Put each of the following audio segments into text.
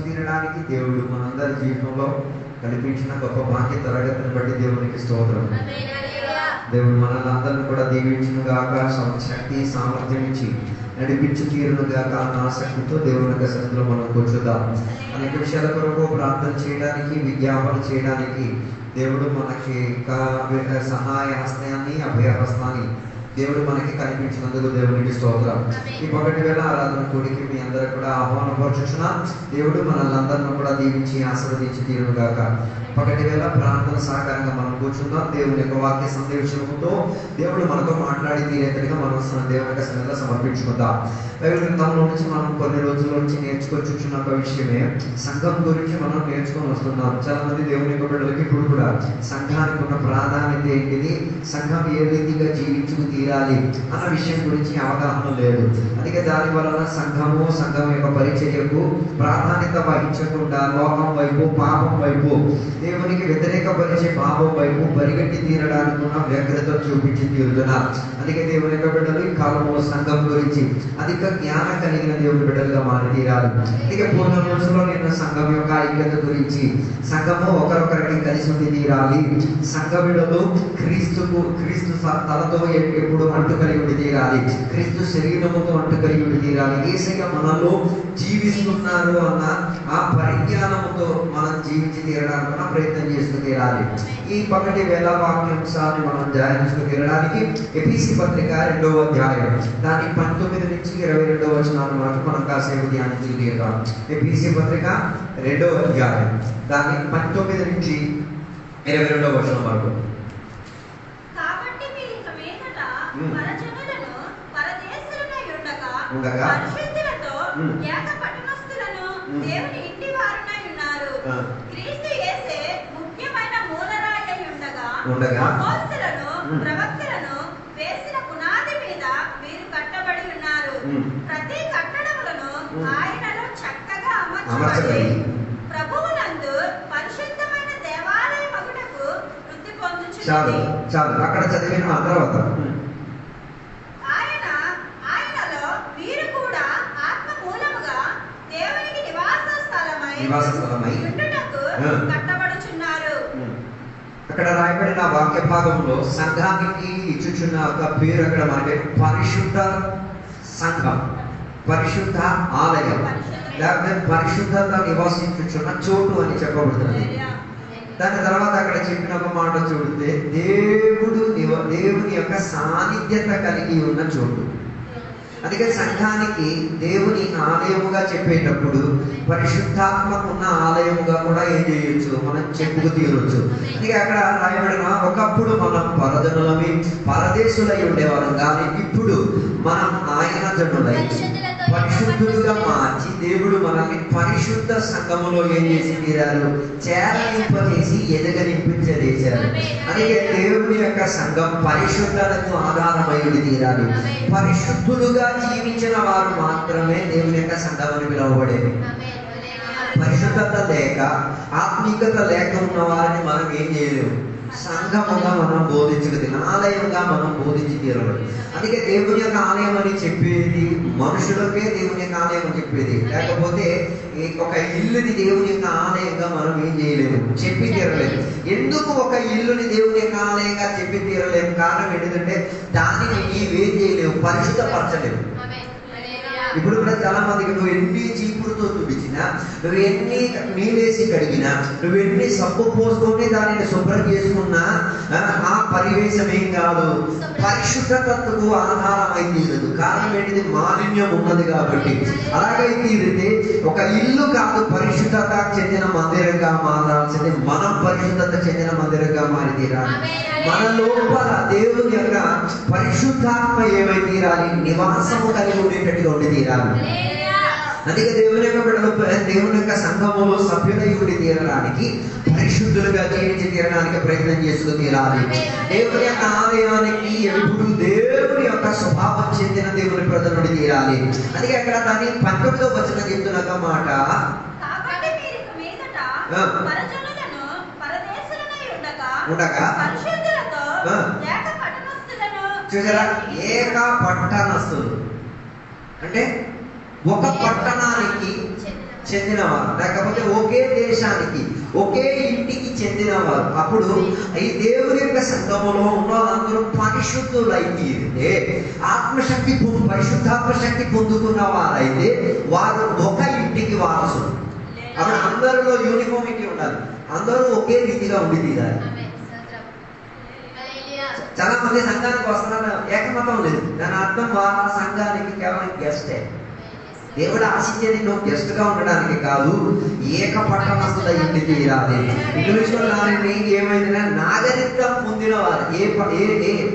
తీరడానికి దేవుడు మనందరి జీవితంలో కల్పించిన గొప్ప భాగ్య తరగతిని బట్టి దేవునికి స్తోత్రం. దేవుడు మనల్ని అందరిని కూడా దీవించును గాక, శక్తి సామర్థ్యం ఇచ్చి నడిపించి తీరును గాక అన్న ఆసక్తితో దేవుని యొక్క సన్నిధిలో మనం కూర్చుందాం. అనేక విషయాల కొరకు ప్రార్థన చేయడానికి, విజ్ఞాపన చేయడానికి దేవుడు మనకి సహాయ హస్తాన్ని, అభయహస్తాన్ని దేవుడు మనకి కనిపించినందుకు దేవునికి స్తోత్రం. ఈ 1 వేళ ఆరాధన కూడికి మీ అందరూ కూడా ఆహ్వానం పరచుచున్నా. దేవుడు మనల్ని అందరిని కూడా దీవించి ఆశీర్వదించి తీరును గాక. 1 వేళ ప్రార్థన సహకారంగా మనం కూర్చుందాం. దేవుని యొక్క వాక్య సందేశంతో దేవుడు మనతో మాట్లాడి తీరేతగా మనం దేవుని యొక్క సన్నిధిలో సమర్పించుకుందాం. బైబిల్ గ్రంథంలో నుంచి మనం కొన్ని రోజుల నుంచి నేర్చుకొచ్చున్న ఒక విషయమే సంఘం గురించి మనం నేర్చుకొని వస్తున్నాం. చాలా మంది దేవుని యొక్క బిడ్డలకి ఇప్పుడు కూడా సంఘానికి ఉన్న ప్రాధాన్యత ఏంటిది, సంఘం ఏ రీతిగా జీవించుకు తీరాలి అన్న విషయం గురించి అవగాహన లేదు. అందుకే దాని వలన సంఘం యొక్క పరిచర్యకు ప్రాధాన్యత వహించకుండా లోకం వైపు, పాపం వైపు, దేవునికి వ్యతిరేకపరిచే పాపం వైపు పరిగెట్టి తీరడానికి ఉన్న వ్యగ్రత చూపించి తీరుతున్నారు. అందుకే దేవుని యొక్క బిడ్డలు ఈ కాలంలో సంఘం గురించి అధిక జ్ఞానం కలిగిన దేవుని బిడ్డలుగా మారి తీరాలి. అందుకే పూర్ణ రోజుల్లో నిన్న సంఘం యొక్క ఐక్యత గురించి, సంఘము ఒకరొకరికి కలిసి ఉండి తీరాలి, సంఘ బిడ్డలు క్రీస్తు తలతో ఎప్పుడు అంటు కలిగి ఉండి తీరాలి, క్రీస్తు శరీరముతో అంటు కలిగి ఉండి తీరాలి, యేసయ్య మనలో జీవిస్తున్నారు అన్న ఆ పరిజ్ఞానముతో మనం జీవించి తీరడానికి ప్రయత్నం చేస్తూ తీరాలి. ఈ 1 వేళ వాక్యాంశాన్ని మనం ధ్యానిస్తూ తీరడానికి ఎఫెసీ పత్రిక 2వ అధ్యాయం దాని 19 నుంచి 22వ వచనాల వరకు మనం కాసేపు ధ్యానించి తీరుతాం. ఎఫెసీ పత్రిక 2వ అధ్యాయం దాని 19 నుంచి 22వ వచనం వరకు. ఉండగా ప్రవక్తలను వేసిన పునాది మీద మీరు కట్టబడి ఉన్నారు. ప్రతి కట్టడములను ఆయనలో చక్కగా అమర్చబడి ప్రభువునందు పరిశుద్ధమైన దేవాలయమగుటకు వృద్ధి పొందుచున్నది. చాలు అక్కడ చదివిన తర్వాత ఆయనలో మీరు కూడా ఆత్మ మూలముగా దేవునికి నివాస స్థలమై ఉండుటకు కట్టబడుచున్నారు. అక్కడ రాయబడిన వాక్య భాగంలో సంఘానికి ఇచ్చుచున్న ఒక పేరు అక్కడ మనకి పరిశుద్ధ సంఘం, పరిశుద్ధ ఆలయం, లేకపోతే పరిశుద్ధత నివాసించుచున్న చోటు అని చెప్పబడుతుంది. దాని తర్వాత అక్కడ చెప్పిన ఒక మాట చూడితే దేవుని యొక్క సాన్నిధ్యత కలిగి ఉన్న చోటు. అందుకే సంఘానికి దేవుని ఆలయముగా చెప్పేటప్పుడు పరిశుద్ధాత్మకు ఉన్న ఆలయముగా కూడా ఏం చేయొచ్చు, మనం చెప్పుకు తీరొచ్చు. అందుకే అక్కడ రాయబడిన ఒకప్పుడు మనం పరజనులమి, పరదేశులై ఉండేవాళ్ళం, కానీ ఇప్పుడు మనం ఆయన జనులై పరిశుద్ధులుగా మార్చి దేవుడు మనల్ని పరిశుద్ధ సంఘములో ఏం చేసి తీరారు, చేరనింపజేసి ఎదగనింపించేశారు. అందుకే దేవుని యొక్క సంఘం పరిశుద్ధతకు ఆధారమై తీరాలి. పరిశుద్ధులుగా జీవించిన వారు మాత్రమే దేవుని యొక్క సంఘం అని పిలువబడేది. పరిశుద్ధత లేక, ఆత్మీకత లేక ఉన్న వారిని మనం ఏం చేయలేము, సంఘముగా మనం బోధించగలి, ఆలయంగా మనం బోధించి తీరవాలి. అందుకే దేవుని యొక్క ఆలయం అని చెప్పేది మనుషులకే దేవుని యొక్క ఆలయం అని చెప్పేది, లేకపోతే ఒక ఇల్లుని దేవుని యొక్క ఆలయంగా మనం ఏం చేయలేము, చెప్పి తీరలేము. ఎందుకు ఒక ఇల్లుని దేవుని యొక్క ఆలయంగా చెప్పి తీరలేము? కారణం ఏంటంటే దానిని నీవేం చేయలేవు, పరిశుద్ధపరచలేవు. ఇప్పుడు కూడా చాలా మందికి నువ్వు ఎన్ని చీపురుతో తుడిచినా, నువ్వు ఎన్ని నీళ్ళేసి కడిగినా, నువ్వు ఎన్ని సబ్బు పోసుకొని దానిని శుభ్రం చేసుకున్నా ఆ పరివేశం ఏం కాదు, పరిశుద్ధతకు ఆధారమై తీరదు. కారణం ఏంటిది? మాలిన్యం ఉన్నది కాబట్టి. అలాగే తీరితే ఒక ఇల్లు కాదు, పరిశుద్ధత చెందిన మందిరంగా మారాల్సింది మనం పరిశుద్ధత చెందిన మందిరంగా మారి తీరాలి. మన లోపల దేవుని యొక్క పరిశుద్ధాత్మ ఏమై తీరాలి, నివాసము కలిగి ఉండేటట్టుగా ఉండి తీరాలి. అందుకే దేవుని యొక్క బిడ్డలు దేవుని యొక్క సంఘములో సభ్యులై ఉండి తీరడానికి, పరిశుద్ధులుగా జీవించి తీరడానికి ప్రయత్నం చేస్తూ తీరాలి. దేవుని యొక్క ఆలయానికి ఎప్పుడు దేవుని యొక్క స్వభావం చెందిన దేవుని ప్రజల నుండి తీరాలి. అందుకే అక్కడ దాన్ని 19వ వచనం చెప్తున్న మాట, చూసారా, ఏక పట్టణస్తులు అంటే ఒక పట్టణానికి చెందినవారు, లేకపోతే ఒకే దేశానికి ఒకే ఇంటికి చెందినవారు. అప్పుడు ఈ దేవుని యొక్క సంఘములో ఉన్న వాళ్ళందరూ పరిశుద్ధులైతే ఆత్మశక్తి పరిశుద్ధాత్మ శక్తి పొందుకున్న వారైతే వారు ఒక ఇంటికి వారసులు. అప్పుడు అందరిలో యూనిఫామిటీ ఉండాలి, అందరూ ఒకే రీతిగా ఉండి తీరాలి. చాలా మంది సంఘానికి వస్తున్నారు, ఏకమతం లేదు. దాని అర్థం వాళ్ళ సంఘానికి కేవలం గెస్టే. దేవుడు ఆశించేది నువ్వు గెస్ట్ గా ఉండడానికి కాదు, ఏక పట్టణస్థుల ఇంటి తీరాలి. ఇంగ్లీష్ లో దానిని ఏమైంది, నాగరికత పొందిన వారు,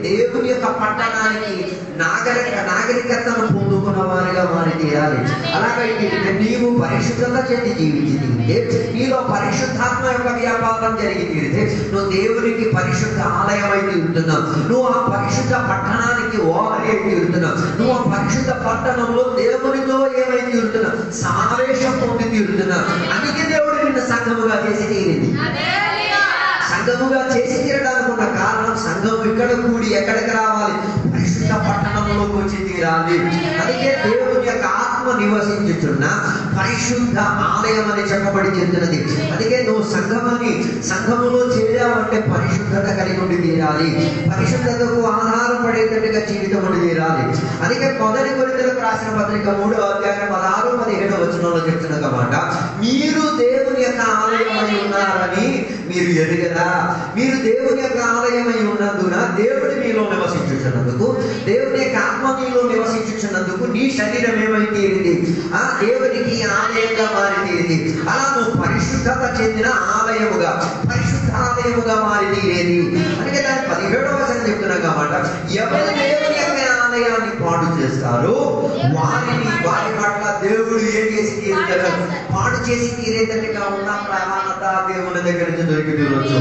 దేవుని యొక్క పట్టణానికి నాగరికతను పొందుకున్న వారిగా మారి తీరాలి. అలాగైతే నీవు పరిశుద్ధత చెంది జీవించి నీలో పరిశుద్ధాత్మ యొక్క వ్యాపారం జరిగి తీరితే నువ్వు దేవునికి పరిశుద్ధ ఆలయమై తీరుతున్నావు. నువ్వు ఆ పరిశుద్ధ పట్టణానికి ఓవరి అయి తీరుతున్నావు. నువ్వు ఆ పరిశుద్ధ పట్టణంలో దేవునితో ఏమై తీరుతున్నావు, సమావేశం పొంది తీరుతున్నావు. అందుకే దేవుడు నిన్ను సంఘముగా చేసి తీరింది. సంఘముగా చేసి తీరడానికి ఉన్న కారణం, సంఘం ఇక్కడ కూడి ఎక్కడికి రావాలి, పరిశుద్ధ పట్టణంలోకి వచ్చి తీరాలి. అందుకే దేవుని యొక్క ఆత్మ నివసించుచున్న పరిశుద్ధ ఆలయం అని చెప్పబడి చెప్తున్నది. అందుకే నువ్వు సంఘములో చేరావంటే పరిశుద్ధత కలిగి ఉండి తీరాలి, పరిశుద్ధతకు ఆధారపడేటట్టుగా జీవితం ఉండి తీరాలి. అందుకే మొదటి కొరింథీయులకు రాసిన పత్రిక 3వ అధ్యాయం 16-17 వచనంలో చెప్తున్న మాట, మీరు దేవుని యొక్క ఆలయమై ఉన్నారని మీరు ఎరుగరా? మీరు దేవుని యొక్క ఆలయమై ఉన్నందున దేవుడు మీలో నివసించుచున్నందుకు, దేవుని యొక్క ఆత్మ మీలో నివసించుచున్నందుకు నీ శరీరం ఏమై తీరింది, ఆ దేవునికి ఆలయంగా మారి తీరింది. అలా నువ్వు పరిశుద్ధత చెందిన ఆలయముగా, పరిశుద్ధ ఆలయముగా మారి తీరేది. అందుకే దాని 17వ వచనం చెప్తున్నా కాబట్టి, ఎవరు దేవుని యొక్క ఆలయాన్ని పాడు చేస్తారో వారి పట్ల దేవుడు ఏం చేసి తీరుతారు, పాడు చేసి తీరేటట్టుగా ఉన్న ప్రధానత దేవుని దగ్గర నుంచి దొరికి తీరవచ్చు.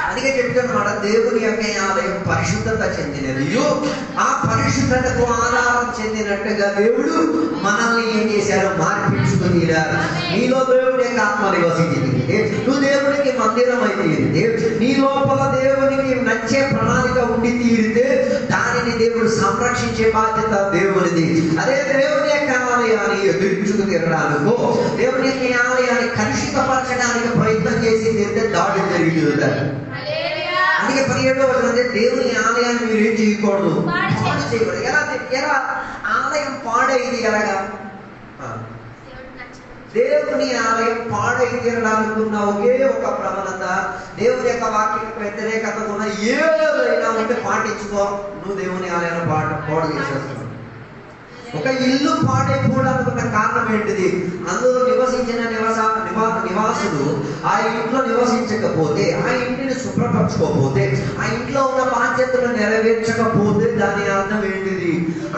అందుకే చెప్తున్నమాట, దేవుని యొక్క ఆలయం పరిశుద్ధత చెందినది. ఆ పరిశుద్ధతకు ఆధారం చెందినట్టుగా దేవుడు మనల్ని ఏం చేశారు, మార్పించుకుని నీలో దేవుడి యొక్క ఆత్మ నివసించింది. నువ్వు దేవుడికి మందిరం అయితే నీ లోపల దేవునికి నచ్చే ప్రణాళిక ఉండి తీరితే దానిని దేవుడు సంరక్షించే బాధ్యత దేవునిది. అదే దేవుని యొక్క ఆలయాన్ని ఎదుర్చుకు తీరడానికో, దేవుని యొక్క ఆలయాన్ని కలుషితపరచడానికి ప్రయత్నం చేసి తీరితే దాడి జరిగి ఉంటారు. అందుకే 17వ వచనం, దేవుని ఆలయాన్ని మీరు ఏం చేయకూడదు, పాడు చేయకూడదు. ఎలా ఆలయం పాడైంది? ఎలాగా? దేవుని ఆలయం పాడై తీరడానికి ఉన్న ఒకే ఒక ప్రవణత, దేవుని యొక్క వాక్యానికి వ్యతిరేకత ఉన్న ఏదైనా ఉంటే పాటించుకో, నువ్వు దేవుని ఆలయాన్ని పాడు చేసేస్తున్నావు. ఒక ఇల్లు పాడైపోవడానికి ఉన్న కారణం ఏంటిది? అందులో నివసించిన నివాసులు ఆ ఇంట్లో నివసించకపోతే, ఆ ఇంటిని శుభ్రపరచుకోకపోతే, ఆ ఇంట్లో ఉన్న బాధ్యతలు నెరవేర్చకపోతే దాని అర్థం ఏంటిది?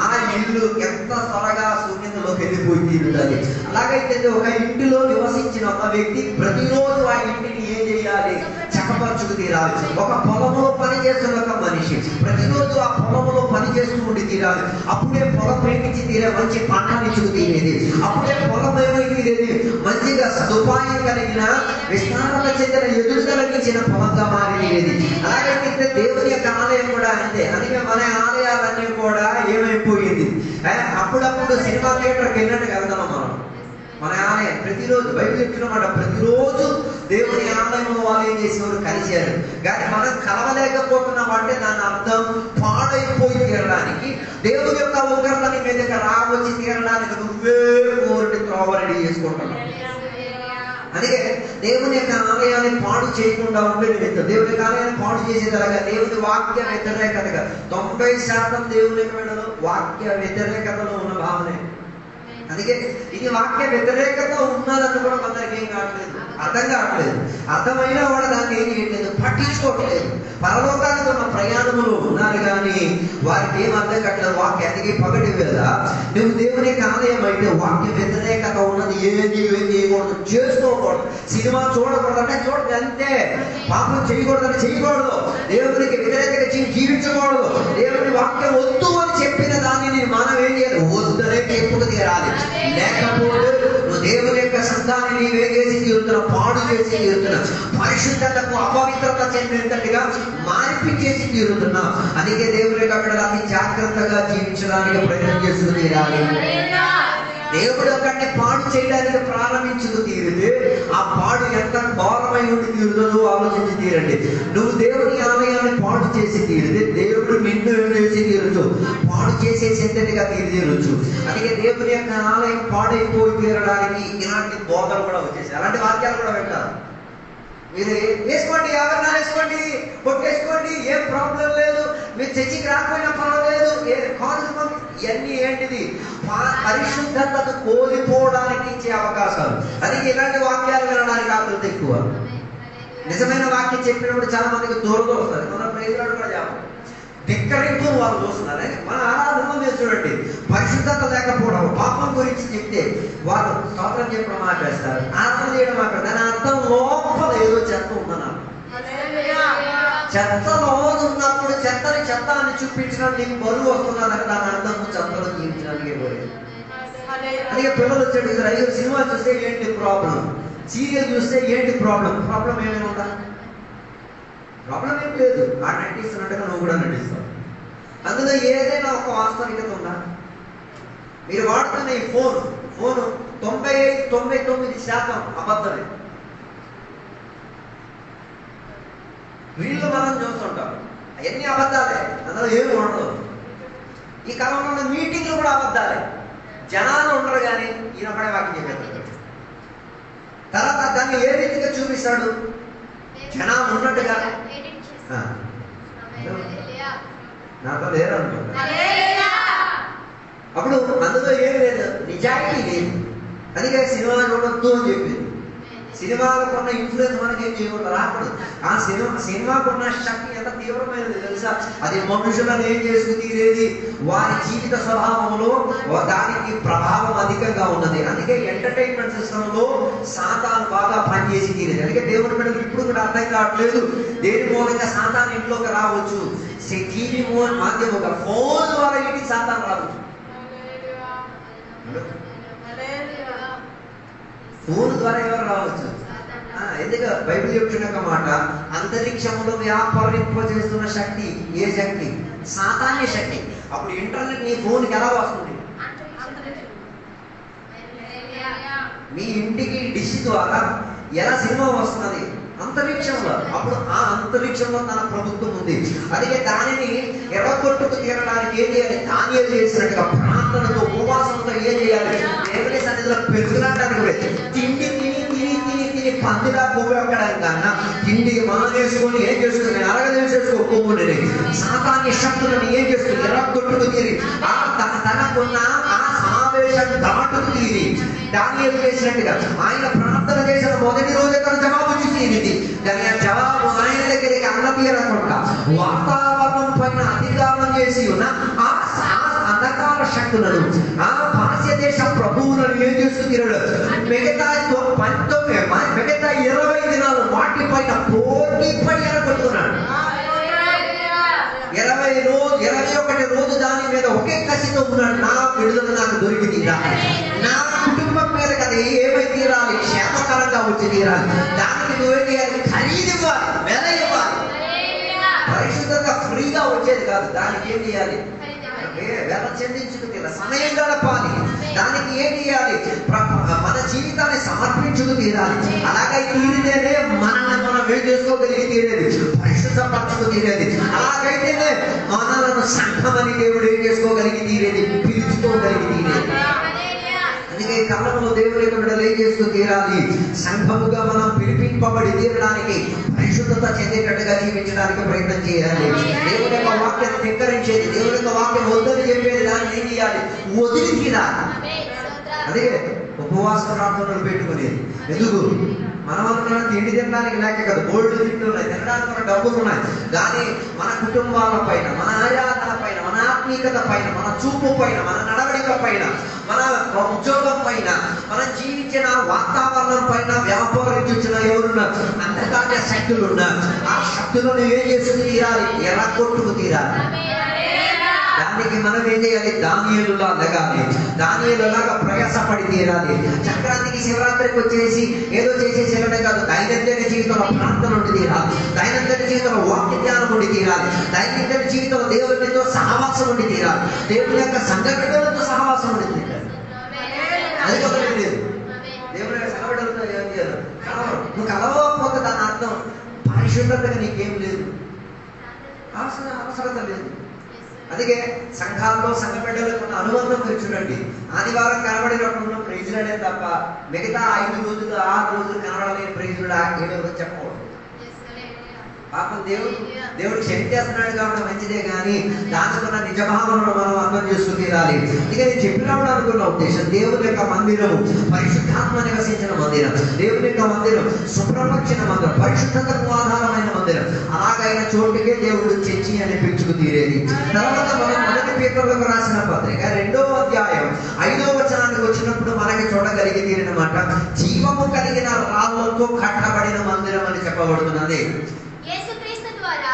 ఆ ఇల్లు ఎంత త్వరగా శూన్యతలోకి వెళ్ళిపోయి తీరుతుంది. అలాగైతే ఒక ఇంటిలో నివసించిన ఒక వ్యక్తి ప్రతిరోజు ఆ ఇంటిని ఏం చేయాలి, చక్కపరచుకు తీరాలి. ఒక పొలంలో పనిచేస్తున్న ఒక మనిషి ప్రతిరోజు ఆ పొలంలో పని చేస్తూ ఉండి తీరాలి. అప్పుడే పొలం ప్రేమించి తీరే మంచి పంటనిచ్చుకు తీరేది. అప్పుడే పొలం ఏమై తీరేది, మంచిగా సదుపాయం కలిగిన విస్తారత చెందిన ఎదురు కలిగించిన పొలంగా మారి తీరేది. అలాగైతే దేవుని యొక్క ఆలయం కూడా అంతే. అందుకే మన ఆలయాలన్నీ కూడా ఏమైపోయింది, అప్పుడప్పుడు సినిమా థియేటర్కి వెళ్ళినట్టు వెళ్తున్నాం మనం. మన ఆలయం ప్రతిరోజు బైబిల్ చెప్తున్నమాట, ప్రతిరోజు దేవుని ఆలయంలో వాళ్ళు ఏం చేసేవారు, కలిశారు. కానీ మనం కలవలేకపోతున్నాం అంటే దాని అర్థం పాడైపోయి తీరడానికి, దేవుని యొక్క ఉగ్రతని మీదకి రావచ్చి తీరడానికి నువ్వే కోరిని త్రోవ రెడీ చేసుకుంటున్నావు. అందుకే దేవుని యొక్క ఆలయాన్ని పాడు చేయకుండా ఉండే నిమిత్తం, దేవుని యొక్క ఆలయాన్ని పాడు చేసేదలగా దేవుని వాక్య వ్యతిరేకతగా 90% దేవుని యొక్క వాక్య వ్యతిరేకతలో ఉన్న భావనే. అందుకే ఇది వాక్య వ్యతిరేకత ఉన్నదని కూడా కొందరికి ఏం కావట్లేదు, అర్థం కావట్లేదు. అర్థమైనా కూడా దాన్ని ఏం చేయట్లేదు, పట్టించుకోవట్లేదు. పరలోకానికి ఉన్న ప్రయాణములు ఉన్నారు కానీ వారికి ఏం అర్థం కావట్లేదు. వాక్య అందుకే పగటి వేళ నువ్వు దేవుని ఆలయం అయితే వాక్య వ్యతిరేకత ఉన్నది ఏం చేయకూడదు, చేసుకోకూడదు. సినిమా చూడకూడదు అంటే చూడదు, అంతే. పాపం చేయకూడదని చేయకూడదు, దేవునికి వ్యతిరేకంగా జీవించకూడదు. దేవుని వాక్యం వద్దు అని చెప్పిన దానిని మనం ఏం చేయాలి, వద్దనే చెప్పుకు తీరాలి. లేకపోతే నువ్వు దేవుని యొక్క సంఘాన్ని నీవేం చేసి తీరుతున్నావు, పాడు చేసి తీరుతున్నావు, పరిశుద్ధతకు అపవిత్రత చెందినట్టుగా మార్పిచ్చేసి తీరుతున్నావు. అందుకే దేవుని యొక్క అక్కడ అతి జాగ్రత్తగా జీవించడానికి ప్రయత్నం చేస్తూ తీరాలి. దేవుడు ఒకటి పాడు చేయడానికి ప్రారంభించుకు తీరితే ఆ పాడు ఎంత ఘోరమై ఉండి తీరుతుందో ఆలోచించి తీరండి. నువ్వు దేవుని ఆలయాన్ని పాడు చేసి తీరితే దేవుడు నిన్ను చేసి తీరచ్చు, పాడు చేసేసి ఎంతటిగా తీరచ్చు. అందుకే దేవుని యొక్క ఆలయం పాడైపోయి తీరడానికి ఇలాంటి బోధలు కూడా వచ్చేసి అలాంటి వాక్యాలు కూడా పెట్టారు. మీరు వేసుకోండి, ఎవరన్నా వేసుకోండి, కొట్టేసుకోండి, ఏం ప్రాబ్లం లేదు, మీరు చర్చికి రాకపోయినా పర్వాలేదు, ఇవన్నీ ఏంటిది పరిశుద్ధతను కోల్పోవడానికి ఇచ్చే అవకాశాలు. అది ఇలాంటి వాక్యాలు వినడానికి ఆకృతి ఎక్కువ. నిజమైన వాక్యం చెప్పినప్పుడు చాలా మందికి దూరంగా వస్తుంది. మన ప్రైజ్లాడు కూడా చెప్పాలి, ధిక్కరింపు వాళ్ళు చూస్తున్నారు. మన ఆరాధనలో మీరు చూడండి, పరిశుద్ధత లేకపోవడం, పాపం గురించి చెప్తే వాళ్ళు స్తోత్రం చెప్పడం మాట్లాడతారు, ఆరాధన చేయడం మాట్లాడతారు. దాని అర్థం లోపల ఏదో చెత్త ఉందన్నారు. చెత్తలో ఉన్నప్పుడు చెత్తని చెత్త అని చూపించడం నీకు బరువు వస్తున్నదని దాని అర్థం చెత్తలో జీవించడానికి పోలేదు. అందుకే పిల్లలు వచ్చాడు, అయ్యో సినిమా చూస్తే ఏంటి ప్రాబ్లం, సీరియల్ చూస్తే ఏంటి ప్రాబ్లం, ప్రాబ్లం ఏమైనా ఉందా? ప్రాబ్లం ఏం లేదు. ఆ నటిస్తున్నట్టుగా నువ్వు కూడా నటిస్తావు. అందులో ఏదైనా ఒక వాస్తవికత ఉందా? మీరు వాడుతున్న ఈ ఫోను 99% అబద్ధమే. వీళ్ళు మనం చూస్తుంటాం, అవన్నీ అబద్ధాలే, అందులో ఏమి ఉండదు. ఈ కాలంలో ఉన్న మీటింగ్లు కూడా అబద్ధాలే. జనాలు ఉండరు కానీ ఈయన పడే వాక్యం చెప్పేస్తాడు. తర్వాత దాన్ని ఏ రీతిగా చూపిస్తాడు, జనాలు ఉన్నట్టుగా నాతో లేరు అనుకుంటా. అప్పుడు అందులో ఏం లేదు, నిజాయితీ లేదు. అందుకే సినిమా చూడొద్దు అని చెప్పింది. సినిమాలకు ఉన్న ఇన్ఫ్లుయెన్స్ మనకి ఏం చేయకూడదు, రాకూడదు. ఆ సినిమాకున్న శక్తి ఎంత తీవ్రమైనది తెలుసా? అది మనుషులను ఏం చేసుకు తీరేది, వారి జీవిత స్వభావంలో దానికి ప్రభావం అధికంగా ఉన్నది. అందుకే ఎంటర్టైన్మెంట్ సిస్టంలో సాతాను బాగా పనిచేసి తీరేది. అందుకే దేవుని బిడ్డలకు ఇప్పుడు కూడా అర్థం కావట్లేదు దేని మూలంగా సాతాను ఇంట్లోకి రావచ్చు. టీవీ మాధ్యమంగా ఫోన్ ద్వారా ఇంటికి సాతాను రావచ్చు. ఫోన్ ద్వారా ఎవరు రావచ్చు? ఎందుకు బైబిల్ చెప్తున్న ఒక మాట, అంతరిక్షంలో వ్యాపారింపజేస్తున్న శక్తి ఏ శక్తి? సాతాన్య శక్తి. అప్పుడు ఇంటర్నెట్ నీ ఫోన్కి ఎలా వస్తుంది? మీ ఇంటికి డిష్ ద్వారా ఎలా సినిమా వస్తున్నది? అంతరిక్షంలో. అప్పుడు ఆ అంతరిక్షంలో తన ప్రభుత్వం ఉంది. అందుకే దానిని ఎడగొట్టుకు తీరడానికి ఏం చేయాలి? దానియేలు చేసినట్టుగా ప్రార్థనతో ఉపవాసంతో ఏం చేయాలి? దేవుని సన్నిధిలో పెరుగులాడడానికి తిండి తిని పందిలా పువ్వు ఎక్కడం కన్నా తిండి మానేసుకొని ఏం చేసుకుని అరగదేసేసుకో పువ్వుని సాతాన్య శక్తులను ఏం చేసుకుని ఎడగొట్టుకు తీరి తనకున్న ఆ సమావేశం దాటుకు తీరి దానియేలు చేసినట్టుగా ఆయన ప్రార్థన చేసిన మొదటి రోజే తన జవాబు చూసింది. కానీ ఆ జవాబు ఆయన దగ్గరికి అన్నతీరకుండా వాతావరణం పైన అధికారం చేసి ఉన్న ఆ అంధకార శక్తులను, ఆ పార్శ్య దేశ ప్రభువులను ఏం చేస్తున్నాడు? మిగతా 20 దినాలు వాటి పైన పోటీ పడి ఎరగొట్టుకున్నాడు. 21 రోజు దాని మీద ఒకే కసితో ఉన్నాడు. నా విడుదల నాకు దొరికి తీరాలి, నా కుటుంబం మీద కదా ఏమై తీరాలి, క్షేమకరంగా వచ్చి తీరాలి. దానికి నువ్వే చేయాలి, ఖరీదు ఇవ్వాలి, వెల ఇవ్వాలి. పరిశుద్ధంగా ఫ్రీగా వచ్చేది కాదు. దానికి ఏం చేయాలి? వెల చెల్లించుకు తీరాలి, సమయం గడపాలి. దానికి ఏం చేయాలి? మన జీవితాన్ని సమర్పించుకు తీరాలి. అలాగే తీరితేనే మనల్ని మనం ఏం చేసుకోగలిగి తీరేది, పరిశుద్ధపరచుకు తీరేది. అలాగైతేనే మనలను సంఘమని దేవుడు ఏం చేసుకోగలిగి తీరేది, పిలుచుకోగలిగి తీరేది. అందుకే కాలంలో దేవుని యొక్క బిడ్డలు ఏం చేసుకు తీరాలి? సంఘముగా మనం పిలిపింపబడి తీరడానికి, పరిశుద్ధత చెందేటట్టుగా జీవించడానికి ప్రయత్నం చేయాలి. దేవుని యొక్క వాక్యం ధిక్కరించేది, దేవుని యొక్క వాక్యం వద్దని చెప్పేది దాన్ని ఏం చేయాలి? వదిలి తీరాలి. అదే ఉపవాస ప్రార్థనలు పెట్టుకునేది. ఎందుకు? మనం అనుకున్న తిండి తినడానికి లేక కదా, బోల్డ్ తిండి ఉన్నాయి, తినడానికి మన డబ్బులు ఉన్నాయి. కానీ మన కుటుంబాల పైన, మన ఆరాధన పైన, మన ఆత్మీయత పైన, మన చూపు పైన, మన నడవడిక పైన, మన ఉద్యోగం పైన, మనం జీవించిన వాతావరణం పైన వ్యాపారించిన ఎవరున్నారు? అంధకార శక్తులు ఉన్నారు. ఆ శక్తులను ఏం చేసుకు తీరాలి? ఎలా కొట్టుకు తీరాలి? దానికి మనం ఏం చేయాలి? దానియేలులా లెగాలి, దానియేలులాగా ప్రయాసపడి తీరాలి. సంక్రాంతికి శివరాత్రికి వచ్చేసి ఏదో చేసేసి వెళ్ళడం కాదు. దైనందిన జీవితంలో ప్రార్థన ఉండి తీరాలి, దైనందిన జీవితంలో వాక్య జ్ఞానం ఉండి తీరాలి, దైనందిన జీవితంలో దేవునితో సహవాసం ఉండి తీరాలి, దేవుని యొక్క సంఘటనలతో సహవాసం ఉండి తీరాలి. అది ఒకటి లేదు. దేవుడు కనబడదు ఏం చేయాలి, కలవరు. నువ్వు కలవకపోతే దాని అర్థం పరిశుద్ధతగా నీకేం లేదు, అవసరత లేదు. అందుకే సంఘాల్లో సంఘ బిడ్డలకు ఉన్న అనుబంధం మీరు చూడండి. ఆదివారం కనబడినప్పుడు ప్రైజులనే తప్ప మిగతా 5 రోజులు 6 రోజులు కనబడలేని ప్రైజులు 7 రోజులు చెప్పకూడదు. పాపం దేవుడు క్షమించేస్తున్నాడు కాబట్టి మంచిదే, కానీ దాచుకున్న నిజభావనను మనం అర్థం చేసుకుని తీరాలి. ఇక నేను చెప్పినప్పుడు అనుకున్న ఉద్దేశం, దేవుని యొక్క మందిరం పరిశుద్ధాత్మ నివసించిన మందిరం, దేవుని యొక్క మందిరం శుభ్రపరిచిన మందిరం, పరిశుద్ధతకు ఆధారమైన మందిరం. అలాగైన చోటుకే దేవుడు చర్చి అని పిలుచుకు తీరేది. తర్వాత మనం 1 పేతురులకు రాసిన పత్రిక 2వ అధ్యాయం 5వ వచనానికి వచ్చినప్పుడు మనకి చూడగలిగి తీరినమాట, జీవము కలిగిన రాళ్ళతో కట్టబడిన మందిరం అని చెప్పబడుతున్నది. యేసుక్రీస్తు ద్వారా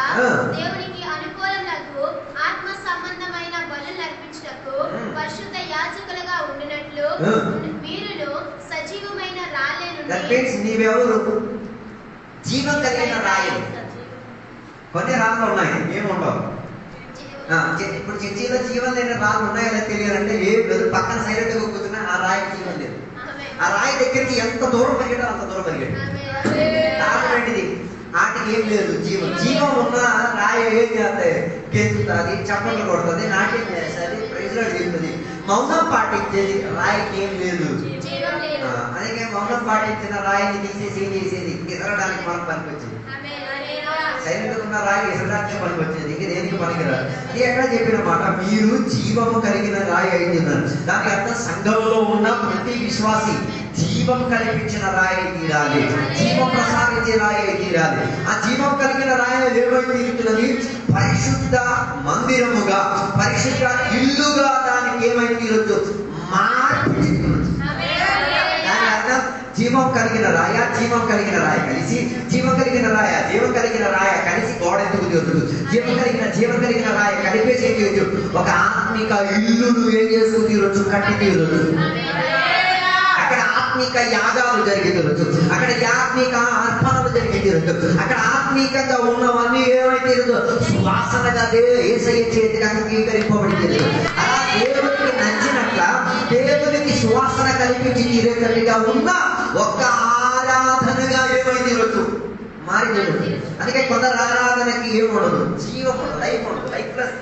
దేవునికి అనుకూలములకు ఆత్మ సంబంధమైన బలులు అర్పించుటకు పరిశుద్ధ యాజకులుగా ఉండునట్లు మీరును సజీవమైన రాళ్ళే నుండి. దట్ మీన్స్ నీవెవరు? జీవం కలిగిన రాయి. కొన్ని రాళ్ళు ఉన్నాయి, ఏముండవు. ఇప్పుడు చర్చిలో జీవం లేని రాళ్ళు ఉన్నాయో తెలియాలంటే ఏం లేదు, పక్కన సైలెంట్ గా కూర్చున్నా ఆ రాయికి జీవం లేదు. ఆ రాయి దగ్గరికి ఎంత దూరం పరిగెట్టాలో అంత దూరం పరిగెట్టాలి. కారణం ఏంటిది? వాటికి ఏం లేదు జీవం. జీవం ఉన్న రాయి ఏం చేస్తాయి? గెంతుతుంది, చప్పట్లు కొడుతుంది, నాట్యం చేస్తుంది, ప్రైజ్లో వెళ్తుంది. మౌనం పాటించేది రాయికి ఏం లేదు. అందుకే మౌనం పాటించిన రాయిని తీసేసేది ఎసరడానికి మనకు పనికొచ్చింది. సైలెంట్ ఉన్న రాయి ఎసరడానికి పనికొచ్చేది, ఇంక దేనికి పనికిరాదు. ఇది ఎక్కడ చెప్పిన మాట, మీరు జీవము కలిగిన రాయి అవుతున్నారు. దానికి అర్థం సంఘంలో ఉన్న ప్రతి విశ్వాసి జీవం కల్పించిన రాయి తీరాలి, జీవం ప్రసాదించే రాయి తీరాలి. ఆ జీవం కలిగిన రాయి ఏమై తీరుతున్నది? పరిశుద్ధ మందిరముగా, పరిశుద్ధ ఇల్లుగా దానికి ఏమై తీరొచ్చు? మార్పు. దాని అర్థం జీవం కలిగిన రాయ, జీవం కలిగిన రాయ కలిసి, జీవం కలిగిన రాయ, జీవం కలిగిన రాయ కలిసి గోడ ఎందుకు తీరుతుంది? జీవం కలిగిన రాయ కలిపేసి ఒక ఆత్మిక ఇల్లును ఏం చేసుకు తీరొచ్చు? కట్టి తీరొచ్చు. అక్కడ ఆత్మిక యాగాలు జరిగి తీరొచ్చు, అక్కడ ఆత్మిక అర్పణలు జరిగి తీరొచ్చు, అక్కడ ఆత్మికంగా ఉన్నవన్నీ ఏమై తీరదు? సువాసనగా యేసయ్య చేతికి అంగీకరింపబడి తీరదు. అలా దేవునికి నచ్చినట్ల దేవునికి సువాసన కల్పించి తీరేటట్టుగా ఉన్న ఒక్క ఆరాధనగా ఏమై తీరొచ్చు? మారి తీరొచ్చు. అందుకే కొందరు ఆరాధనకి ఏముండదు, జీవం ఉండదు, లైఫ్ ఉండదు. లైఫ్లెస్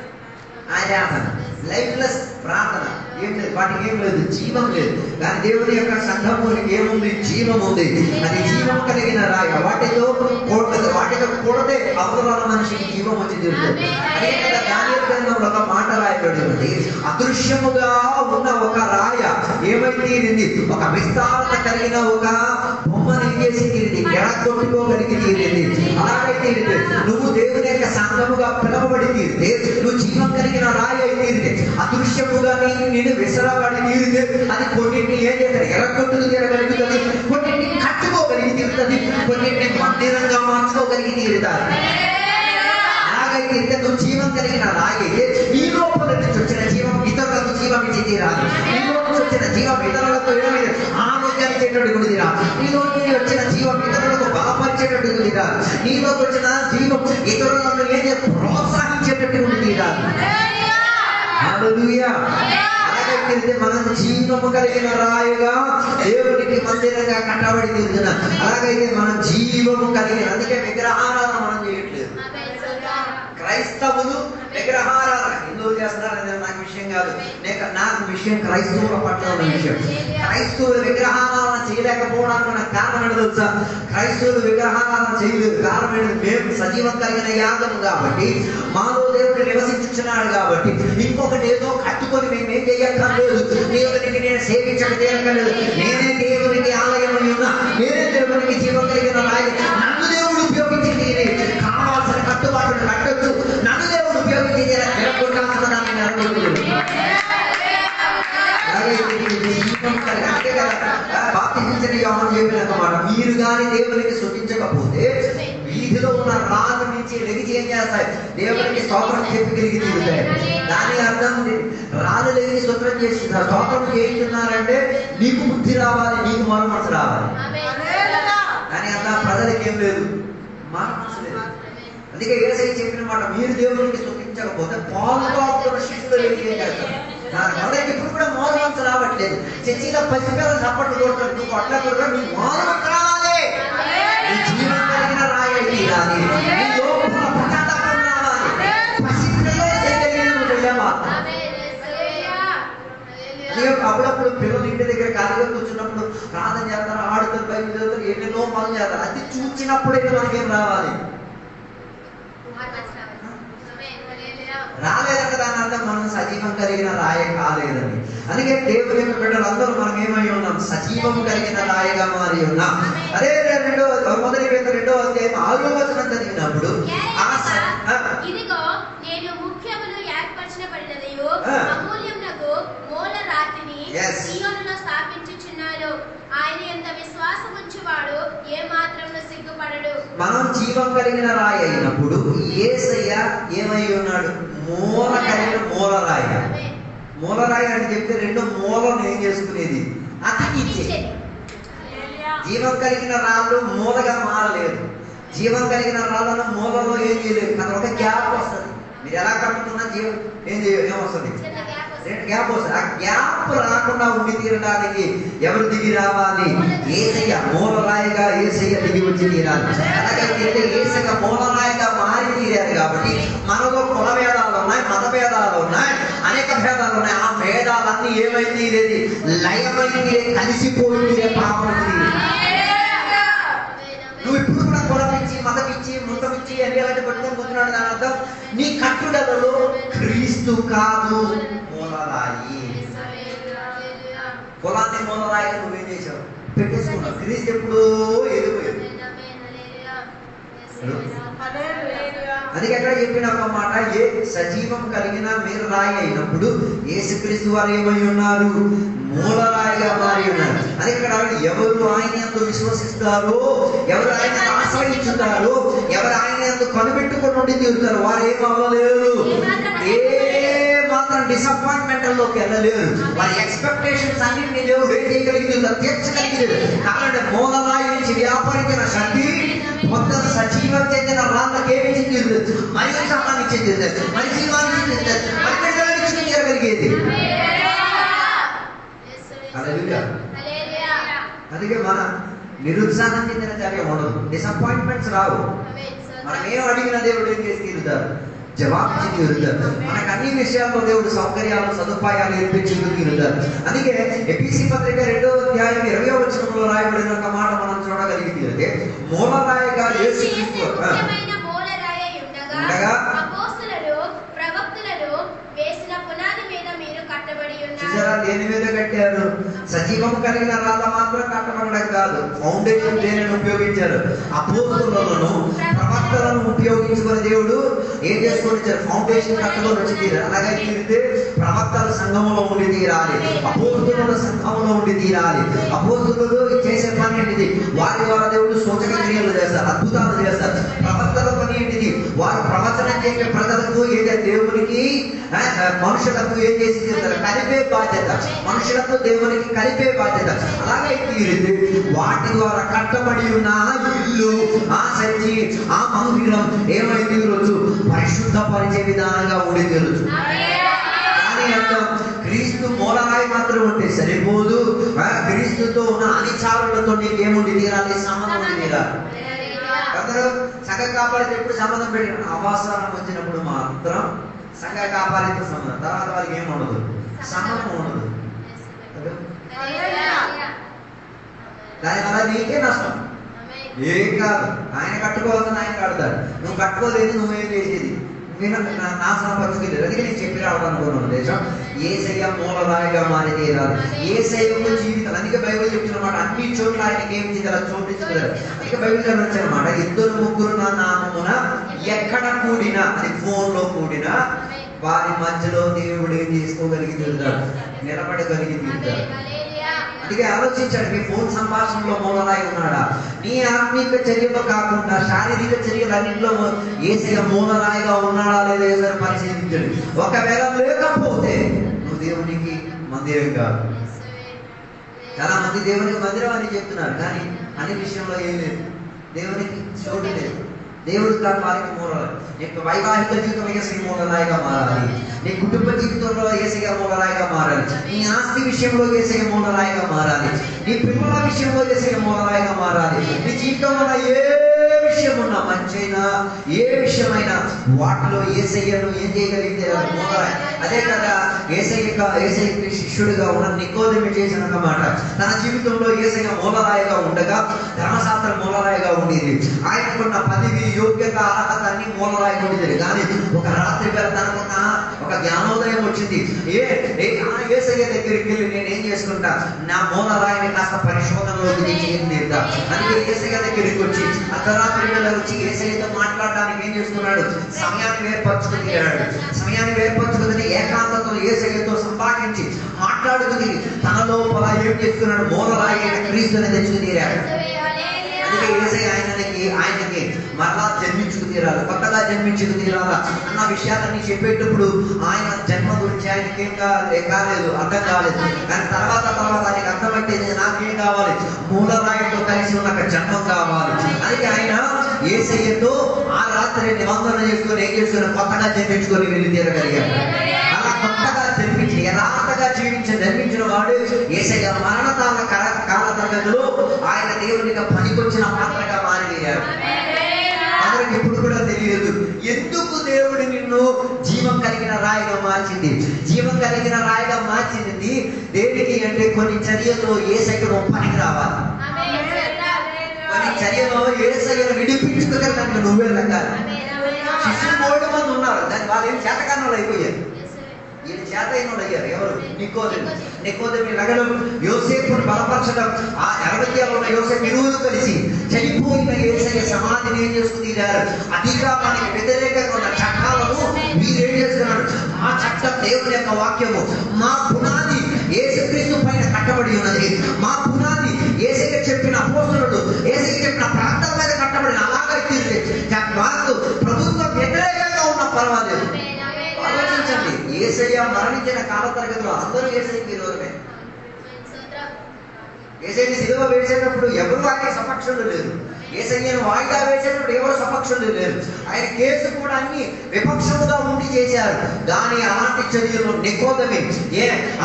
ఆరాధన, లైఫ్లెస్ ప్రార్థన ఏం లేదు, వాటికి ఏం లేదు, జీవం లేదు. కానీ దేవుని యొక్క సంఘమునికి ఏముంది? జీవం ఉంది. అది జీవం కలిగిన రాయ. వాటితో కూడదే అవసరాల మనిషికి జీవం వచ్చి తీరుతుంది. అదే కదా దానియేలు గ్రంథంలో ఒక మాట రాయబడింది, అదృశ్యముగా ఉన్న ఒక రాయ ఏమై తీరింది? ఒక విస్తారత కలిగిన ఒక బొమ్మని చేసి తీరింది, ఎడగొట్టుకోగలిగి తీరింది. అలాగే తీరింది. నువ్వు దేవుని యొక్క సంఘముగా పిలవబడి తీరితే నువ్వు జీవం కలిగిన రాయి అయి తీరితే, అదృశ్యముగా నేను విసరబడి తీరితే అది కొన్నింటిని ఏం చేస్తారు? ఎరగొట్టుకు తీరగలుగుతుంది, కొన్నింటిని కట్టుకోగలిగి తీరుతుంది, కొన్నింటిని మందిరంగా మార్చుకోగలిగి తీరుతారు. అలాగైతే ఇంకా నువ్వు జీవం కలిగిన రాయి, ఈ లోపల నుంచి వచ్చిన జీవం ఇతరులకు జీవం ఇచ్చి తీరాలి. ఈ లోపల నుంచి వచ్చిన జీవం ఇతరులకు ఆరోగ్యాన్ని ఇచ్చేటట్టు తీరాలి. నీలోకి వచ్చిన జీవం ఇతరులకు బలపరిచేటట్టు తీరాలి. నీలోకి వచ్చిన జీవం ఇతరులను ఏం ప్రోత్సహించేటట్టు తీరాలి. హల్లెలూయా. అలాగే మనం జీవము కలిగిన రాయిగా దేవునికి మందిరంగా కట్టబడి తీరుతున్నాం. అలాగైతే మనం జీవము కలిగిన, అందుకే విగ్రహారాధన మనం చేయట్లేదు. క్రైస్తవులు విగ్రహారాధన హిందువులు చేస్తున్నారనేది నాకు విషయం కాదు. నాకు విషయం క్రైస్తవుల పట్ల ఉన్న విషయం. క్రైస్తవులు విగ్రహారాధన చేయలేకపోవడానికి నాకు కారణం ఏంటో తెలుసా? క్రైస్తవులు విగ్రహారాధన చేయలేదు. కారణం ఏంటి? మేము సజీవం కలిగిన యాగము కాబట్టి, మాలో దేవుడు నివసించున్నాడు కాబట్టి, ఇంకొకటి ఏదో కట్టుకొని మేమేం చేయక్కర్లేదు. దేవునికి నేను సేవించక తీరక్కర్లేదు. నేనే దేవునికి ఆలయం ఉన్నా, నేనే దేవునికి జీవం కలిగిన రాయి. నన్ను దేవుడు ఉపయోగించింది, కావాల్సిన కట్టుబాటును కట్టొచ్చు. నన్ను దేవుడు ఉపయోగించి నిరగొట్టాల్సిన దాన్ని నిరగొట్టు. బాప్తిసించిన యోహాను చెప్పినమాట, మీరు కానీ దేవునికి స్తుతించకపోతే వీధిలో ఉన్న రాజు నుంచి లెగిచి ఏం చేస్తాయి? దేవునికి స్తోత్రం చెప్పగలిగి తీరుతాయి. దాని అర్థం రాజు లెగిచి స్తోత్రం చేస్తున్నారు. స్తోత్రం చేస్తున్నారంటే నీకు బుద్ధి రావాలి, నీకు మరో మనసు రావాలి. కానీ అలా ప్రజలకి ఏం లేదు, మాట మనసు లేదు. అందుకే యేసయ్య చెప్పిన మాట, మీరు దేవునికి స్తుతించకపోతే పాలు తాగుతున్న శిష్యులు ఏం చేస్తారు? ఎవరైతే ఇప్పుడు కూడా మారు మనసు రావట్లేదు. చర్చిలో పసిపిల్లలు చప్పట్లు కొడతారు, నువ్వు కొట్ల కూడా నీ మారు మనసు రావాలి. నీ జీవం కలిగిన రాయి తీరాలి, నీ లోపల పశ్చాత్తాపం రావాలి. పసిపిల్లలు చేయగలిగిన నువ్వు చెయ్యవా? అప్పుడప్పుడు పిల్లలు ఇంటి దగ్గర ఖాళీగా కూర్చున్నప్పుడు ప్రార్థన చేస్తారు, ఆడుతారు, బయట చదువుతారు, ఎన్నెన్నో పనులు చేస్తారు. అది చూసినప్పుడైతే మనకేం రావాలి? రాలేదంటే దాని అర్థం మనం సజీవం కలిగిన రాయ కాలేదని. అందుకే దేవుని యొక్క బిడ్డలు అందరూ మనం ఏమై ఉన్నాం? సజీవం కలిగిన రాయగా మారి ఉన్నాం. అదే మొదటి పేతురు 2వ అధ్యాయం 6వ వచనం చదివినప్పుడు ఇదిగో నేను ముఖ్యమును ఏర్పరచబడినదియు అమూల్యమునకు మూల రాతిని సీయోనులో స్థాపించుచున్నాను. ఆయన ఎంత విశ్వాసం ఉంచువాడు ఏ మాత్రమును సిగ్గుపడడు. మనం జీవం కలిగిన రాయి అయినప్పుడు యేసయ్య ఏమై ఉన్నాడు? మూల కలిగిన మూలరాయి. మూలరాయి అని చెప్తే రెండు మూలను ఏం చేసుకునేది? అతికిచ్చేది. జీవం కలిగిన రాళ్ళు మూలగా మారలేదు. జీవం కలిగిన రాళ్ళను మూలలో ఏం చేయలేదు. కానీ ఒక గ్యాప్ వస్తుంది. మీరు ఎలా కట్టుకున్నా జీవం ఏమొస్తుంది? గ్యాప్ వస్తుంది. ఆ గ్యాప్ రాకుండా ఉండి తీరడానికి ఎవరు దిగి రావాలి? యేసయ్య మూలరాయిగా యేసయ్య దిగి వచ్చి తీరాలి. అలాగైతే యేసయ్య మూలరాయిగా మారి తీరారు కాబట్టి మనలో కుల భేదాలు ఉన్నాయి, మత భేదాలు ఉన్నాయి, అనేక భేదాలు ఉన్నాయి. ఆ భేదాలన్నీ ఏమైంది? లేదు లయమైంది, కలిసిపోయింది, పాపమైంది. నువ్వు ఇప్పుడు కూడా కులమిచ్చి, మతమిచ్చి, మృతమిచ్చి అన్ని అలాంటి పట్టుకొని కూర్చున్నాడు. దాని అర్థం నీ కట్టుదలలో క్రీస్తు కాదు మూలరాయి. కులాన్ని మూలరాయిగా నువ్వేం చేసావు? పెట్టేసుకున్నావు. క్రీస్తు ఎప్పుడూ ఎదిపోయాడు. అది ఎక్కడ చెప్పిన ఒక మాట, ఏ సజీవం కలిగిన మీరు రాయి అయినప్పుడు యేసుక్రీస్తు వారు ఏమై ఉన్నారు? మూలరాయిగా మారి ఉన్నారు. అది ఇక్కడ ఎవరు ఆయన యందు విశ్వసిస్తారో, ఎవరు ఆయన ఆశ్రయించుతారో, ఎవరు ఆయన యందు కనిపెట్టుకుని ఉండి తీరుతారో వారు ఏం అవ్వలేరు, ఏ మాత్రం డిసప్పాయింట్మెంట్ లోకి వెళ్ళలేరు. వారి ఎక్స్పెక్టేషన్స్ అన్నింటినీ దేవుడు ఏం చేయగలిగింది? తీర్చగలిగింది. కాబట్టి మూలరాయి నుంచి వ్యాపారించిన శక్తి మొత్తం సజీవం చెందిన రాళ్ళకి ఏమి చెందింది? మనిషికి సంబంధించింది, మరి జీవానికి తీరగలిగేది. అందుకే మన నిరుత్సాహం చెందిన చర్య ఉండదు, డిసప్పాయింట్మెంట్స్ రావు. మనం ఏం అడిగిన దేవుడు ఏం చేసి తీరుతారు? జవాబు ఇచ్చి తీరుతారు. మనకు అన్ని విషయాల్లో దేవుడు సౌకర్యాలు, సదుపాయాలు ఇప్పించి తీరుతారు. అందుకే ఎఫెసీ పత్రిక 2వ అధ్యాయం 20వ వచనంలో రాయబడిన ఒక మాట మనం చూడగలిగితే, మూలరాయిగా యేసుక్రీస్తు ఉండగా దేని మీద కట్టారు? సజీవం కలిగిన రాళ్ళ మాత్రం కట్టబడడం కాదు, ఫౌండేషన్ దేనిని ఉపయోగించారు? అపోస్తలులను, ప్రవక్తలను ఉపయోగించుకుని దేవుడు ఏం చేసుకొని ఫౌండేషన్ కట్టుకొని వచ్చి తీరాలి. అలాగే తీరితే ప్రవక్తల సంఘంలో ఉండి తీరాలి, అపోస్తలుల సంఘంలో ఉండి తీరాలి. అపోస్తలులు చేసే పని ఏంటిది? వారి ద్వారా దేవుడు సూచక క్రియలు చేస్తారు, అద్భుతాలు చేస్తారు. ప్రవక్తల పని ఏంటిది? వారు ప్రవచనం చేసే ప్రజలకు ఏదైతే దేవునికి మనుషులకు ఏం చేసి తీరుతారు? కలిపే బాధ్యత. మనుషులకు దేవునికి కలిపే బాధ్యత. అలాగే తీరితే వాటి ద్వారా కట్టబడి ఉన్న ఇల్లు, ఆ చర్చి, ఆ మందిరం ఏమైంది? ఈరోజు పరిశుద్ధపరిచే విధానంగా ఉండి తీరచ్చు. కానీ అర్థం క్రీస్తు మూలరాయి మాత్రం ఉంటే సరిపోదు. క్రీస్తుతో ఉన్న అనిచారులతో నీకేముండి తీరాలి? సంబంధం ఉండి తీరాలి. అందరూ సంఘ కాపాడితే ఎప్పుడు సంబంధం పెట్టిన అవసరం వచ్చినప్పుడు మాత్రం సంఘ కాపాడితో సంబంధం, తర్వాత వాళ్ళకి ఏమి ఉండదు, సంబంధం ఉండదు. దానివల్ల నీకే నష్టం, ఏం కాదు. ఆయన కట్టుకోవాలని ఆయన కడతాడు, నువ్వు కట్టుకోలేదు, నువ్వేం చేసేది? నాశనం పరిస్థితి. అందుకే నేను చెప్పి రావడం అనుకున్నాను దేశం యేసయ్య మూలరాయిగా మారి తీరాలి. యేసయ్యకు జీవితం. అందుకే బైబిల్ చెప్తున్నమాట, అన్ని చోట్ల ఆయనకి ఏం చేయాలి? చోటించగలరు. అందుకే బైబిల్ వచ్చారన్నమాట, 2-3 నా నామమున ఎక్కడ కూడినా, అది ఫోన్ లో కూడినా వారి మధ్యలో దేవుడు ఏం చేసుకోగలిగి తీరుతాడు? నిలబడగలిగి తీరుతాడు. అందుకే ఆలోచించాడు, మీ ఫోన్ సంభాషణలో మూలరాయి ఉన్నాడా? నీ ఆత్మీక చర్యలో కాకుండా శారీరక చర్యలన్నింటిలో యేసయ్య మూలరాయిగా ఉన్నాడా లేదా ఏదైనా పరిశీలించండి. ఒకవేళ లేకపోతే నువ్వు దేవునికి మందిరం కాదు. చాలా మంది దేవునికి మందిరం అని చెప్తున్నారు, కానీ అన్ని విషయంలో ఏం లేదు, దేవునికి చోటు లేదు. దేవుడు దాని వారికి మూలరాయి. నీ వైవాహిక జీవితంలో యేసయ్య మూలరాయిగా మారాలి. నీ కుటుంబ జీవితంలో యేసయ్య మూలరాయిగా మారాలి. నీ ఆస్తి విషయంలో యేసయ్య మూలరాయిగా మారాలి. నీ పిల్లల విషయంలో యేసయ్య మూలరాయిగా మారాలి. నీ జీవితంలో ఏ విషయం ఉన్నా, మంచైనా ఏ విషయమైనా వాటిలో యేసయ్యను ఏం చేయగలిగితే అది మూలరాయి. అదే కదా యేసయ్యకి శిష్యుడిగా ఉన్న నికోదేము చేసిన ఒక మాట. తన జీవితంలో యేసయ్య మూలరాయిగా ఉండగా ధర్మశాస్త్రం మూలరాయిగా ఉండేది. ఆయనకున్న పదవి, యోగ్యత, అర్హత అన్ని మూలరాయిగా ఉండేది. కానీ ఒక రాత్రి వేళ తనకున్న ఒక జ్ఞానోదయం వచ్చింది. యేసయ్య దగ్గరికి వెళ్ళి నేనేం చేసుకుంటా, నా మూలరాయిని కాస్త పరిశోధనలోకి తీర్చిదిద్దా. అందుకే యేసయ్య దగ్గరికి వచ్చి అర్ధరాత్రి వేళ వచ్చి యేసయ్యతో మాట్లాడడానికి ఏం చేసుకున్నాడు, సమయాన్ని ఏర్పరచుకున్నాడు. సమయాన్ని ఏర్పరచుకుని ఏకాంతతో యేసయ్యతో సంభాషించి మాట్లాడుకుని తన లోపల ఏం చేస్తున్నాడు, మూలరాయి క్రీస్తుని తెచ్చుకు తీరాడు. అందుకే యేసయ్య ఆయనకి మరలా జన్మించుకు తీరాలి, కొత్తగా జన్మించుకు తీరాలా అన్న విషయాలన్నీ చెప్పేటప్పుడు ఆయన జన్మ గురించి ఆయనకి ఏం కాలేదు, అర్థం కాలేదు. కానీ తర్వాత ఆయనకి అర్థమైతే నాకేం కావాలి, మూలరాయితో కలిసి ఉన్న జన్మం కావాలి. అందుకే ఆయన యేసయ్యతో ఆ రాత్రి నిబంధన చేసుకొని ఏం చేసుకుని కొత్తగా జన్మించుకొని వెళ్ళి తీరగలిగాడు. అలా కొత్తగా జన్మించి యథార్థగా జన్మించిన వాడు యేసయ్య మరణకాల కాల తరగతిలో ఆయన దేవునిగా పనికొచ్చిన పాత్రగా మారిపోయాడు. అందరికి ఇప్పుడు కూడా తెలియదు ఎందుకు దేవుడు నిన్ను జీవం కలిగిన రాయిగా మార్చింది. జీవం కలిగిన రాయిగా మార్చింది దేనికి అంటే కొన్ని చర్యలో యేసయ్యను పనికి రావాలి. కొన్ని చర్యలో యేసయ్యను విడిపించుకోగలడానికి నువ్వే లెక్కాలి. శిష్యులు 3 మంది ఉన్నారు, దాని వాళ్ళు ఏం చేతకారణాలు అయిపోయారు. ఈయన చేతైనోడు అయ్యారు. ఎవరు? నికోదేము లగడం, యోసేపును బలపరచడం, ఆ అరవత్యాలో ఉన్న యోసేపు ఇరువురు కలిసి చనిపోయిన యేసయ్య సమాధిని ఏం చేసుకుని తీరారు. అధికారానికి వ్యతిరేకంగా ఉన్న చట్టాలను వీరేం చేస్తున్నారు, ఆ చట్టం దేవుని యొక్క వాక్యము. మా పునాది యేసుక్రీస్తు పైన కట్టబడి ఉన్నది. మా పునాది యేసయ్య చెప్పిన అపోస్తలుడు, యేసయ్య చెప్పిన ప్రాంతం మీద కట్టబడిన అలాగే తీర్చే మాకు ప్రభుత్వం వ్యతిరేకంగా ఉన్న పర్వాలేదు. ఆలోచించండి, యేసయ్య మరణించిన కాల తరగతిలో అందరూ యేసయ్యకి విరోధమే. యేసయ్యని సిలువ వేసేటప్పుడు ఎవరు ఆయన సపక్షులు లేరు. యేసయ్యను వాయిదా వేసేటప్పుడు ఎవరు సపక్షులు లేరు. ఆయన కేసు కూడా అన్ని విపక్షముగా ఉండి చేశారు. కానీ అలాంటి చర్యలు నికోదేము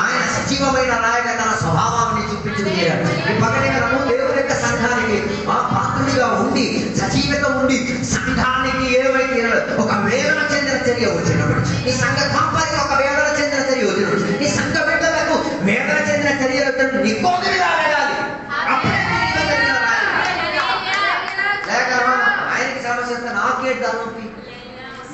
ఆయన సజీవమైన రాయిగా తన స్వభావాన్ని చూపించుకున్నారు. ఈ పగడిగలము దేవుని యొక్క సంఘానికి ఆ పాత్రుడిగా ఉండి సజీవత ఉండి సంఘానికి ఏమైతే ఒక వేదన చెందిన చర్య వచ్చినప్పుడు, నీ సంఘ కాంపానికి ఒక వేదన చెందిన చర్య వచ్చినప్పుడు, నీ సంఘ బిడ్డలకు వేదన చెందిన చర్య వచ్చినప్పుడు నికోదేము రాయాలి. ఆయనకి సమస్య వస్తే నాకేంటి తలనొప్పి,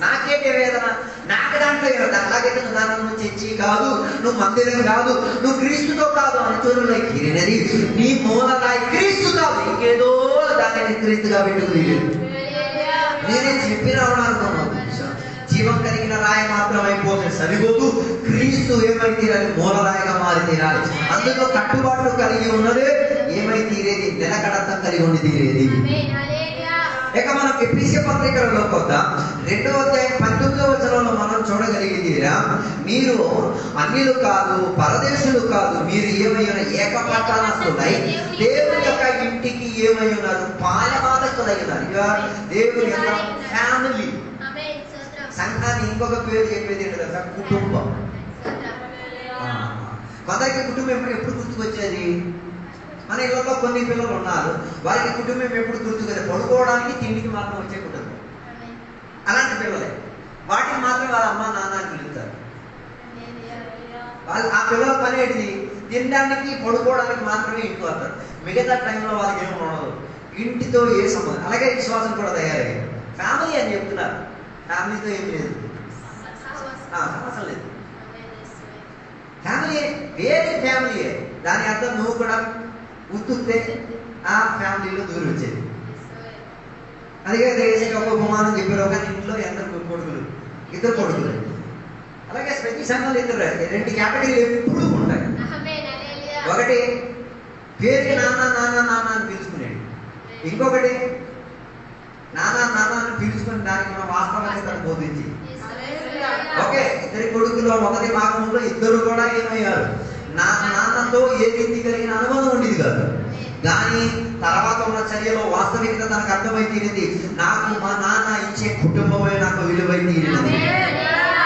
నాకేంటి వేదన, నాకు దాంట్లో అలాగైతే నువ్వు దాని చర్చి కాదు, నువ్వు మందిరం కాదు, నువ్వు క్రీస్తుతో కాదు అని చూడలే కిరినది. నీ మూలరాయి క్రీస్తు కాదు, ఇంకేదో దాన్ని క్రీస్తుగా పెట్టుకుని నేనే చెప్పి రావడానుకున్నాను. జీవం కలిగిన రాయి మాత్రం అయిపోతే సరిపోదు, క్రీస్తు ఏమై తీరాలి, మూలరాయిగా మారి తీరాలి. అందులో కట్టుబాట్లు కలిగి ఉన్నదే ఏమై తీరేది, నిలకడత్వం కలిగి ఉండి తీరేది. ఇక మనం ఎఫెసీయ పత్రికలో కొద్దాం 2వ అధ్యాయం 19వ వచనంలో మనం చూడగలిగితేరా, మీరు అన్యులు కాదు, పరదేశులు కాదు, మీరు ఏమైనా ఏకపట్టణస్తులై దేవుని యొక్క ఇంటికి ఏమై ఉన్నారు, పాయమాదస్తులై ఉన్నారు. దేవుని యొక్క ఫ్యామిలీ. సంఘాన్ని ఇంకొక పేరు చెప్పేది ఏంటి కదా, కుటుంబం. కొందరికి కుటుంబం ఎప్పుడు గుర్తుకొచ్చేది, మన ఇళ్ళలో కొన్ని పిల్లలు ఉన్నారు, వారికి కుటుంబం ఎప్పుడు గుర్తుకొచ్చేది, పడుకోవడానికి తిండికి మాత్రం వచ్చే కుటుంబం. అలాంటి పిల్లలే, వాటిని మాత్రం వాళ్ళ అమ్మ నాన్న అని పిలుస్తారు. వాళ్ళు ఆ పిల్లల పని ఏంటిది, తినడానికి పడుకోవడానికి మాత్రమే ఇంటికి వస్తారు. మిగతా టైంలో వాళ్ళకి ఏమి ఉండదు, ఇంటితో ఏ సంబంధం. అలాగే విశ్వాసం కూడా తయారయ్యాయి. ఫ్యామిలీ అని చెప్తున్నారు, ఫ్యామిలీతో ఏం లేదు, సమస్య లేదు. ఫ్యామిలీ వేరే ఫ్యామిలీయే, దాని అర్థం నువ్వు కూడా ఉత్తుతే ఆ ఫ్యామిలీలో దూరం వచ్చేది. అందుకే దేశంగా ఒక ఉపమానం చెప్పారు, ఒక ఇంట్లో ఇద్దరు కొడుకులు. అలాగే ప్రతి సంఘాలు ఇద్దరు, 2 కేటగిరీలు ఎప్పుడు ఉంటాయి. ఒకటి పేరుకి నాన్న నాన్న నాన్న అని పిలుచుకునేది, ఇంకొకటి నాన్న నాన్న అని పిలుచుకుని దానికి మనం వాస్తవాన్ని బోధించి. ఓకే, ఇద్దరి కొడుకులో మొదటి భాగంలో ఇద్దరు కూడా ఏమయ్యారు, నాన్నతో ఏ రీతి కలిగిన అనుభవం ఉండేది కాదు. కానీ తర్వాత ఉన్న చర్యలో వాస్తవికత తనకు అర్థమై తీరింది. నాకు మా నాన్న ఇచ్చే కుటుంబమే నాకు విలువై తీరినది.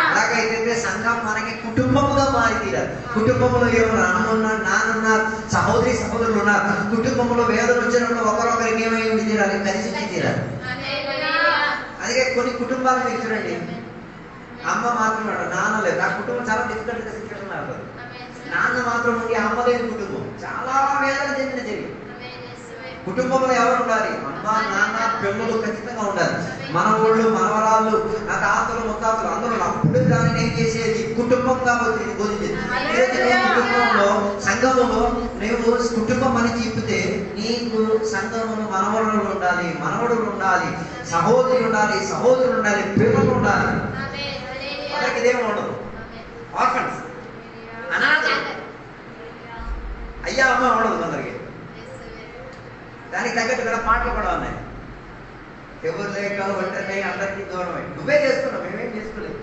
అలాగైతే సంఘం మనకి కుటుంబముగా మారి తీరాలి. కుటుంబంలో ఎవరు అన్నున్నారు, నాన్నున్నారు, సహోదరి సహోదరులు ఉన్నారు. కుటుంబంలో వేదన వచ్చినప్పుడు ఒకరొకరికి ఏమై ఉండి తీరాలి, కలిసి ఉండి తీరాలి. అందుకే కొన్ని కుటుంబాలు మీరు చూడండి, అమ్మ మాత్రం నాన్న లేదు. ఆ కుటుంబం చాలా డిఫికల్ట్ గా సిచ్యువేషన్ అవుతుంది. నాన్న మాత్రం ఉండి అమ్మ లేని కుటుంబం చాలా వేదన చెందిన చర్య. కుటుంబంలో ఎవరు ఉండాలి? అమ్మ, నాన్న, పిల్లలు ఖచ్చితంగా ఉండాలి. మనవాళ్ళు, మనవరాళ్ళు, నా తాతలు, ముత్తాతలు అందరూ అప్పుడు దాన్ని నేను చేసేది కుటుంబంగా బోధించేది. కుటుంబంలో సంఘములో నువ్వు కుటుంబం అని చెప్తే నీకు సంఘములో మనవరులు ఉండాలి, మనవడులు ఉండాలి, సహోదరులు ఉండాలి, సహోదరులు ఉండాలి, పిల్లలు ఉండాలి. వాళ్ళకి ఇదేమో ఉండదు. ఆర్ఫన్స్, అనాథ, అయ్యా అమ్మ ఉండదు కొందరికి. దానికి తగ్గట్టు కూడా పాటలు కూడా ఉన్నాయి. ఎవరు లేక ఒంటరి అందరికీ దూరమై నువ్వే చేసుకున్నావు, మేమేం చేసుకోలేదు.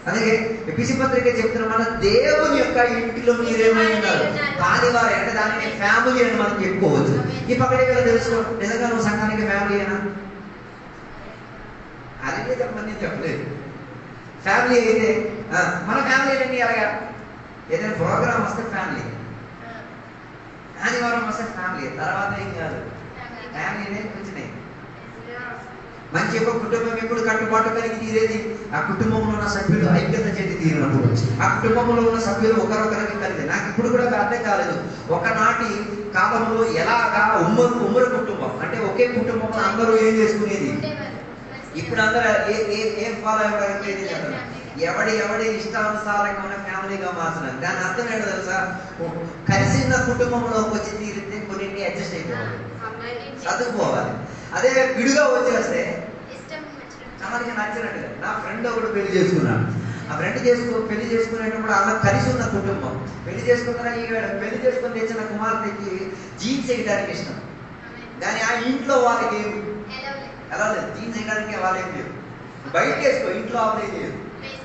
అందుకే ఎఫెసీ పత్రిక చెప్తున్నా, మన దేవుని యొక్క ఇంటిలో మీరేమై ఉన్నారు, కానివారు అంటే దాన్ని ఫ్యామిలీ అని మనం చెప్పుకోవచ్చు. ఈ పక్కనే కదా తెలుసుకో, నిజంగా నువ్వు సంఘానికి ఫ్యామిలీ అయినా అది చెప్పమని చెప్పలేదు. ఫ్యామిలీ అయితే మన ఫ్యామిలీ ఏంటి, అలాగా ఏదైనా ప్రోగ్రామ్ వస్తే ఫ్యామిలీ, ఆదివారం వస్తే ఫ్యామిలీ, తర్వాత ఏం కాదు ఫ్యామిలీనే వచ్చినాయి. మంచి యొక్క కుటుంబం ఎప్పుడు కట్టుబాటు కలిగి తీరేది ఆ కుటుంబంలో ఉన్న సభ్యులు ఐక్యత చెంది తీరినప్పుడు, ఆ కుటుంబంలో ఉన్న సభ్యులు ఒకరొకరికి కలిగి. నాకు ఇప్పుడు కూడా అర్థం కాలేదు, ఒకనాటి కాలంలో ఎలాగా ఉమ్మడి కుటుంబం అంటే ఒకే కుటుంబంలో అందరూ ఏం చేసుకునేది. ఇప్పుడు అందరూ ఏం ఫాలో అవ్వడం, ఎవడి ఇష్టానుసారంగా ఉన్న ఫ్యామిలీగా మార్చున్నారు. దాని అర్థం ఏంటో తెలుసా, కలిసి ఉన్న కుటుంబంలోకి వచ్చి తీరితే కొన్నింటిని అడ్జస్ట్ అయిపోవాలి, చదువుకోవాలి. అదే విడిగా వచ్చేస్తే చాలాకి నచ్చినట్టుగా. నా ఫ్రెండ్ ఒకడు పెళ్లి చేసుకున్నాడు. ఆ ఫ్రెండ్ పెళ్లి చేసుకునేటప్పుడు అలా కలిసి ఉన్న కుటుంబం పెళ్లి చేసుకున్నా, ఈ పెళ్లి చేసుకుని తెచ్చిన కుమార్తెకి జీన్స్ వేయడానికి ఇష్టం, కానీ ఆ ఇంట్లో వాళ్ళకి ఎలా లేదు, జీన్స్ వేయడానికి వాళ్ళేం లేదు. బయట వేసుకో, ఇంట్లో ఆపరేట్ చేయదు.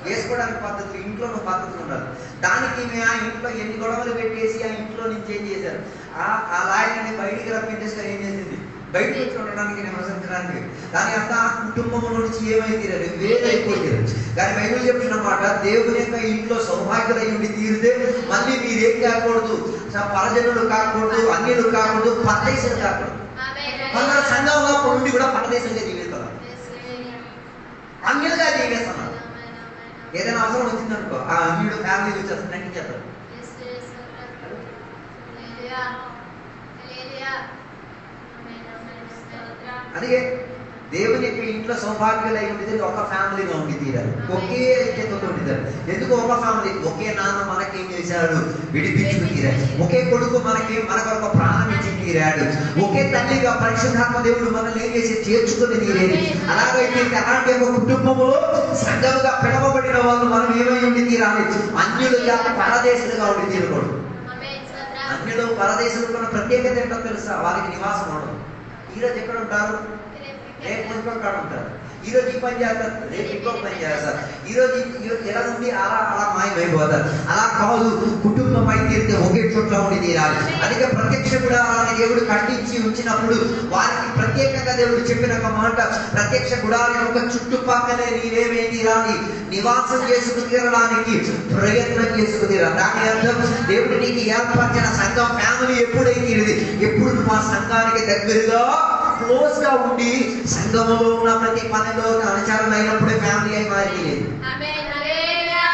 వేసుకోవడానికి పద్ధతులు ఇంట్లో పద్ధతులు ఉండాలి. దానికి ఆ ఇంట్లో ఎన్ని గొడవలు పెట్టేసి ఆ ఇంట్లో నుంచి ఏం చేశారు, ఆ లాయర్ని బయటికి రప్పించేసుకొని ఏం చేసింది, బయటకు వచ్చి ఉండడానికి నివసించడానికి. దాని అంతా ఆ కుటుంబంలో నుంచి ఏమైతే వేరైపోయారు. కానీ బైబిల్ చెప్తున్నమాట, దేవుని యొక్క ఇంట్లో సౌభాగ్యులై ఉండి తీరితే మళ్ళీ మీరేం కాకూడదు, పరజనులు కాకూడదు, అన్యులు కాకూడదు, పరదేశులు కాకూడదు. కొందరు సంఘంలో ఉండి కూడా పరదేశంగా జీవిస్తున్నారు, అన్యులుగా జీవిస్తున్నారు. ఏదైనా అవసరం వచ్చిందనుకో ఆ అన్యుడు ఫ్యామిలీ వచ్చేస్తుంది, నటించేస్తారు. అందుకే దేవుని యొక్క ఇంట్లో సౌభాగ్యులై ఉండేది ఒక ఫ్యామిలీగా ఉండి తీరారు, ఒకే ఐక్యతతో ఉండితారు. ఎందుకు ఒక ఫ్యామిలీ? ఒకే నాన్న మనకేం చేశాడు, విడిపించుకు తీరాడు. ఒకే కొడుకు మనకొక ప్రాణం ఇచ్చి తీరాడు. ఒకే తల్లిగా పరిశుద్ధాత్మ దేవుడు మనల్ని ఏం చేసి చేర్చుకుని తీరేది. అలాగైతే అలాంటి ఒక కుటుంబంలో సంఘముగా పిలవబడిన వాళ్ళు మనం ఏమై ఉండి తీరాలి, అన్యులుగా పరదేశులుగా ఉండి తీరకూడదు. అన్యులు పరదేశులు కొన్న ప్రత్యేకత ఏంటో తెలుసా, వాళ్ళకి నివాసం ఉండదు. ఈరోజు ఎక్కడ ఉంటారు, రేపు ఇంకొక ఉంటారు. ఈరోజు ఈ పని చేస్తారు, రేపు ఇంకొక పని చేస్తారు. ఈరోజు ఎలా ఉండి అలా మాయమైపోతారు. అలా కాదు, కుటుంబం అయితే ఒకే చోట్ల ఉండి తీరాలి. అందుకే ప్రత్యక్ష గుడారాన్ని దేవుడు ఖండించి ఉంచినప్పుడు వారికి ప్రత్యేకంగా దేవుడు చెప్పిన ఒక మాట, ప్రత్యక్ష గుడారం యొక్క చుట్టుపక్కలే నీవేమే తీరాలి, నివాసం చేసుకు తీరడానికి ప్రయత్నం చేసుకు తీరాలి. దాని అర్థం దేవుడు నీకు ఏర్పరిచిన సంఘం ఫ్యామిలీ ఎప్పుడైతే ఎప్పుడు మా సంఘానికి దగ్గరగా క్లోజ్ గా ఉండి సంఘములో ఉన్న ప్రతి పనిలో అనుచారం అయినప్పుడే ఫ్యామిలీ అయి మారిలేదు.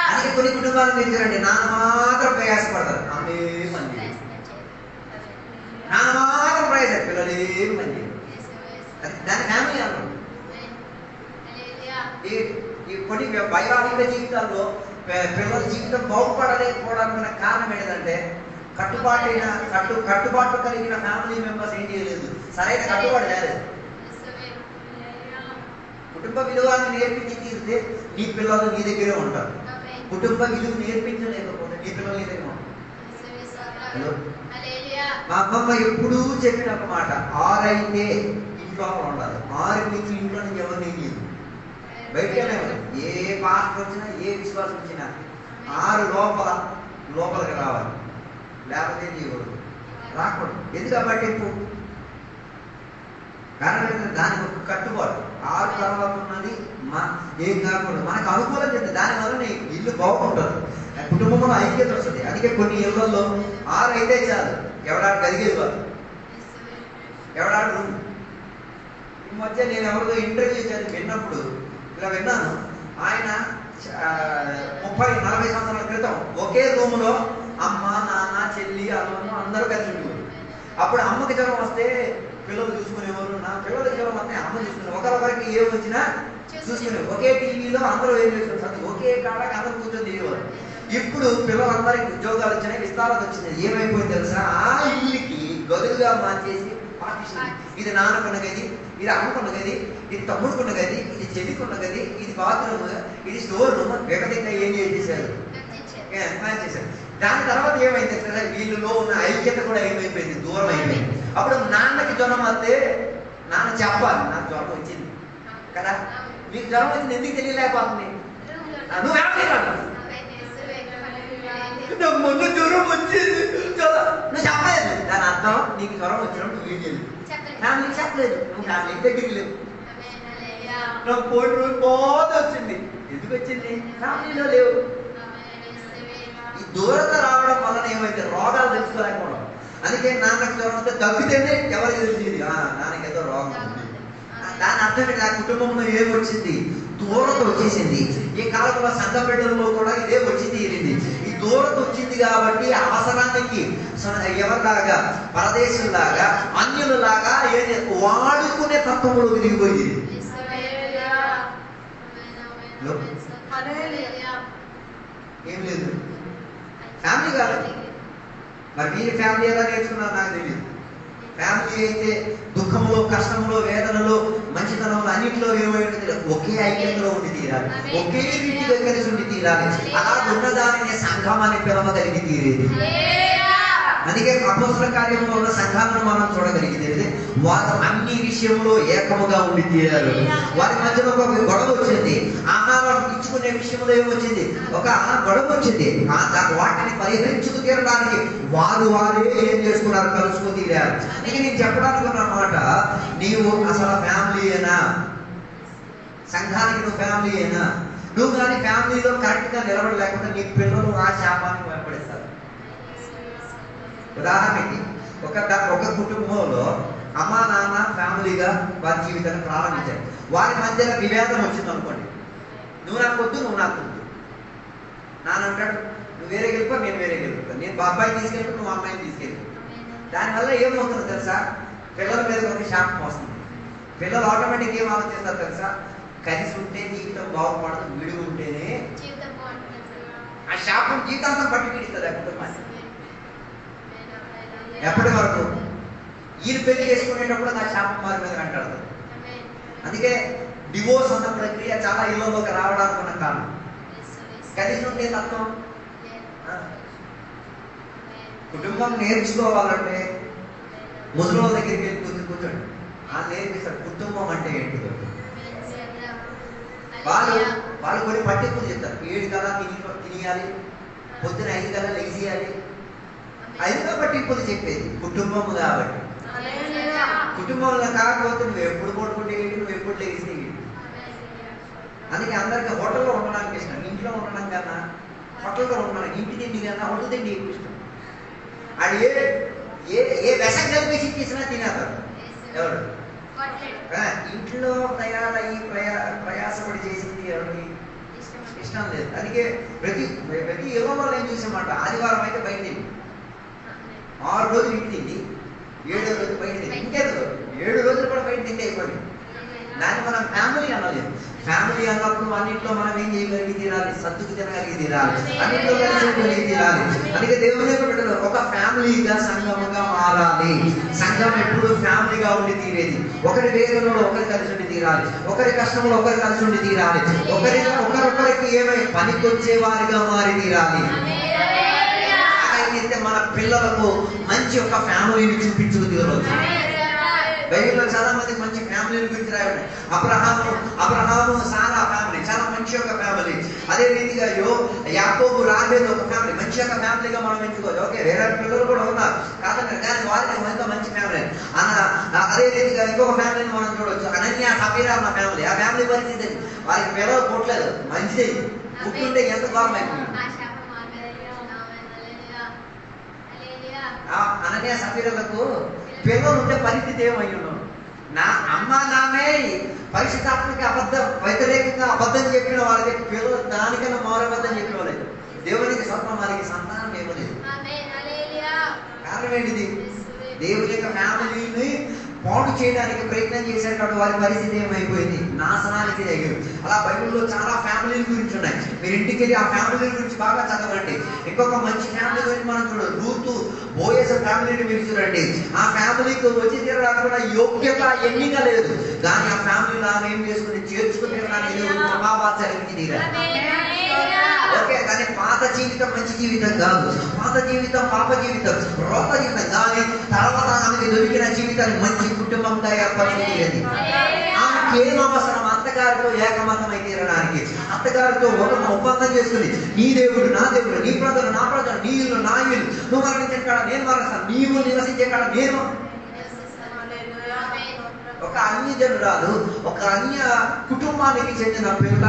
అందుకే కొన్ని కుటుంబాలు మీరు చూడండి, నాన్న మాత్రం ప్రయాసపడతారు, అమ్మే మంది, నాన్న మాత్రం ప్రయాస, పిల్లలే మంది. దాని ఫ్యామిలీ అన్నారు. కొన్ని వైవాహిక జీవితాల్లో పిల్లల జీవితం బాగుపడలేకపోవడానికి కారణం ఏంటంటే, కట్టుబాటు కలిగిన ఫ్యామిలీ మెంబర్స్ ఏం చేయలేదు, సరైన కట్టుబాటు చేయలేదు. కుటుంబ విలువను నేర్పించి తీరితే నీ పిల్లలు నీ దగ్గరే ఉంటారు. కుటుంబ విలువ నేర్పించలేకపోతే నీ పిల్లలు నీ దగ్గర ఉంటారు. మా అమ్మమ్మ ఎప్పుడూ చెప్పిన ఒక మాట, ఆరైతే ఇంట్లో ఉండాలి, 6 నుంచి ఇంట్లో నుంచి ఎవరిని లేదు, బయటనే ఉంది. ఏ పాస్టర్ వచ్చినా ఏ విశ్వాసం వచ్చినా 6 లోపలికి రావాలి, లేకపోతే చేయకూడదు. రాకూడదు. ఎందుకు ఆ పట్టింపు? కారణం ఏంటంటే దానికి ఒక కట్టుబాటు. 6 తర్వాత ఉన్నది ఏం కాకూడదు, మనకు అనుకూలం చెప్తుంది. దానివల్ల నీ ఇల్లు బాగుంటుంది, కుటుంబంలో ఐక్యత వస్తుంది. అందుకే కొన్ని ఇళ్లలో 6 అయితే చాలు, ఎవడాడు కలిగేది వాళ్ళు, ఎవడాడు రూమ్. ఈ మధ్య నేను ఎవరితో ఇంటర్వ్యూ విన్నప్పుడు ఇలా విన్నాను. ఆయన 30-40 సంవత్సరాల క్రితం ఒకే రూములో అమ్మ, నాన్న, చెల్లి, అమ్మను అందరూ కలిసి ఉండేవారు. అప్పుడు అమ్మకి జ్వరం వస్తే పిల్లలు చూసుకునేవారు, నా పిల్లలకి జ్వరం వస్తే అమ్మ చూసుకునేవారు. ఒకరికి ఏం వచ్చినా చూసుకునేవారు. ఒకే టీవీలో అందరూ ఏం చేస్తున్నారు, ఒకే కాడకి అందరూ కూర్చొని తిరిగేవారు. ఇప్పుడు పిల్లలందరికీ ఉద్యోగాలు వచ్చినాయి, విస్తారత వచ్చింది. ఏమైపోయింది తెలుసా? ఆ ఇల్లుకి గదులుగా మార్చేసి పార్టీషన్. ఇది నాన్నకున్న గది, ఇది అమ్మకున్న గది, ఇది తమ్ముడుకున్న గది, ఇది చెల్లికున్న గది, ఇది బాత్రూమ్, ఇది స్టోర్ రూమ్. వికటింగా ఏం చేసేసారు, చేశారు. దాని తర్వాత ఏమైంది కదా, వీళ్ళలో ఉన్న ఐక్యత కూడా ఏమైపోయింది, దూరం అయిపోయింది. అప్పుడు నాన్నకి జ్వరం వస్తే నాన్న చెప్పాలి, నాకు జ్వరం వచ్చింది కదా, మీకు జ్వరం వచ్చింది ఎందుకు తెలియలేకపోతుంది, నువ్వు ముందు జ్వరం వచ్చింది నువ్వు చెప్పలేదు. దాని అర్థం నీకు జ్వరం వచ్చినప్పుడు నువ్వు ఏం చేయలేదు, ఫ్యామిలీకి చెప్పలేదు, నువ్వు ఫ్యామిలీ దగ్గరికి లేవు. నాకు 3 రోజులు బాధ వచ్చింది, ఎందుకు వచ్చింది, ఫ్యామిలీలో లేవు. ఈ దూరత రావడం వలన ఏమైతే రోగాలు తెలుసుకోలేకపోవడం. అందుకే నాన్నకి జ్వరం వస్తే తగ్గితేనే ఎవరికి తెలిసింది, నాన్నకి ఏదో రోగం ఉంది. దాని అర్థం ఏంటి, ఆ కుటుంబంలో ఏమొచ్చింది, దూరత వచ్చేసింది. ఈ కాలంలో సంఘ బిడ్డలలో కూడా ఇదే వచ్చి తీరింది. ఈ దూరత వచ్చింది కాబట్టి అవసరానికి ఎవరిలాగా, పరదేశంలాగా, అన్యులలాగా వాడుకునే తత్వంలో విరిగిపోయింది. ఏం లేదు, ఫ్యామిలీ కాదు. మరి మీరు ఫ్యామిలీ ఎలా నేర్చుకున్నారు నాకు తెలియదు. ఫ్యామిలీ అయితే దుఃఖంలో, కష్టంలో, వేదనలో, మంచితనంలో అన్నింటిలో ఏమైంది, ఒకే ఐక్యతలో ఉండి తీరాలి, ఒకే రీతిగా కలిసి ఉండి తీరాలి. అలా ఉన్నదానినే సంఘం అని పిలవగలిగి తీరేది. అందుకే అపోస్తల కార్యంలో ఉన్న సంఘాలను మనం చూడగలిగితే వారు అన్ని విషయంలో ఏకముగా ఉండి తీరారు. వారి మధ్యలో ఒక గొడవ వచ్చింది, ఆహారం ఇచ్చుకునే విషయంలో ఏమొచ్చింది, ఒక గొడవ వచ్చింది. వాటిని పరిహరించుకు తీరడానికి వారే ఏం చేసుకున్నారు, కలుసుకుని తీరారు. అందుకే నేను చెప్పడానికి ఉన్నమాట, నీవు అసలు ఫ్యామిలీ అయినా, సంఘానికి నువ్వు ఫ్యామిలీ అయినా, నువ్వు కానీ ఫ్యామిలీలో కరెక్ట్ గా నిలబడలేకపోతే నీ పిల్లలు ఆ శాపానికి భయపడేస్తారు. ఉదాహరణకి ఒక కుటుంబంలో అమ్మ, నాన్న ఫ్యామిలీగా వారి జీవితాన్ని ప్రారంభించారు. వారి మధ్యలో విభేదం వచ్చింది అనుకోండి, నువ్వు నాకు వద్దు, నువ్వు నాకు వద్దు. నాన్న అంటాడు, నువ్వు వేరే గెలుపా, నేను వేరే గెలుపుతాను, నేను అబ్బాయిని తీసుకెళ్ళి, నువ్వు అమ్మాయిని తీసుకెళ్ళి. దానివల్ల ఏమవుతుందో తెలుసా, పిల్లల మీద ఒక శాపం వస్తుంది. పిల్లలు ఆటోమేటిక్ ఏం ఆలోచిస్తారు తెలుసా, కలిసి ఉంటే జీవితం బాగుపడదు, విడి ఉంటేనే ఆ శాపం జీవితాంతం పట్టి పీడిస్తుంది ఆ కుటుంబాన్ని. ఎప్పటి వరకు ఈయన పెళ్లి చేసుకునేటప్పుడు నా శాపం వారి మీద అంటాడు. అందుకే డివోర్స్ అన్న ప్రక్రియ చాలా ఇళ్లలోకి రావడానికి ఉన్న కారణం. కలిసి ఉండే తత్వం కుటుంబం నేర్చుకోవాలంటే ముసలి దగ్గరికి వెళ్ళి కూర్చోండి, నేర్పిస్తారు కుటుంబం అంటే ఏంటిదో. వాళ్ళు కొన్ని పట్టింపులు చెప్తారు. 7 కల్లా తినేయాలి, పొద్దున 5 కల్లా లెగిసేయాలి. 5వ పట్టింపులు చెప్పేది కుటుంబం కాబట్టి. కుటుంబంలో కాకపోతే నువ్వు ఎప్పుడు పడుకుంటే ఏంటి, నువ్వు ఎప్పుడు లెగిస్తే ఏంటి. అందుకే అందరికీ హోటల్లో ఉండడానికి ఇష్టం, ఇంట్లో ఉండడం కన్నా హోటల్లో ఉండడం, ఇంటి తిండి కన్నా హోటల్ తిండి ఎక్కువ ఇష్టం. అది ఏ విషం కలిపేసి ఇచ్చినా తినేస్తారు. ఎవరు ఇంట్లో తయారయ్యి ప్రయాసపడి చేసింది ఎవరికి ఇష్టం లేదు. అందుకే ప్రతి యుగంలో ఏం చూసామాట, ఆదివారం అయితే బయట తిండి, 6 రోజులు ఇంటి తిండి, 7వ రోజు బయట తిండి. ఇంకేదో 7 రోజులు కూడా బయట తిండి అయిపోయింది. దాన్ని మనం ఫ్యామిలీ అనలేదు. ఫ్యామిలీ అన్నప్పుడు అన్నింటిలో మనం ఏం చేయగలిగి తీరాలి, సర్దుకు తినగలిగి తీరాలి, అన్నింటిలో కలిసి తీరాలి. అందుకే దేవుని బిడ్డలు ఒక ఫ్యామిలీగా, సంఘముగా మారాలి. సంఘం ఎప్పుడు ఫ్యామిలీగా ఉండి తీరేది. ఒకరి వేదనలో ఒకరు కలిసి ఉండి తీరాలి, ఒకరి కష్టంలో ఒకరు కలిసి ఉండి తీరాలి, ఒకరొకరికి ఏమై పనికొచ్చే వారిగా మారి తీరాలి. అయితే మన పిల్లలకు మంచి ఒక ఫ్యామిలీని చూపించుకు తీరవచ్చు. బైబిల్లో చాలా మంది మంచి ఫ్యామిలీల గురించి రాయబడి, అబ్రహాము సారా ఫ్యామిలీ చాలా మంచి ఒక ఫ్యామిలీ. అదే రీతిగా యాకోబు రాహేలు ఒక ఫ్యామిలీ, మంచి ఒక ఫ్యామిలీగా మనం ఎంచుకోవచ్చు. ఓకే, వేరే పిల్లలు కూడా ఉన్నారు కాదండి, కానీ వారికి ఎంతో మంచి ఫ్యామిలీ. అదే రీతిగా ఇంకొక ఫ్యామిలీని మనం చూడవచ్చు, అనన్య సఫీరా ఉన్న ఫ్యామిలీ. ఆ ఫ్యామిలీ పరిస్థితి వారికి పిల్లలు పుట్టలేదు, మంచిది, పుట్టుంటే ఎంత గౌరవం అయిపోయింది. అనన్య సఫీరాలకు పిల్లలు ఉంటే పరిస్థితి ఏమయ్యాను. నా అమ్మ నామే పరిశుద్ధాత్మకి వ్యతిరేకంగా అబద్ధం చెప్పిన వాళ్ళకి పిల్లలు దానికన్నా మౌరబద్ధం చెప్పిన వాళ్ళకి దేవునికి స్వప్నం వారికి సంతానం ఇవ్వలేదు. కారణం ఏంటిది? దేవుని యొక్క ఫ్యామిలీని పాడు చేయడానికి ప్రయత్నం చేశారు కాబట్టి వారి పరిస్థితి ఏమైపోయింది, నాశనానికి దగ్గర. అలా బైబిల్లో చాలా ఫ్యామిలీల గురించి ఉన్నాయి. మీరు ఇంటికి వెళ్ళి ఆ ఫ్యామిలీల గురించి బాగా చదవండి. ఇంకొక మంచి ఫ్యామిలీ గురించి మనం చూడండి, రూతు బోయస్ ఫ్యామిలీని మీరు చూడండి. ఆ ఫ్యామిలీకి వచ్చి తీరడానికి యోగ్యత ఎన్నిక లేదు, కానీ ఆ ఫ్యామిలీలో ఆమె ఏం చేసుకుని చేర్చుకుని ప్రభావాచారానికి తీరాలి. ఓకే, కానీ పాత జీవితం మంచి జీవితం కాదు, పాత జీవితం పాప జీవితం, రోత జీవితం. కానీ తర్వాత ఆమెకి దొరికిన జీవితాన్ని మంచి కుటుంబంగా ఏర్పరచుకునేది. ఆమెకి ఏం అవసరం? అత్తగారితో ఏకమతమై తీరడానికి. అత్తగారితో ఒక ఒప్పందం చేసుకుని, నీ దేవుడు నా దేవుడు, నీ ప్రజలు నా ప్రజలు, నీ ఇల్లు నా ఇల్లు, నువ్వు మరణించే కాడ నేను మరణిస్తాను, నీవు నివసించే కాడ నేను. ఒక అన్య జనురాలు, ఒక అన్య కుటుంబానికి చెందిన పిల్ల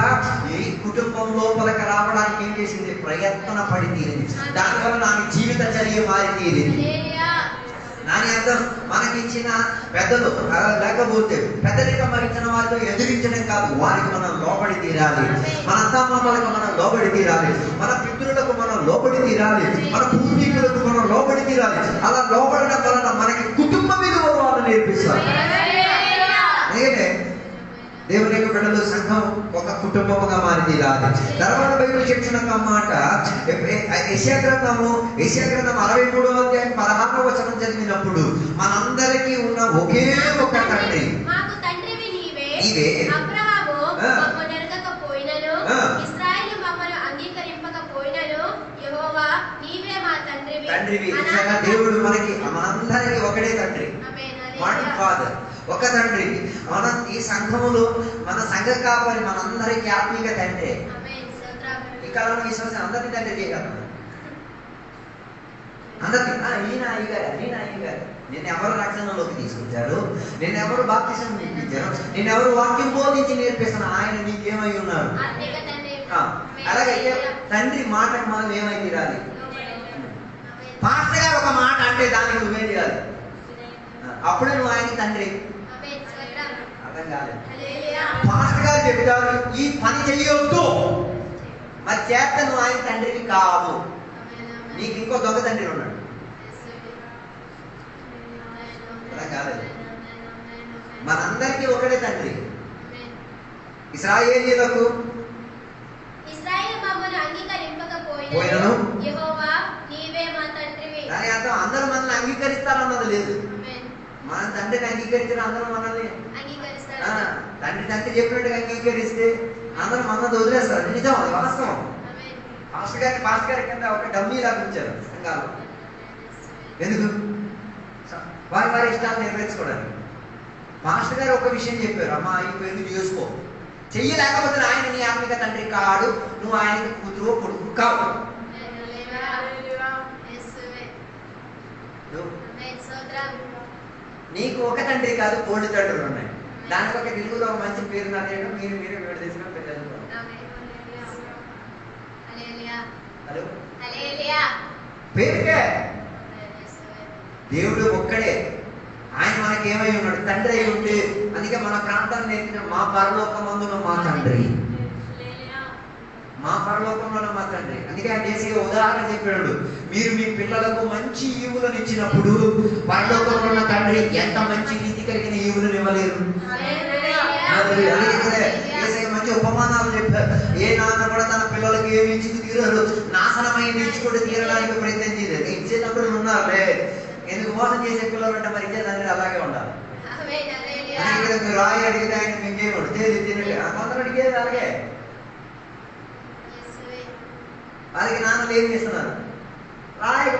ఈ కుటుంబం లోపలికి రావడానికి ఏం చేసింది? ప్రయత్న పడి తీరింది. దానివల్ల నాకు జీవిత చర్య మారి తీరింది. దాని అర్థం మనకిచ్చిన పెద్దలు లేకపోతే పెద్దరికం వహించిన వారితో ఎదిరించడం కాదు, వారికి మనం లోబడి తీరాలి. మన అత్తమామలకు మనం లోబడి తీరాలి, మన పితృలకు మనం లోబడి తీరాలి, మన పూర్వీకులకు మనం లోబడి తీరాలి. అలా లోబడడం వలన మనకి కుటుంబ విలువలు వాళ్ళు నేర్పిస్తారు. అందుకనే దేవుని యొక్క బిడ్డలు సంఘం ఒక కుటుంబముగా మారి తీరాలి. తర్వాత బైబిల్ చెప్తున్న ఒక మాట, యెషయా గ్రంథం 63వ అధ్యాయం 16వ వచనం చదివినప్పుడు మనందరికీ ఉన్న ఒకే ఒక తండ్రి, నీవే. అబ్రహాము మమ్మను ఎరగకపోయినను, ఇశ్రాయేలు మమ్మను అంగీకరింపకపోయినను, యెహోవా నీవే మా తండ్రివి. దేవుడు మనకి మనందరికీ ఒకటే తండ్రి, వన్ ఫాదర్, ఒక తండ్రి. మన ఈ సంఘములో మన సంఘ కాపరి మనందరికీ ఆత్మీయ తండ్రి. ఈ కాలంలో విశ్వాసం అందరినీ తండ్రి చేయగలరు, అందరికీ. ఈయన అయ్యగారు, నేను అయ్యగారు, నేను ఎవరు రక్షణలోకి తీసుకొచ్చారు, నేను ఎవరు బాప్తిసం నేర్పించారు, నేను ఎవరు వాక్యం బోధించి నేర్పిస్తాను, ఆయన నీకేమై ఉన్నారు. అలాగే తండ్రి మాటకు మనం ఏమై తీరాలి? పాస్టర్ గారు ఒక మాట అంటే దానికి నువ్వేం చేయాలి? అప్పుడే నువ్వు ఆయన తండ్రి. అర్థం కాలేదు. పాస్టర్ గారు చెప్తారు ఈ పని చెయ్యొద్దు, మరి చేత నువ్వు ఆయన తండ్రికి కావు. నీకు ఇంకో దొంగ తండ్రి ఉన్నాడు. అలా కాలేదు. మనందరికీ ఒకటే తండ్రి. ఇశ్రాయేలీయులకు పోయినను దాని అర్థం అందరూ మనల్ని అంగీకరిస్తారన్నది లేదు. మన తండ్రిని అంగీకరించిన అందరూ మనల్ని తండ్రి చెప్పినట్టుగా అంగీకరిస్తే అందరూ మనల్ని వదిలేస్తారు. నిజం, అది వాస్తవం. పాస్టర్ గారి కింద ఒక డమ్మీ లాగా ఉంచారు సంఘాలు. ఎందుకు? వారి ఇష్టాలు నెరవేర్చుకోవడానికి. మాస్టర్ గారు ఒక విషయం చెప్పారు, అమ్మా ఈ పెళ్లి చేసుకో, చెయ్యలేకపోతే ఆయన నీ ఆత్మిక తండ్రి కాడు, నువ్వు ఆయనకి కూతురు కొడుకు కావు. నీకు ఒక తండ్రి కాదు, కోడి తండ్రులు ఉన్నాయి. దానికి ఒక తెలుగులో ఒక మంచి పేరు నాదేయడం, మీరు వేడి తీసుకొని పిల్లలు. పేరుకే దేవుడు ఒక్కడే. ఆయన మనకి ఏమై ఉన్నాడు? తండ్రి అయి ఉంటే. అందుకే మన ప్రాంతాన్ని నేర్పిన మా పరలోకమందున మా తండ్రి, మా పరలోకంలో మా తండ్రి. అందుకే ఆయన దేశీయ ఉదాహరణ చెప్పాడు, మీరు మీ పిల్లలకు మంచి ఈవులను ఇచ్చినప్పుడు పరలోకంలో ఉన్న తండ్రి ఎంత మంచి నీతి కలిగిన ఈవులను ఇవ్వలేరు. మంచి ఉపమానాలు చెప్పారు. ఏ నాన్న కూడా తన పిల్లలకి ఏమి ఇచ్చి తీరారు, నాశనమైన ఇచ్చి కూడా తీరడానికి ప్రయత్నం చేయలేదు. ఇచ్చేటప్పుడు ఉన్నారులే, ఎందుకు మోసం చేసే పిల్లలు అంటే మరి ఇచ్చే తండ్రి అలాగే ఉండాలి. మీరు రాయి అడిగితే ఆయన ఇంకేమడు తినండి, కొందరు అడిగేది అలాగే. వాళ్ళకి నాన్నలు ఏం చేస్తున్నారు? రాయి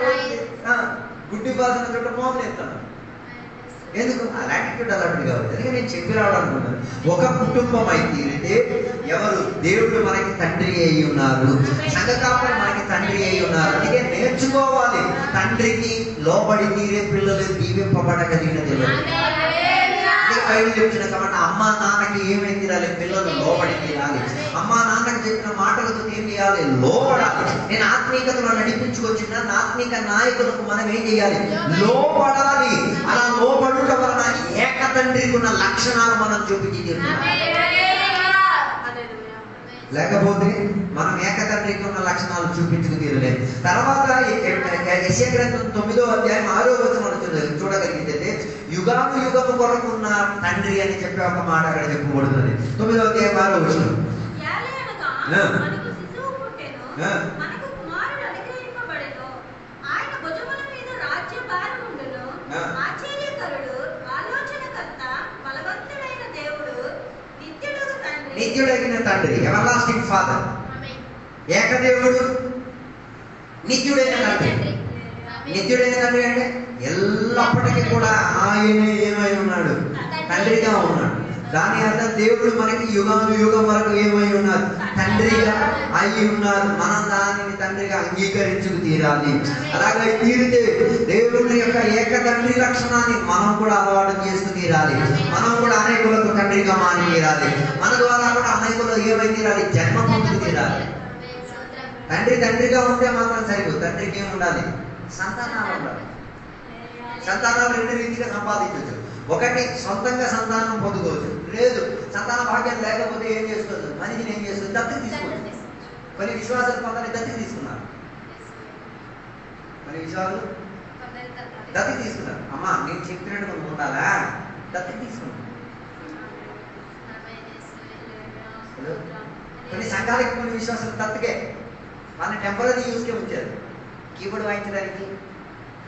గుడ్డి బాసిన చోట మోసం ఎత్తున్నారు. ఎందుకు యాటిట్యూడ్ అలాంటిది కావచ్చు. అందుకే నేను చెప్పి రావాలనుకున్నాను, ఒక కుటుంబం అయితే ఎవరు దేవుడు మనకి తండ్రి అయి ఉన్నారు, సంఘ కాపులు మనకి తండ్రి అయి ఉన్నారు. అందుకే నేర్చుకోవాలి, తండ్రికి లోబడి తీరే పిల్లలు దీవింపబడగలిగిన దేవుడు. బైబిల్ చెప్తున్నా కాబట్టి అమ్మా నాన్నకి ఏమేమి తీరాలి, పిల్లలు లోబడి తీరాలి. అమ్మా నాన్నకి చెప్పిన మాటలతో ఏం చేయాలి, లోబడాలి. నేను ఆత్మీయతలో నడిపించుకొచ్చిన ఆత్మీక నాయకులకు మనం ఏం చేయాలి, లోబడాలి. అలా లోబడుట వలన ఏక తండ్రికి ఉన్న లక్షణాలు మనం చూపించి లేకపోతే మనం ఏకతండ్రికి ఉన్న లక్షణాలు చూపించుకు తీరలేదు. తర్వాత యెషయా గ్రంథం 9వ అధ్యాయం 6వ వచనం చూడగలిగితే యుగాను యుగము కొరకున్న తండ్రి అని చెప్పే ఒక మాట అక్కడ చెప్పబడుతుంది. 9వ అధ్యాయం 6వ వచనం. నిత్యుడైన తండ్రి, ఎవర్లాస్టింగ్ ఫాదర్, ఏకదేవుడు, నిత్యుడైన తండ్రి. నిత్యుడైన తండ్రి అంటే ఎల్లప్పటికీ కూడా ఆయనే ఏమై ఉన్నాడు, తండ్రిగా ఉన్నాడు. దాని అర్థం దేవుడు మనకి యుగాను యుగం వరకు ఏమై ఉన్నారు, తండ్రిగా అయి ఉన్నారు. మనం దానిని తండ్రిగా అంగీకరించుకు తీరాలి. అలాగే తీరితే దేవుని యొక్క ఏక తండ్రి లక్షణాన్ని మనం కూడా అలవాటు చేసుకు తీరాలి. మనం కూడా అనేకులకు తండ్రిగా మారి తీరాలి. మన ద్వారా కూడా అనేకులు ఏమై తీరాలి, జన్మ పొందుకు తీరాలి. తండ్రిగా ఉంటే మాత్రం సరిపోదు. తండ్రికి ఏమి ఉండాలి, సంతానాలు ఉండాలి. సంతానాలు రెండు రీతిగా సంపాదించవచ్చు. ఒకటి సొంతంగా సంతానం పొందుకోవచ్చు, లేదు సంతాన భాగ్యం లేకపోతే ఏం చేసుకోవచ్చు, మనిషిని ఏం చేస్తుంది, దత్తత తీసుకోవచ్చు. కొన్ని విశ్వాసాలు కొందరు దత్తత తీసుకున్నారు, కొన్ని విశ్వాసాలు దత్తత తీసుకున్నారు. అమ్మా నేను చెప్పినట్టు నువ్వు ఉండాలా, దత్తత తీసుకున్నాను. కొన్ని సంఘాలకి కొన్ని విశ్వాసాలు దత్తకే, వాళ్ళని టెంపరీ యూస్కే ఉంచారు. కీబోర్డ్ వాయించడానికి,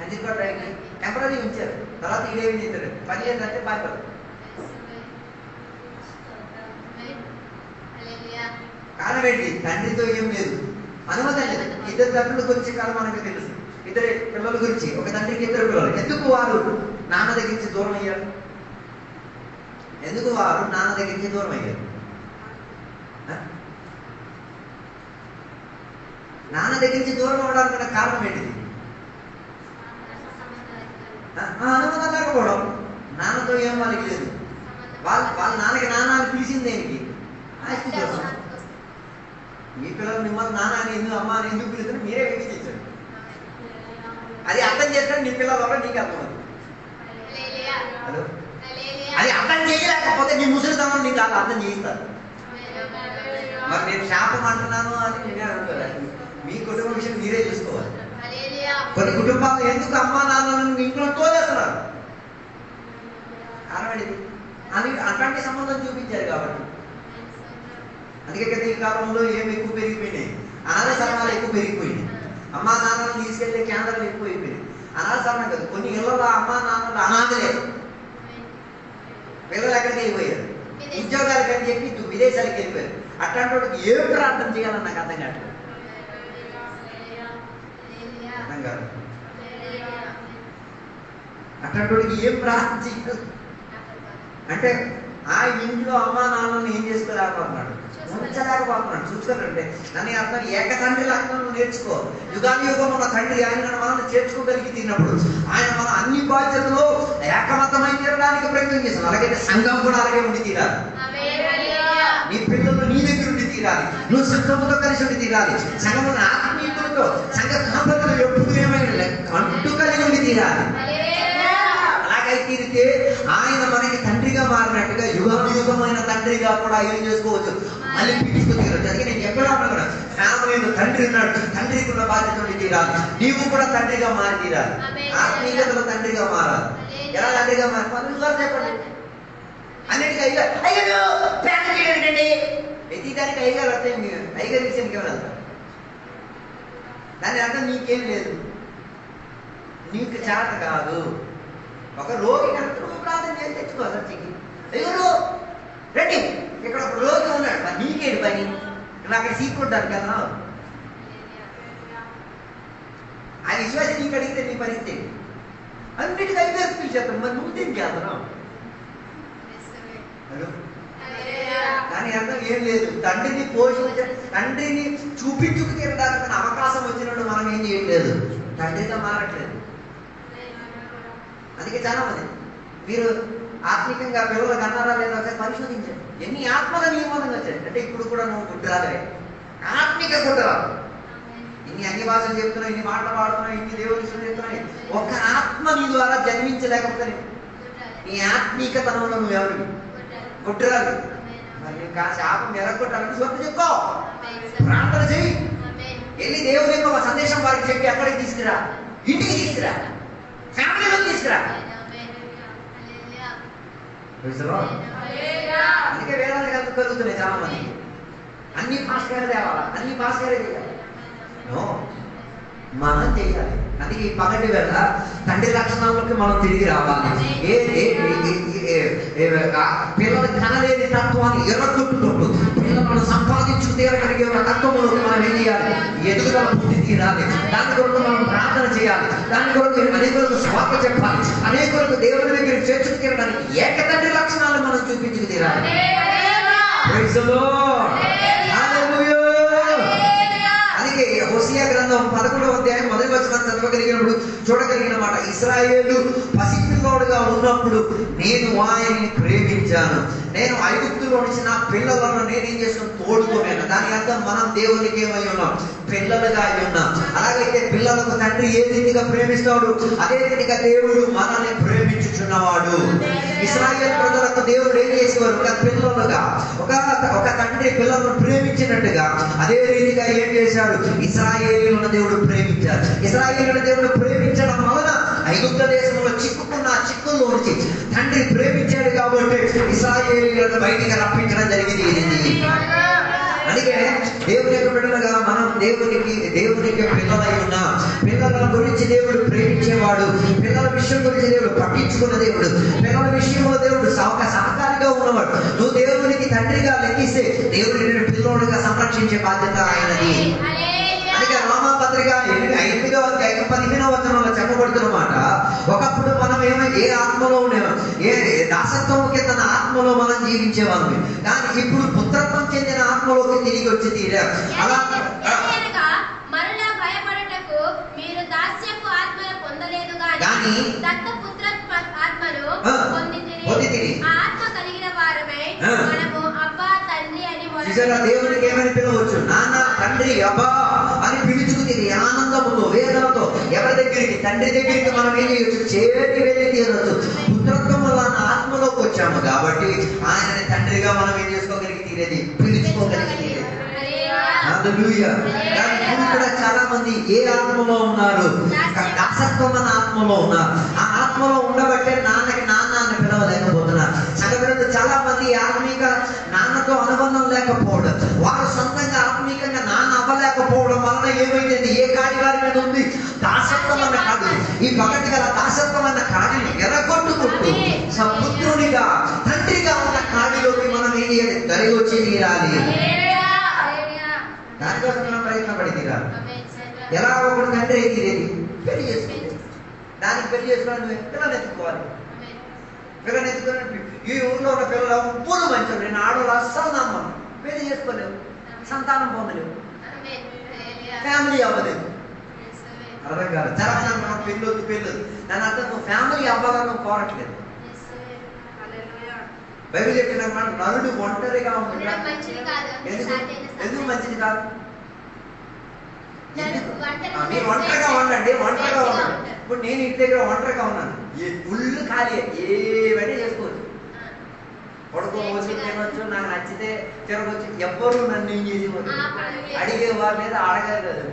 అందించుకోవడానికి టెంపరీ ఉంచారు. తర్వాత ఇదేమి చేశారు, పని ఏంటంటే పారిపోతారు. కారణం ఏంటి, తండ్రితో ఏం లేదు, అనుమతి లేదు. ఇద్దరు తండ్రులకు వచ్చే కాలం మనకు తెలుసు. ఇద్దరు పిల్లల గురించి, ఒక తండ్రికి ఇద్దరు పిల్లలు. ఎందుకు వారు నాన్న దగ్గర నుంచి దూరం అయ్యారు, ఎందుకు వారు నాన్న దగ్గర నుంచి దూరం అయ్యారు? నాన్న దగ్గర నుంచి దూరం అవడానికి కారణం ఏంటిది? అనుమతి లేకపోవడం. నాన్నతో ఏం వాళ్ళకి లేదు. వాళ్ళ నాన్నకి నాన్నని పిలిచింది దేనికి, ఆస్తి కోసం. మీ పిల్లలు మిమ్మల్ని నాన్న అని ఎందుకు, అమ్మ అని ఎందుకు పిలుస్తారు, మీరే విభజించండి. అది అర్థం చేస్తాడు నీ పిల్లల వల్ల, నీకు అర్థమవుతుంది. హలో, అది అర్థం చేయలేకపోతే నీ ముసలితనం నీకు అలా అర్థం చేయిస్తారు. మరి నేను శాపం అంటున్నాను అని నేనే అనుకోలేదు. మీ కుటుంబ విషయం మీరే చూసుకోవాలి. కొన్ని కుటుంబాలు ఎందుకు అమ్మా నాన్నలను ఇంట్లో తోలేస్తున్నారు, కారణం ఇది అని అట్లాంటి సంబంధం చూపించారు కాబట్టి. అందుకే కదా ఈ కాలంలో ఏమి ఎక్కువ పెరిగిపోయినాయి, అనాథ శరణాలు ఎక్కువ పెరిగిపోయినాయి. అమ్మా నాన్నలను తీసుకెళ్లే కేంద్రాలు ఎక్కువ అయిపోయినాయి. అనాథ శరణం కాదు, కొన్ని ఇళ్లలో అమ్మా నాన్నలు అనాథలే, పిల్లలు ఎక్కడికి వెళ్ళిపోయారు, ఉద్యోగాలకు అని చెప్పి విదేశాలకు వెళ్ళిపోయారు. అట్లాంటి వాడికి ఏం ప్రార్థన చేయాలని నాకు అర్థం కాదు. అట్లాంటి వాడికి ఏం ప్రార్థన చేయాలి అంటే, ఆ ఇంట్లో అమ్మా నాన్నని ఏం చేసుకోలేకపోతున్నాడు, ఉంచలేకపోతున్నాడు. చూసుకోరంటే దాని అర్థం ఏక తండ్రి లక్షణం నేర్చుకో. యుగానుయుగం ఉన్న తండ్రి ఆయన మనం చేర్చుకోగలిగి తిన్నప్పుడు ఆయన మన అన్ని బాధ్యతలు ఏకమతమై తీరడానికి ప్రయత్నం చేస్తాం. అలాగైతే సంఘం కూడా అలాగే ఉండి తీరాలి. నీ పిల్లలు నీ దగ్గర ఉండి తీరాలి, నువ్వు సంఘముతో కలిసి ఉండి తీరాలి. సంఘముల ఆత్మీయులతో సంఘ కాంపతులు ఎప్పుడు ఏమైనా అంటూ కలిగి ఉండి తీరాలి. అలాగై తీరితే ఆయన మనకి తండ్రిగా మారినట్టుగా యుగమైన తండ్రిగా కూడా ఏం చేసుకోవచ్చు, మళ్ళీ పిలుచుకు తీరవచ్చు. అందుకే నేను ఎక్కడ ఉన్నా కూడా ఫ్యామిలీలో తండ్రి ఉన్నాడు, తండ్రికి ఉన్న బాధ్యత ఉండి తీరాలి. నీవు కూడా తండ్రిగా మారి తీరాలి, ఆత్మీయతలో తండ్రిగా మారాలి. ఎలా తండ్రిగా మారి పనులు చెప్పండి. అన్నిటికీ అయ్యారు ప్రతి దానికి అయ్యారు అర్థం, అయ్యారు విషయానికి ఎవరు వెళ్తారు. దాని అర్థం నీకేం లేదు, నీకు చేత కాదు. ఒక రోగి కనుక నువ్వు ప్రార్థన చేసి తెచ్చుకో చర్చికి. అయ్యో రెడ్డి ఇక్కడ ఒక రోగి ఉన్నాడు, మరి నీకేంటి పని, నువ్వు అక్కడ సీక్కుంటాను కదా. ఆ విశ్వాసం నీకు అడిగితే నీ పరిస్థితి అన్నిటికీ ఐదేసి పిలిచేస్తాను, మరి నువ్వు దేనికి చేస్తున్నావు? హలో, కానీ అర్థం ఏం లేదు. తండ్రిని తండ్రిని చూపించుకు తీరడానికి అవకాశం వచ్చినప్పుడు మనం ఏం చేయట్లేదు, తండ్రిగా మారట్లేదు. అందుకే చాలా మంది మీరు ఆత్మికంగా పిల్లలకు అన్నారా లేదా ఒకసారి పరిశోధించండి. ఎన్ని ఆత్మగా నియమనంగా వచ్చాయి అంటే ఇప్పుడు కూడా నువ్వు గుడ్డరాలే, ఆత్మిక గుడ్డరాలు. ఇన్ని అన్ని భాషలు చెప్తున్నావు, ఇన్ని మాటలు పాడుతున్నావు, ఇన్ని దేవుని చెప్తున్నాయి, ఒక ఆత్మ నీ ద్వారా జన్మించలేకపోతే నీ ఆత్మీకతనంలో నువ్వు ఎవరు? గుడ్డరాలు. మరి నువ్వు కాసి ఆత్మ ఎరగొట్టాలని స్వంత చెప్పుకో, ప్రార్థన చెయ్యి, వెళ్ళి దేవుని యొక్క ఒక సందేశం వారికి చెప్పి ఎక్కడికి తీసుకురా, ఇంటికి తీసుకురా, ఫ్యామిలీలో తీసుకురా. అందుకే వేదాలు కలిసి కలుగుతున్నాయి చాలా మంది. అన్ని పాస్ గారే తేవాలా, అన్ని పాస్ గారే చేయాలి. మనం చేయాలి. అందుకే ఈ పగటి వేళ తండ్రి లక్షణాలకి మనం తిరిగి రావాలి. పిల్లలు కనలేని తత్వాన్ని ఎర్రగొట్టుకుంటూ పిల్లలను సంపాదించు తీరగలిగే ఒక తత్వంలోకి మనం ఏం చేయాలి? ఎదుగుదల బుద్ధి తీరాలి. దాని కొరకు మనం ప్రార్థన చేయాలి, దాని కొరకు అనేకులకు స్వార్థ చెప్పాలి, అనేకులకు దేవుని దగ్గర చేర్చుకు తీరడానికి ఏక తండ్రి లక్షణాలు మనం చూపించుకు తీరాలి. అందుకే హోసియా గ్రంథం 11వ అధ్యాయం 1వ వచనం చదవగలిగినప్పుడు చూడగలిగిన మాట, ఇశ్రాయేలు పసిపిల్లోడుగా ఉన్నప్పుడు నేను ఆయన్ని ప్రేమించాను, నేను ఐగుప్తులో నుంచి నా పిల్లలను నేనేం చేసిన తోడుకోలేను. దాని అర్థం మనం దేవునికి ఏమై ఉన్నాం? పిల్లలుగా అయి ఉన్నాం. అలాగైతే పిల్లలకు తండ్రి ఏ రీతిగా ప్రేమిస్తాడు, అదే రీతిగా దేవుడు మనల్ని ప్రేమించుచున్నవాడు. ఇశ్రాయేలు ప్రజలకు దేవుడు ఏం చేసేవారు? ఒక పిల్లలుగా ఒక తండ్రి పిల్లలను ప్రేమించినట్టుగా అదే రీతిగా ఏం చేశాడు? ఇశ్రాయేలులను దేవుడు ప్రేమించాడు. ఇశ్రాయేలులను దేవుడు ప్రేమించడం వలన ఐగుప్త దేశంలో చిక్కుకున్న చిక్కుల్లో నుంచి తండ్రి ప్రేమించాడు కాబట్టి ఇశ్రాయేలులను బయటికి రప్పించడం జరిగింది. అందుకే దేవుని యొక్క బిడ్డలుగా మనం దేవునికి పిల్లలై ఉన్నాం. పిల్లల గురించి దేవుడు ప్రేమించేవాడు, పిల్లల విషయం గురించి దేవుడు పట్టించుకున్న దేవుడు, పిల్లల విషయంలో దేవుడు సహకారిగా ఉన్నవాడు. నువ్వు దేవునికి తండ్రిగా లెక్కిస్తే దేవుడు నిన్ను పిల్లోడుగా సంరక్షించే బాధ్యత ఆయనది. అందుకే రోమాపత్రిక 8వ అధ్యాయం 15వ వచనంలో చెప్పబడుతున్నమాట, ఒకప్పుడు మనం ఏ ఆత్మలో ఉండేవా, ఏ దాసత్వం కింద ఆత్మలో మనం జీవించేవాళ్ళం, కానీ ఇప్పుడు పుత్రత్వం చెందిన ఆత్మలోకి తిరిగి వచ్చి తీరాం. అలా మరలా భయపడటకు మీరు దాస్యపు ఆత్మను పొందలేదు గాని దత్తపుత్రత్వ ఆత్మను పొందితిరి. ఆ ఆత్మ కలిగిన వారమై మనము అబ్బా తండ్రి అని దేవునికి ఏమని పిలవచ్చు? నాన్న, తండ్రి, అబ్బా అని పిలుచుకుని ఆనందముతో వేదనతో ఎవరి దగ్గరికి? తండ్రి దగ్గరికి మనం ఏం చేయొచ్చు? చేరి వెళ్ళి తీరవచ్చు. పుత్రత్వం వల్ల ఆత్మలోకి వచ్చాము కాబట్టి ఆయనని తండ్రిగా మనం ఏం చేసుకోగలిగి తీరేది, పిలుచుకోగలిగి తీరేది. ఇప్పుడు కూడా చాలా మంది ఏ ఆత్మలో ఉన్నారు? దాసత్వం అన్న ఆత్మలో ఉన్నారు. ఆ ఆత్మలో ఉండబట్టే నాన్నకి నాన్న అని పిలవలేకపోతున్నారు. సంఘటనలు చాలా మంది ఆత్మీక నాన్నతో అనుబంధం లేకపోవడం, వారు సొంతంగా ఆత్మీకంగా నాన్న అవ్వలేకపోవడం వలన ఏమైంది? ఏ కాడి వారి మీద ఉంది? దాసత్వం అన్న కాదు. ఈ పగటి గల దాసత్వం అన్న కాడిని ఎర్రగొట్టుకుంటూ సపుత్రునిగా తండ్రిగా ఉన్న కాడిలోకి మనం ఏం చేయాలి? కలిగి వచ్చి తీరాలి. దానికోసం మనం ప్రయత్నపడి తీరాలి. ఎలా ఒకడు తండ్రి అయి తీరేది? పెళ్లి చేసుకోవాలి. దానికి పెళ్లి చేసుకోవాలి, పిల్లలు ఎత్తుకోవాలి. పిల్లలు ఎత్తుకుని ఈ ఊళ్ళో ఉన్న పిల్లలు ఎప్పుడు మంచి నేను ఆడవాళ్ళు అస్సలు నమ్మను. పెళ్లి చేసుకోలేవు, సంతానం పొందలేవు, ఫ్యామిలీ అవ్వలేదు. అర్థం కాదు. చాలా మనం పెళ్ళొద్దు దాని అర్థం నువ్వు ఫ్యామిలీ అవ్వాలని నువ్వు కోరట్లేదు. బైబిల్ చెప్పిన మాట, నరుడు ఒంటరిగా ఉంటాడు. ఎందుకు మంచిది కాదు? మీరు ఒంటరిగా ఉండండి, ఒంటరిగా ఉండండి. ఇప్పుడు నేను ఇంటి దగ్గర ఒంటరిగా ఉన్నాను, ఫుల్ ఖాళీ, ఏవన్నీ చేసుకోవచ్చు. పడుకోవచ్చు, తినవచ్చు, నాకు నచ్చితే తిరగవచ్చు. ఎవ్వరూ నన్ను ఏం చేసేవారు? అడిగేవారు లేదా అడగలేదు.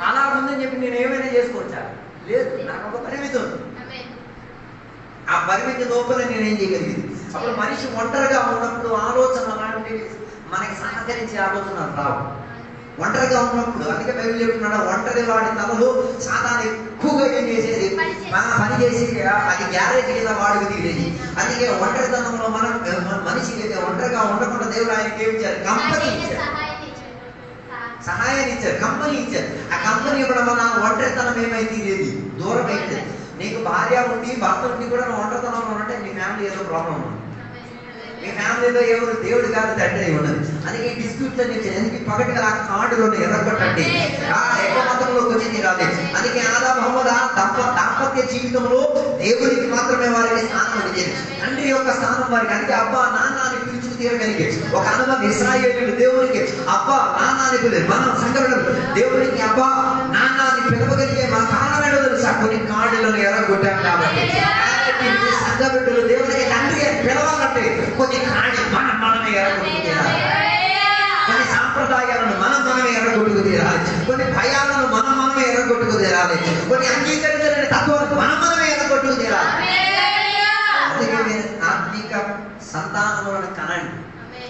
అలా ఉందని చెప్పి నేను ఏమైనా చేసుకోవచ్చా? లేదు. నాకు ఒక పరిమితి ఉంది. ఆ పరిమితి లోపల నేనేం చేయగలిగింది? అప్పుడు మనిషి ఒంటరిగా ఉన్నప్పుడు ఆలోచన అలాంటివి మనకి సహకరించే ఆలోచనలు రావు. ఒంటరిగా ఉన్నప్పుడు అందుకే బైబిల్ చెప్తున్నాడు, ఒంటరి వాడి తలలో సాతాను ఎక్కువగా ఏం చేసేది? పని చేసి అది గ్యారేజ్ కింద వాడికి దిగేది. అందుకే ఒంటరితనంలో మనం మనిషికి ఒంటరిగా ఉండకుండా దేవుడు ఆయనకి ఏమి ఇచ్చారు? కంపెనీ ఇచ్చారు, సహాయాన్ని ఇచ్చారు, కంపెనీ ఇచ్చారు. ఆ కంపెనీ ఇవ్వడం వల్ల ఒంటరితనం ఏమైతే దూరం అయితే నీకు భార్య ఉండి భర్త ఉండి కూడా నువ్వు ఒంటరితనంలో అంటే నీ ఫ్యామిలీ ఏదో ప్రాబ్లం ఉంది. మీ ఫ్యామిలీలో ఎవరు దేవుడు కాదు తండ్రి అయి ఉన్నది. అందుకే ఈ డిస్ప్యూట్లో ఎందుకు పగటి ఆ కార్డులోనే ఎర్రగొట్టండి ఎక్కువ మతంలోకి వచ్చి రాదు. అందుకే ఆదాము హవ్వ దాంపత్య జీవితంలో దేవునికి మాత్రమే వారికి స్థానం అడిగేది, తండ్రి యొక్క స్థానం వారికి. అందుకే అబ్బా నాన్న అని పిలుచుకు తీరగలిగే ఒక అనుభవం ఇశ్రాయేలీయులు దేవునికి అబ్బా నాన్న అని పిలిచి మనం సంఘటన దేవునికి అబ్బా నాన్న అని పిలవగలిగే మా కారణం ఏంటో తెలుసా? కొన్ని కార్డులను ఎర్రగొట్టాం కాబట్టి. సంఘ బిడ్డలు దేవునికి తండ్రి అని పిలవాలంటే కొన్ని కాడి మనమే ఎర్రగొట్టుకు తీరాలి, కొన్ని సాంప్రదాయాలను మనమే ఎర్రగొట్టుకు తీరాలి, కొన్ని భయాలను మనమే ఎర్రగొట్టుకు తీరాలి, కొన్ని అంగీకరించలేని తత్వాన్ని మనమే ఎర్రగొట్టుకు తీరాలి. అందుకే మీరు ఆత్మిక సంతానములను కనండి,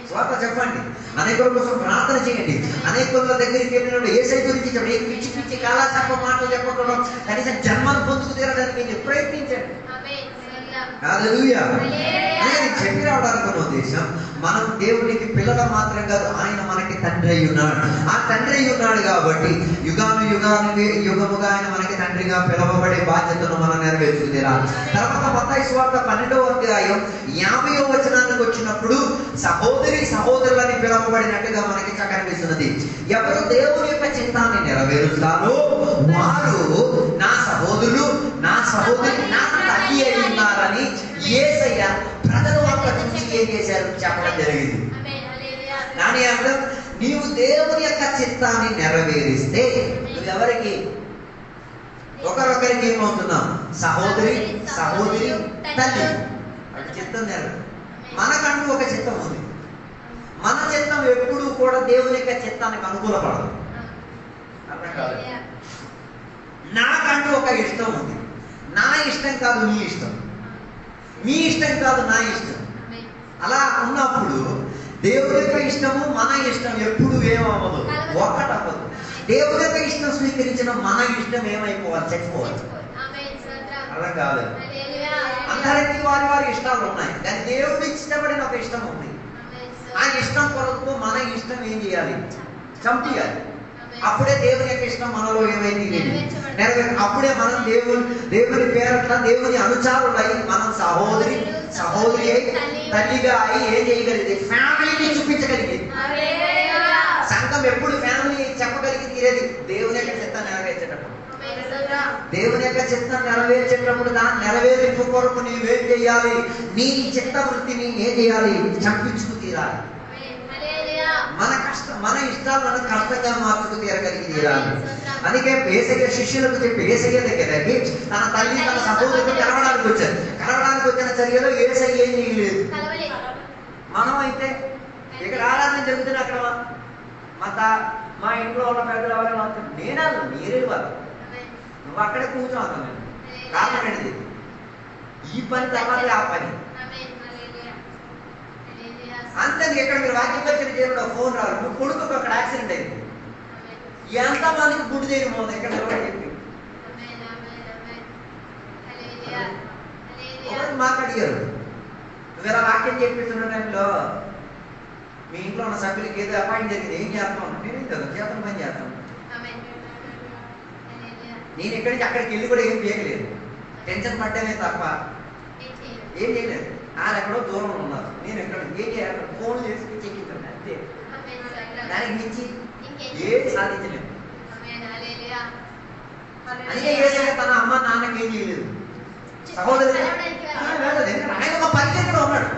స్వాత చెప్పండి, అనేకుల కోసం ప్రార్థన చేయండి, అనేకుల దగ్గరికి వెళ్ళినప్పుడు ఏసై గురించి చెప్పండి. పిచ్చి పిచ్చి కాలక్షేప మాటలు చెప్పకుండా కనీసం జన్మను పొందుకు తీరడానికి ప్రయత్నించండి. హల్లెలూయా. నేను చెప్పి రావడానికి ఉద్దేశం, మనం దేవునికి పిల్లల మాత్రం కాదు, ఆయన మనకి తండ్రి అయి ఉన్నాడు. ఆ తండ్రి అయి ఉన్నాడు కాబట్టి యుగముగా ఆయన మనకి తండ్రిగా పిలవబడే బాధ్యతను మనం నెరవేర్చుకునేలా. తర్వాత మత్తయి సువార్త 12వ అధ్యాయం 50వ వచనానికి వచ్చినప్పుడు సహోదరి సహోదరులని పిలవబడినట్టుగా మనకి కనిపిస్తున్నది. ఎవరు దేవుని యొక్క చిత్తాన్ని నెరవేరుస్తారో వారు నా సహోదరులు నా సహోదరి నా తల్లి అయి ఉన్నారని యేసయ్య ప్రజలు అక్కడ నుంచి ఏం చేశారు చెప్పడం జరిగింది. దాని అర్థం నీవు దేవుని యొక్క చిత్తాన్ని నెరవేరిస్తే నువ్వెవరికి ఒకరొకరికి ఏమవుతున్నావు? సహోదరి సహోదరి తల్లి. అది చిత్తం నెరవేరు. మనకంటూ ఒక చిత్తం ఉంది. మన చిత్తం ఎప్పుడూ కూడా దేవుని యొక్క చిత్తానికి అనుకూలపడదు. అర్థం కాదు. నాకంటూ ఒక ఇష్టం ఉంది. నా ఇష్టం కాదు నీ ఇష్టం, మీ ఇష్టం కాదు నా ఇష్టం. అలా ఉన్నప్పుడు దేవుని యొక్క ఇష్టము మన ఇష్టం ఎప్పుడు ఏమవ్వదు, ఒక్కటవ్వదు. దేవుని యొక్క ఇష్టం స్వీకరించిన మన ఇష్టం ఏమైపోవాలి? చచ్చిపోవాలి. అలా కాదు. అందరికీ వారి వారి ఇష్టాలు ఉన్నాయి, కానీ దేవుడు ఇష్టపడిన ఒక ఇష్టం ఉంది. ఆ ఇష్టం కొరకు మన ఇష్టం ఏం చేయాలి? చంపియాలి. అప్పుడే దేవుని యొక్క ఇష్టం మనలో ఏమైంది నెరవేరు. అప్పుడే మనం దేవుని పేరట్ల దేవుని అనుచారులై మనం సహోదరి అయి తల్లిగా అయి ఏం చేయగలిగింది? ఫ్యామిలీని చూపించగలిగింది. సంఘం ఎప్పుడు ఫ్యామిలీ చెప్పగలిగి తీరేది దేవుని యొక్క చిత్తాన్ని నెరవేర్చేటప్పుడు. దేవుని యొక్క చిత్తం నెరవేర్చేటప్పుడు దాని నెరవేర్పు కొరకు నీవేం చేయాలి? నీ చిత్త వృత్తిని ఏం చేయాలి? చంపించుకు తీరాలి. మన ఇష్టాలు మనం కష్టంగా మార్చుకు తీరగలిగి తీరాలి. అందుకే యేసయ్య శిష్యులకు చెప్పి యేసయ్య దగ్గరకి తన తల్లి తన సహోదరులు కలవడానికి వచ్చారు. కలవడానికి వచ్చిన చర్యలో యేసయ్య ఏం చేయలేదు. మనం అయితే ఇక్కడ ఆరాధన జరుగుతుంది, అక్కడ మా ఇంట్లో ఉన్న పెద్దలు ఎవరైనా నేనా మీరే వాళ్ళు నువ్వు అక్కడే కూర్చోవాలి. కారణం ఏంటిది? ఈ పని తర్వాత ఆ పని అంతే. ఎక్కడ మీరు వాక్యం పరిచయం చేయడం ఫోన్ రావాలి. నువ్వు కొడుకు అక్కడ యాక్సిడెంట్ అయింది, ఎంత మందికి గుడి చేయడం పోతుంది ఎక్కడ చెప్పి ఒకటి మాకు అడిగారు, నువ్వు ఇలా వాక్యం చేపిస్తున్న టైంలో మీ ఇంట్లో ఉన్న సభ్యులకి ఏదో అపాయింట్ జరిగింది, ఏం చేస్తాం? నేనేం కదా చేతన పని చేస్తాను. నేను ఎక్కడి నుంచి అక్కడికి వెళ్ళి కూడా ఏం చేయలేదు, టెన్షన్ పడ్డానే తప్ప ఏం చేయలేదు. వాళ్ళు ఎక్కడో దూరంలో ఉన్నారు, నేను ఎక్కడ ఏం చేయాలి? ఫోన్ చేసి చెక్కించాను అంతే. దానికి మించి ఏది సాధించలేదు. అందుకే యేసయ్య తన అమ్మ నాన్నకి ఏం చేయలేదు, సహోదరు ఆయన ఒక పరిచయం ఉన్నాడు.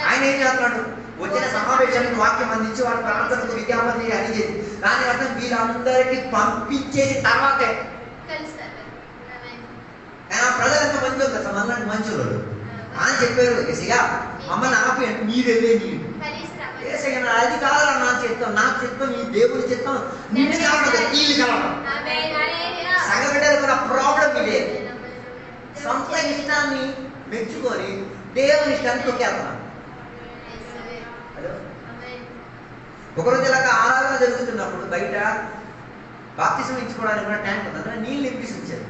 ఆయన ఏం చేస్తున్నాడు? వచ్చిన సమావేశానికి వాక్యం అందించి వారి ప్రాంతానికి విజ్ఞాపన అని చేసి దాని అర్థం వీళ్ళందరికీ పంపించేసి తర్వాతే ప్రజలు ఎంత మంచి కదా, మనలాంటి మంచులు అని చెప్పారు. యేసయ్య మమ్మల్ని ఆపి అంటే మీరెళ్ళే నీళ్ళు యేసయ్య అది కావాలా నా చిత్తం, నా చిత్తం ఈ దేవుడి చిత్తం నిన్ను కావడం నీళ్ళు కావడం. సగబిడ్డలు కూడా ప్రాబ్లం ఇదే, సొంత ఇష్టాన్ని మెచ్చుకొని దేవుని ఇష్టాన్ని తొక్కేస్తున్నాం. ఒకరోజు ఇలాగా ఆరాధన జరుగుతున్నప్పుడు బయట బాప్తిసం ఇచ్చుకోవడానికి కూడా ట్యాంక్ ఉంది, అందులో నీళ్ళు నింపేసి ఉంచారు.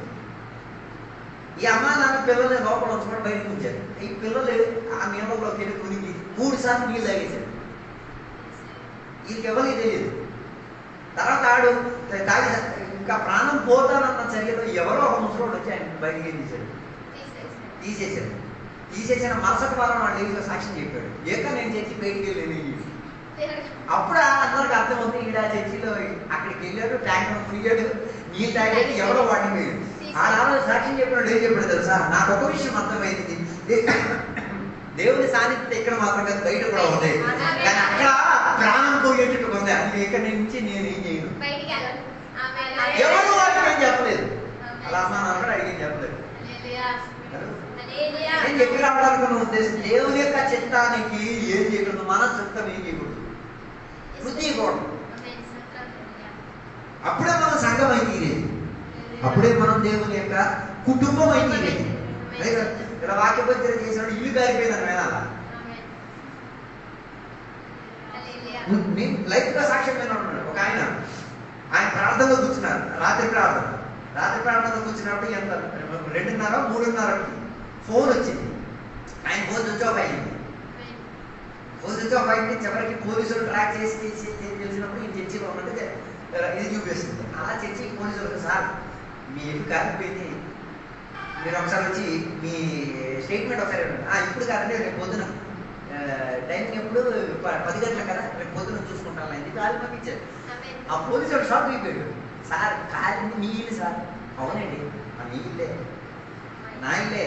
ఈ అమ్మ నాన్న పిల్లల్ని లోపల ఉంచుకొని బయటకు ఉంచారు. ఈ పిల్లలు ఆ నీళ్ళలోకి వెళ్ళి మునిగి 3 సార్లు నీళ్ళు తాగేశారు. వీళ్ళకి ఎవరికి తెలియదు. తర్వాత ఆడు తాగి ఇంకా ప్రాణం పోతానన్న చర్యలో ఎవరో ఒక ముసలోడు వచ్చి ఆయన బయటికి ఏం చేశాడు, తీసేసిన మరుసటి వారం వాడు లేవిలో సాక్ష్యం చెప్పాడు. నేను చర్చి బయటికి వెళ్ళి అప్పుడు అందరికి అర్థమవుతుంది ఈడ చర్చిలో అక్కడికి వెళ్ళాడు, ట్యాంక్ మునిగాడు, నీళ్ళు తాగాడు, ఎవరో వాడిని పోయాడు. ఆ సాక్ష్యం చెప్పినాడు. ఏం చెప్పాడు తెలుసా? నాకు ఒక విషయం అర్థమైంది, దేవుని సాన్నిధ్యం ఇక్కడ మాత్రం కాదు బయట కూడా ఉంది, కానీ అక్కడ ప్రాణం పోయేటట్టు ఉంది. అది ఇక్కడ నుంచి నేనేం చేయను. ఎవరు వాటికి ఏం చెప్పలేదు. అలా అమ్మా నాన్న కూడా అడిగి చెప్పలేదు. నేను చెప్పి రావడానికి ఉద్దేశం దేవుని యొక్క చిత్తానికి ఏం చేయకూడదు, మన చిత్తం ఏం చేయకూడదు, వృద్ధి చేయకూడదు. అప్పుడే మనం సంఘం అయితే, అప్పుడే మనం దేవుని యొక్క కుటుంబం అయితే. ఇలా వాక్యపత్రిక చేసినప్పుడు ఇల్లు కారిపోయిందని వినాలా? నేను లైఫ్ గా సాక్ష్యం విన్నాడు. ఒక ఆయన ప్రార్థనలో కూర్చున్నారు, రాత్రి ప్రార్థనలో కూర్చున్నప్పుడు ఎంత 2:30, 3:30 ఫోన్ వచ్చింది. ఆయన ఫోన్ స్విచ్ ఆఫ్ అయింది. చివరికి పోలీసులు ట్రాక్ చేసి తెలిసినప్పుడు ఈ చర్చిలో ఉన్నట్టు ఇది చూపిస్తుంది. అలా చర్చికి పోలీసులు, సార్ మీ ఇల్లు కారిపోయింది, మీరు ఒకసారి వచ్చి మీ స్టేట్మెంట్ ఒకసారి ఇప్పుడు కాదండి, రేపు పొద్దున టైమింగ్ ఎప్పుడు 10 గంటల కదా, రేపు పొద్దున చూసుకుంటాను అని కాలు పంపించారు. ఆ పోలీసులు షాక్ అయిపోయాడు. సార్ కాలింది మీ ఇల్లు సార్. అవునండి, మీ ఇల్లే, నా ఇల్లే.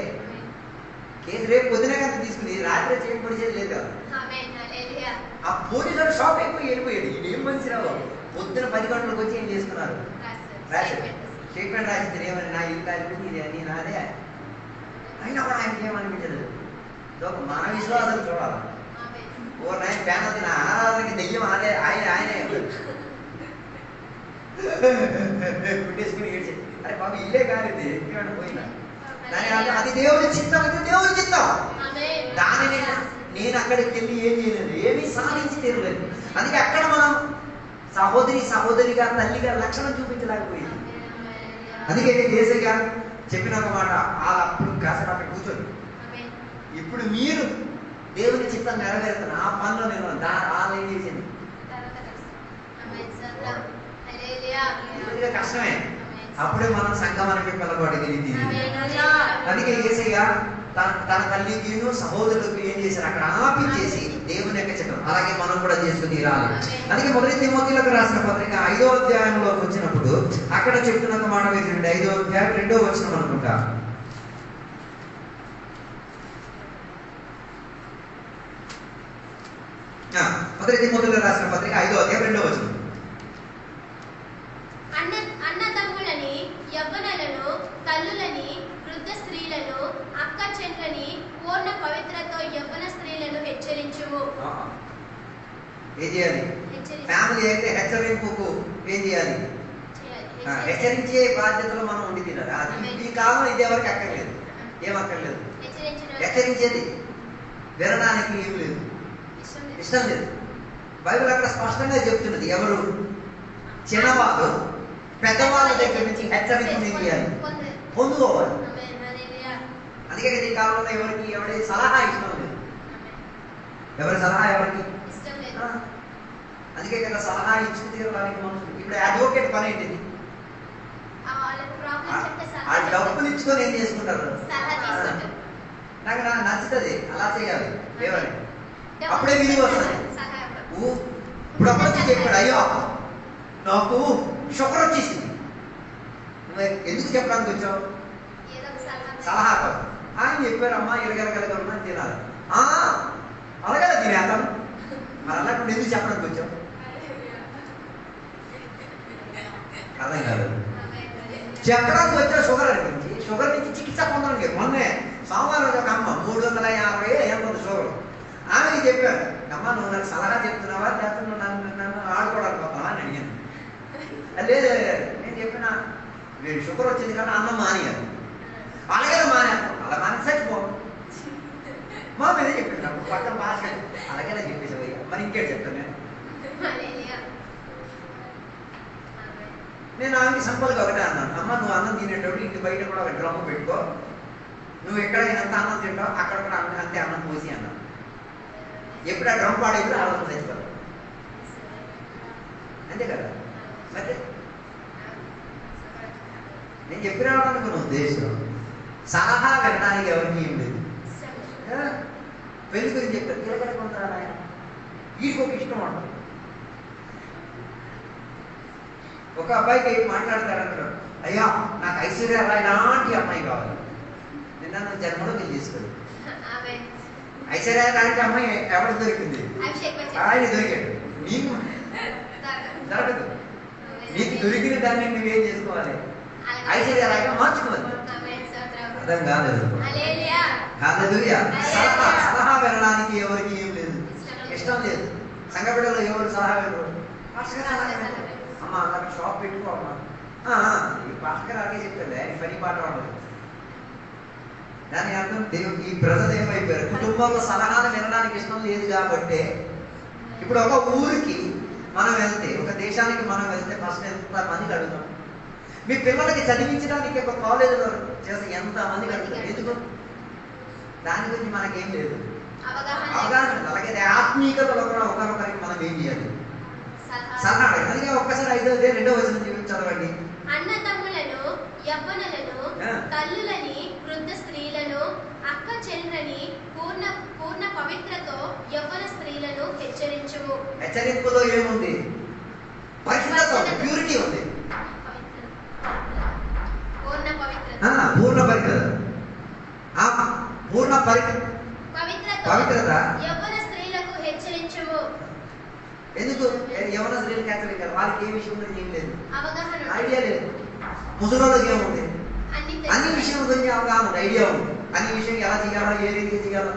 కేసు రేపు పొద్దున కనుక తీసుకుని రాత్రి చేయబడిచేది లేదు కదా. ఆ పోలీసులు షాక్ అయిపోయి వెళ్ళిపోయాడు. ఇది ఏం మంచి రావు, పొద్దున 10 గంటలకు వచ్చి ఏం చేసుకున్నారు, స్టేట్మెంట్ రాసింది. ఏమని, నా ఇల్లు కాలిపోయింది, ఇది అని నాదే. అయినా కూడా ఆయనకి ఏమనిపించదు. మన విశ్వాసాలు చూడాలి. ఓ నాయన పేన నా ఆరాధనకి దెయ్యం అదే ఆయనే పుట్టేసుకుని ఏడ్చేది. అరే బాబు ఇల్లే కాలింది, ఎక్కడ పోయినా అది దేవుడి చిత్తం, ఇది దేవుడి చిత్తం. దానిని నేను అక్కడికి వెళ్ళి ఏం చేయలేదు, ఏమీ సాధించి తీరలేదు. అందుకే అక్కడ మనం సహోదరిగా తల్లిగా లక్షణం చూపించలేకపోయింది. అందుకే యేసయ్య చెప్పిన ఒక మాట, అప్పుడు కాసేపు అక్కడ కూర్చొని, ఇప్పుడు మీరు దేవుని చిత్తం నెరవేరుతున్న ఆ పనిలో నేను ఏం చేసింది కష్టమే. అప్పుడే మనం సంఘమానికి పిలబడగలిగింది. అందుకే యేసయ్య తన తల్లికి సహోదరులకు ఏం చేశారు, అక్కడ ఆపించేసి దేవుని యొక్క చిత్తం అలాగే మనం కూడా చేసుకుని రాలి. అందుకే 1 తిమోతిలకు రాసిన పత్రిక 5వ అధ్యాయంలోకి వచ్చినప్పుడు అక్కడ చెప్తున్న ఒక మాట వేసింది. 5వ అధ్యాయం 2వ వచనం అనుకుంటా. మొదటి తిమోతిలకు రాసిన పత్రిక 5వ అధ్యాయం 2వ వచనం. అన్నదమ్ములని, యవ్వనులను, తల్లులని, వృద్ధ స్త్రీలను, అక్క చెట్లని, పూర్ణ పవిత్రతో యవ్వన స్త్రీలను హెచ్చరించుము. ఏం చేయాలి? ఫ్యామిలీ అయితే హెచ్చరింపుకు ఏం చేయాలి? హెచ్చరించే బాధ్యతలో మనం ఉండి తినాలి. అది ఈ కాలం ఇది ఎవరికి అక్కర్లేదు, ఏమక్కర్లేదు. హెచ్చరించేది వినడానికి ఏం లేదు, ఇష్టం లేదు. బైబిల్ అక్కడ స్పష్టంగా చెప్తున్నది, ఎవరు చిన్నవాళ్ళు పెద్దవాళ్ళ దగ్గర నుంచి హెచ్చరింపు చేయాలి, పొందుకోవాలి. అందుకే ఈ కాలంలో ఎవరి సలహా ఇష్టం లేదు, ఎవరి సలహా ఎవరికి. అందుకే కదా సలహా ఇచ్చి తీరడానికి మనుషులు. ఇప్పుడు అడ్వకేట్ పని ఏంటిది? ఆ డబ్బులు ఇచ్చుకొని ఏం చేసుకుంటారు? నాకు నచ్చుతుంది అలా చేయాలి ఏమని, అప్పుడే విలువ వస్తుంది. ఇప్పుడు అప్పుడు చెప్పాడు, అయ్యో నాకు షుగర్ వచ్చేసింది, నువ్వు ఎందుకు చెప్పడానికి వచ్చావు? సలహా కాదు. ఆయన చెప్పారమ్మా ఇరగలగలగలమని తినాలి. అలాగే తినేస్తాను, మరి అలా నువ్వు ఎందుకు చెప్పడానికి వచ్చావు? అర్థం కాదు. చెప్పడానికి వచ్చా షుగర్ అనిపించి, షుగర్ నుంచి చికిత్స పొందడానికి. మొన్నే సోమవారం ఒక అమ్మ 350 ఏమంది షుగర్. ఆమెకి చెప్పాడు, అమ్మ నువ్వు నాకు సలహా చెప్తున్నావా లేకపోతే నువ్వు నన్ను ఆడుకోవడానికి పోతావా అని అడిగాను. లేదు నేను చెప్పిన షుగర్ వచ్చింది కానీ అన్నం మానేయాలి. అలాగే మానేస్తాను, అలా మానేసి చచ్చిపో. మా మీదే చెప్పాను పక్కన భాష, అలాగే చెప్పేసి మరి ఇంకేటి చెప్తాను నేను ఆమెకి సింపుల్గా ఒకటే అన్నాను, అమ్మ నువ్వు అన్నం తినేటప్పుడు ఇంటి బయట కూడా ఒక డ్రమ్ము పెట్టుకో, నువ్వు ఎక్కడ ఎంత అన్నం తింటావు అక్కడ కూడా అంతే అన్నం పోసి అన్నాను. ఎప్పుడు ఆ డ్రమ్ పాడైతే ఆ రోజు తెచ్చిపోతావు, అంతే కదా. మరి నేను చెప్పినామనుకున్న ఉద్దేశం సలహా వినడానికి ఎవరికి ఏం లేదు. పెళ్లి గురించి చెప్పారు, తిరగడ కొంటాడు ఆయన, వీడికి ఒక ఇష్టం ఉంటుంది. ఒక అబ్బాయికి మాట్లాడతాడంటాడు, అయ్యా నాకు ఐశ్వర్య రాయ్ లాంటి అమ్మాయి కావాలి. నిన్న నువ్వు జన్మలో పెళ్లి చేసుకోడు. ఐశ్వర్య లాంటి అమ్మాయి ఎవరికి దొరికింది? ఆయన దొరికాడు. నీకు దొరకదు. నీకు దొరికిన దాన్ని నువ్వేం చేసుకోవాలి? ఐశ్వర్య రాయిగా మార్చుకోవాలి. అర్థం కాలేదు. సలహా వినడానికి ఎవరికి ఏం లేదు, ఇష్టం లేదు. సంఘ బిడ్డలో ఎవరు సలహా వినరు? అమ్మా నాకు షాప్ పెట్టుకో అమ్మా, ఈ పాస్టర్ అలాగే చెప్తాడు, ఆయన పని పాట ఉండదు. దాని అర్థం ఈ ప్రజలు ఏమైపోయారు, కుటుంబంలో సలహాలు వినడానికి ఇష్టం లేదు. కాబట్టి ఇప్పుడు ఒక ఊరికి మనం వెళ్తే, ఒక దేశానికి మనం వెళ్తే ఫస్ట్ ఎంత మందికి అడుగుతాం? మీ పిల్లలకి చదివించడానికి ఒక కాలేజీలో చేస్తే ఎంత మందికి అడుగుతాం? ఎందుకు? దాని గురించి మనకేం లేదు, అవగాహన. అలాగే ఆత్మీయతలో కూడా ఒకరొకరికి మనం ఏం చేయాలి? సలహా. అందుకే ఒక్కసారి 5వ అధ్యాయం 2వ వచనం చదవండి. అన్నదమ్ములను, యవ్వనులను, తల్లులని, వృద్ధ స్త్రీలను, అక్క చెల్లెలని పూర్ణ పవిత్రతో యవ్వన స్త్రీలను హెచ్చరించుము. హెచ్చరింపులో ఏముంది? పరిశుద్ధత, ప్యూరిటీ ఉంది. పూర్ణ పవిత్రత, పూర్ణ పవిత్రత, పూర్ణ పవిత్రత యవ్వన స్త్రీలకు హెచ్చరించుము. ఎందుకు యవ్వన స్త్రీలకు హెచ్చరించాలి? వాళ్ళకి ఏ విషయం గురించి ఏం లేదు, అవగాహన, ఐడియా లేదు. ముసలోళ్ళకి ఏముంది? అన్ని విషయం గురించి అవగాహన ఉంది, ఐడియా ఉంది. అన్ని విషయం ఎలా చేయాలో, ఏ రీతిగా చేయాలో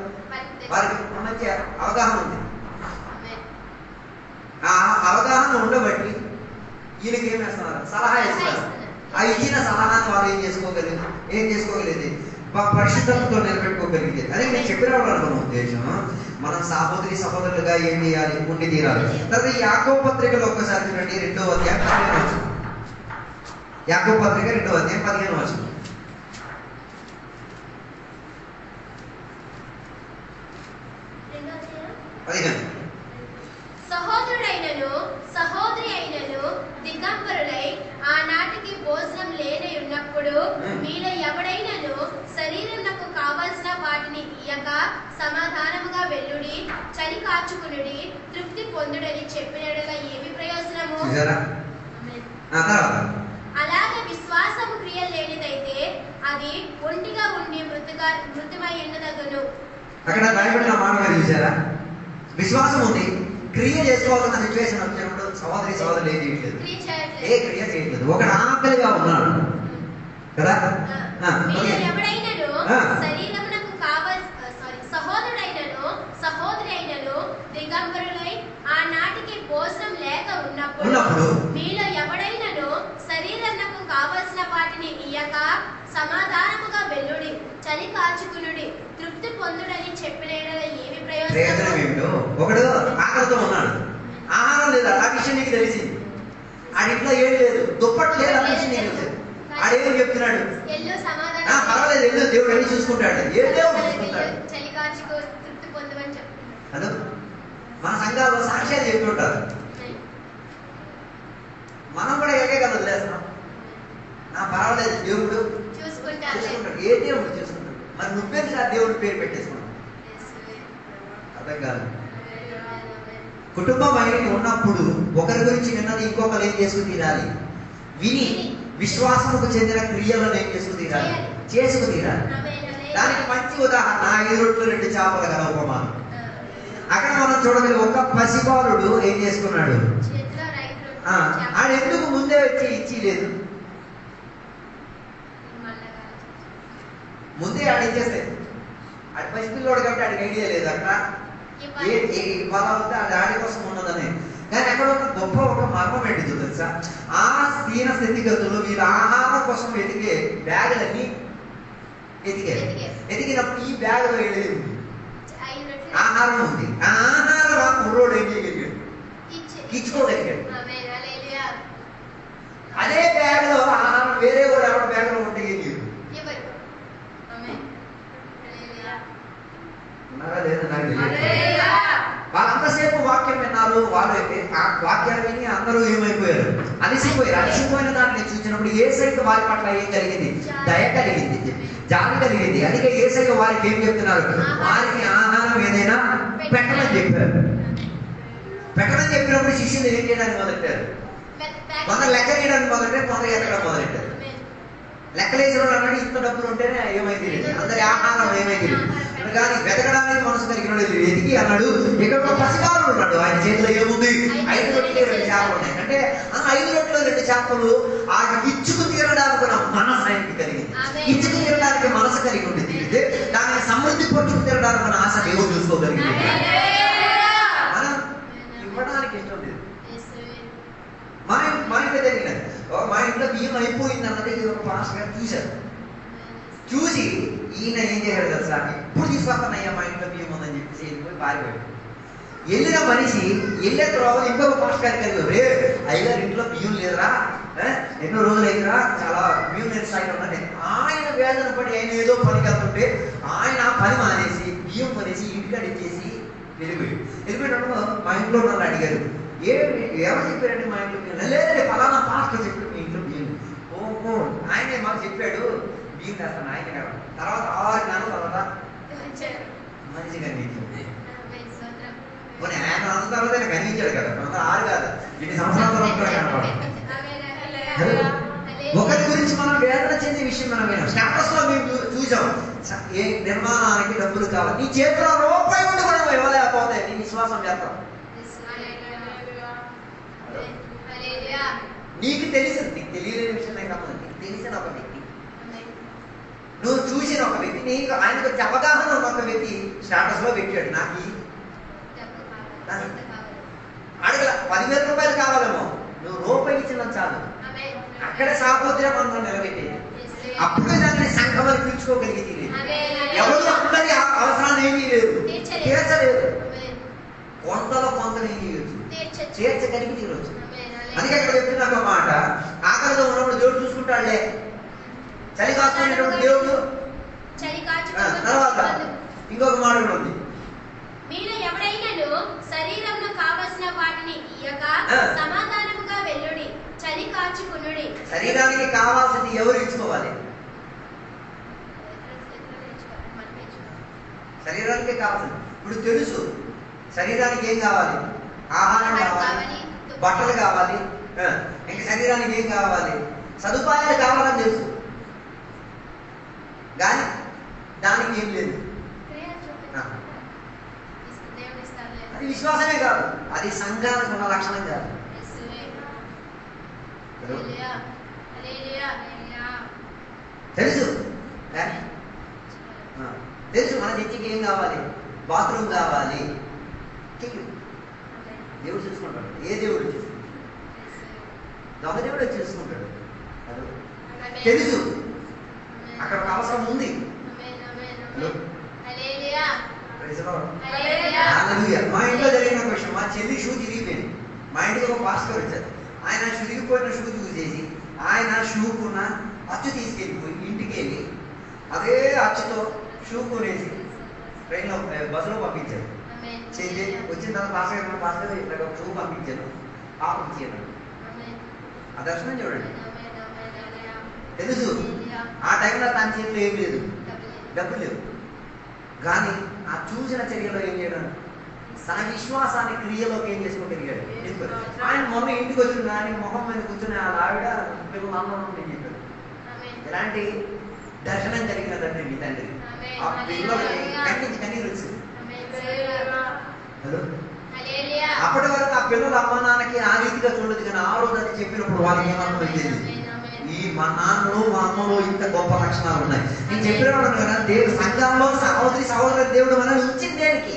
వారికి మంచి అవగాహన ఉంది. ఆ అవగాహన ఉండబట్టి ఈయనకి ఏం వేస్తున్నారు? సలహా ఇస్తున్నారు. ఆ ఇచ్చిన సలహాన్ని వారు ఏం చేసుకోగలిగింది? పరిశుద్ధతతో నిలబెట్టుకోగలిగింది. అదే నేను చెప్పిన ఉద్దేశం, మనం సహోదరులుగా ఏం చేయాలి? ఉండి తీరాలి. తర్వాత యాకోబు పత్రికలో ఒక్కసారి చూడండి, 2వ అధ్యాయం 15వ వచనం. యాకోబు పత్రిక 2వ అధ్యాయం 15వ వచనం. సహోదరుడైనను సహోదరి అయినను దిగంబరులై ఆనాటికి భోజనం లేని ఉన్నప్పుడు మీలో ఎవడైనను శరీరమునకు కావలసిన వాటిని ఇయ్యక సమాధానముగా వెల్లుడి, చలి కాచుకునుడి, తృప్తి పొందుడని చెప్పినట్లుగా ఏమి ప్రయోజనము? అలాగే విశ్వాసము క్రియ లేనిదైతే అది ఒంటిగా ఉండి మృతుమై ఉండదగును. అక్కడ రాయబడిన మాట చూసారా? విశ్వాసం ఉంది, క్రియ చేసుకోవాలన్న సిచ్యువేషన్ వచ్చినప్పుడు సహోదరులు ఏం చేయట్లేదు, ఏ క్రియ చేయట్లేదు. ఒకడు ఆకలిగా ఉన్నాడు కదా. ఎవడైనను శరీరమునకు సహోదరుడైనను సహోదరి అయినను దిగంబరులై ఆనాటికి భోజనం లేక ఉన్నప్పుడు మీలో ఎవడైనను శరీరమునకు కావలసిన వాటిని ఇయ్యక సమాధానముగా వెల్లుడి, చలి కాచుకునుడి, తృప్తి పొందుడని చెప్పిన ఏమి ప్రయోజనం ఏమిటో? ఒకడు ఆకలితో ఉన్నాడు, ఆహారం లేదు, ఆ విషయం నీకు తెలిసింది. ఆడింట్లో ఏం లేదు, దుప్పట్లు లేదు, ఆ విషయం నీకు తెలుసు. ఆడేం చెప్తున్నాడు? పర్వాలేదు, ఎల్లు, దేవుడు అన్ని చూసుకుంటాడు. ఏ దేవుడు చూసుకుంటాడు? చలి కాచుకో, తృప్తి పొందమని చెప్పు. మన సంఘాల్లో సాక్ష్యాలు చెప్తుంటారు, మనం కూడా ఏకే కదా వదిలేస్తాం. పర్వాలేదు, దేవుడు చూసుకుంటాడు. ఏ దేవుడు చూసుకుంటాడు? మరి నువ్వెందుకు ఆ దేవుడి పేరు పెట్టేసుకున్నావు? అర్థం కాదు. కుటుంబం అనేది ఉన్నప్పుడు ఒకరి గురించి విన్నది ఇంకొకరు ఏం చేసుకుని తీరాలి? విని విశ్వాసముకు చెందిన క్రియలను ఏం చేసుకుని తీరాలి? చేసుకు తీరాలి. దానికి మంచి ఉదాహరణ 5 రొట్టెలు 2 చేపల గల ఉపమానం. అక్కడ మనం చూడగలిగే ఒక పసిబాలుడు ఏం చేసుకున్నాడు? ఆడు ఎందుకు ముందే వచ్చి ఇచ్చి లేదు? ముందే ఆడు ఇచ్చేస్తే ఆడి పసిపిల్లోడు కాబట్టి ఆడికి ఐడియా లేదు. అక్కడ ఆడి కోసం ఉన్నదని. కానీ అక్కడ ఒక గొప్ప ఒక మర్మం ఏంటిదో తెలుసా? ఆ దీన స్థితిగతులు వీళ్ళ ఆహారం కోసం వెతికే బ్యాగులన్నీ ఎతికినప్పుడు ఈ బ్యాగులో ఏది ఉంది? ఆహారం ఉంది. ఆ ఆహారం ఆ కుర్రోడు ఏం చేయగలిగాడు? ఇచ్చుకోగలిగాడు. అదే బ్యాగులో ఆహారం వేరే కూడా ఎవరి బ్యాగులో ఉంటే ఏం చేయదు? ఉన్నారా లేదా నాకు తెలియదు. వాళ్ళంతసేపు వాక్యం విన్నారు. వాళ్ళు ఆ వాక్యాలు విని అందరూ ఏమైపోయారు, అలిసిపోయారు. అలిసిపోయిన దాన్ని చూసినప్పుడు యేసయ్యకు వారి పట్ల ఏం కలిగింది? దయ కలిగింది, జాలి కలిగింది. అందుకే యేసయ్య వారికి ఏం చెప్తున్నారు? వారికి ఆహారం ఏదైనా పెట్టమని చెప్పారు. పెట్టమని చెప్పినప్పుడు శిష్యులు ఏం చేయడానికి మొదలెట్టారు? కొందరు లెక్క వేయడానికి మొదలెట్టారు, కొందరు ఎత్తడం మొదలెట్టారు. లెక్కలేసిన వాళ్ళు అన్నాడు ఇంత డబ్బులు ఉంటేనే ఏమైంది, అందరి ఆహారం ఏమైంది కానీ వెతకడానికి మనసు కలిగిన వెతికి అన్నాడు ఇక్కడ ఒక పసివాడు ఉన్నాడు, ఆయన చేతిలో ఏముంది? 5 రొట్టెలు 2 చేపలు ఉన్నాయి. అంటే ఆ 5 రొట్టెలు 2 చేపలు ఆ ఇచ్చుకు తీరడానికి మనసు ఆయనకి కలిగింది. ఇచ్చుకు తీరడానికి మనసు కలిగి ఉండి తీరితే దాన్ని సమృద్ధి పరుచుకు తీరడానికి మన ఆశ దేవుడు చూసుకోగలిగింది. మనం ఇవ్వడానికి ఇష్టం లేదు. మా ఇంట్లో జరిగినది, మా ఇంట్లో బియ్యం అయిపోయింది అన్నది ఒక పాస్టర్ గారు చూశారు. చూసి ఈయన ఏం చేశాడు తెలుసా? ఇప్పుడు తీసుకొస్తానయ్యా మా ఇంట్లో బియ్యం ఉందని చెప్పేసి వెళ్ళిపోయి పారిపోయాడు. వెళ్ళిన మనిషి వెళ్ళే తర్వాత ఇంకొక పాస్టర్ గారికి కలిగి, అయ్యగారు ఇంట్లో బియ్యం లేదురా, ఎన్నో రోజులు అయిందిరా, చాలా బియ్యం లేని స్థాయిలో ఉన్నది. ఆయన వేదన పడి ఆయన ఏదో పనికి వెళ్తుంటే ఆయన ఆ పని మానేసి బియ్యం కొనేసి ఇంటికాడ ఇచ్చేసి వెళ్ళిపోయినప్పుడు మా ఇంట్లో నన్ను అడిగారు, ఎవరు చెప్పారండి మా ఇంట్లో బియ్యం? లేదండి ఫలానా పాస్టర్ చెప్పాడు మీ ఇంట్లో బియ్యం. ఓహో, ఆయనే మాకు చెప్పాడు బియ్యం వేస్తాను ఆయన కదా. తర్వాత 6 నెలల తర్వాత మనిషి కనిపించింది. ఆయన అంత తర్వాత ఆయన కనిపించాడు కదా, కొంత 6 కాదు 2 సంవత్సరాల తర్వాత కనపడు. ఒకరి గురించి మనం వేదన చెందే విషయం మనం విన్నాం. స్టాటస్ లో మేము చూసాం, ఏ నిర్మాణానికి డబ్బులు కావాలి, నీ చేతిలో రూపాయి ఉండి కూడా నువ్వు ఇవ్వలేకపోతే నీ విశ్వాసం చేస్తాం. నీకు తెలిసింది, నీకు తెలియలేని విషయం కాదు, నీకు తెలిసిన ఒక వ్యక్తి, నువ్వు చూసిన ఒక వ్యక్తి, నీకు ఆయనకు అవగాహన ఉన్న ఒక వ్యక్తి స్టాటస్ లో పెట్టాడు, నాకు అడగల 10,000 రూపాయలు కావాలేమో, నువ్వు రూపాయి ఇచ్చిన చాలు. అక్కడే సాపోద్ర మనం నిలబెట్టేది. అప్పుడు దాన్ని సంఘమని పిలుచుకోగలిగేది లేదు. ఎవరు అందరి అవసరాలు ఏమీ లేదు, తీర్చలేదు. కొంతలో కొంతలో ఏం చేయొచ్చు, తీర్చగలిగి తీరవచ్చు. అందుకే అక్కడ చెప్తున్నా ఒక మాట, ఆకలితో ఉన్నప్పుడు దేవుడు చూసుకుంటాడులే, చలి కాచుకునేటప్పుడు దేవుడు. తర్వాత ఇంకొక మాట కూడా ఉంది, మీలో ఎవడైనాను శరీరంలో కావలసిన వాటిని ఇయ్యక సమాధానముగా వెళ్ళుడి, చలి కాచుకునుడి. శరీరానికి కావాల్సింది ఎవరు ఇచ్చుకోవాలి? శరీరానికి కావాల్సింది ఇప్పుడు తెలుసు. శరీరానికి ఏం కావాలి? ఆహారం కావాలి, బట్టలు కావాలి, ఇంకా శరీరానికి ఏం కావాలి? సదుపాయాలు కావాలని తెలుసు, కానీ దానికి ఏం లేదు. అది విశ్వాసమే కాదు, అది సంఘానికి ఉన్న లక్షణం కాదు. తెలుసు తెలుసు మన చర్చికి ఏం కావాలి? బాత్రూమ్ కావాలి, దేవుడు చూసుకుంటాడు. ఏ దేవుడు చూసుకుంటాడు? దొంగ దేవుడు చూసుకుంటాడు. తెలుసు అక్కడ ఒక అవసరం ఉంది. మా ఇంట్లో జరిగిన ఒక విషయం, మా చెల్లి షూ చిరిగిపోయింది. మా ఇంటికి ఒక పాస్టర్ వచ్చారు. ఆయన చిరిగిపోయిన షూ చూసేసి ఆయన షూకున్న అచ్చు తీసుకెళ్ళిపోయి ఇంటికి వెళ్ళి అదే అచ్చుతో షూ కొనేసి ట్రైన్లో బస్సులో పంపించారు. చెల్లి వచ్చిన తర్వాత పాస్టర్ ఇట్లా ఒక షూ పంపించాను, ఆపించాను. ఆ దర్శనం చూడండి. తెలుసు ఆ టైంలో తన చేతిలో ఏం లేదు, డబ్బులు లేవు, కానీ ఆ చూసిన చర్యలో ఏం చేయడం, తన విశ్వాసాన్ని క్రియలోకి ఏం చేసుకోగలిగాడు. ఆయన మొన్న ఇంటికి వచ్చింది, ఆయన మొహం మీద కూర్చుని ఆ ఆవిడ పిల్లలు అన్నం నేను చెప్పాడు. ఇలాంటి దర్శనం కలిగిన తండ్రి మీ తండ్రి. ఆ పిల్లలకి కన్నీకి కన్నీరు వచ్చింది. హలో, అప్పటి వరకు ఆ పిల్లల అమ్మ నాన్నకి ఆ రీతిగా చూడదు, కానీ ఆ రోజు అది చెప్పినప్పుడు వాళ్ళకి ఏమర్థమైంది, ఈ మా నాన్నలో మా అమ్మలో ఇంత గొప్ప లక్షణాలు ఉన్నాయి. నేను చెప్పినప్పుడు కదా, దేవుడు సంఘంలో సహోదరి దేవుడు మనల్ని ఉంచింది దేనికి?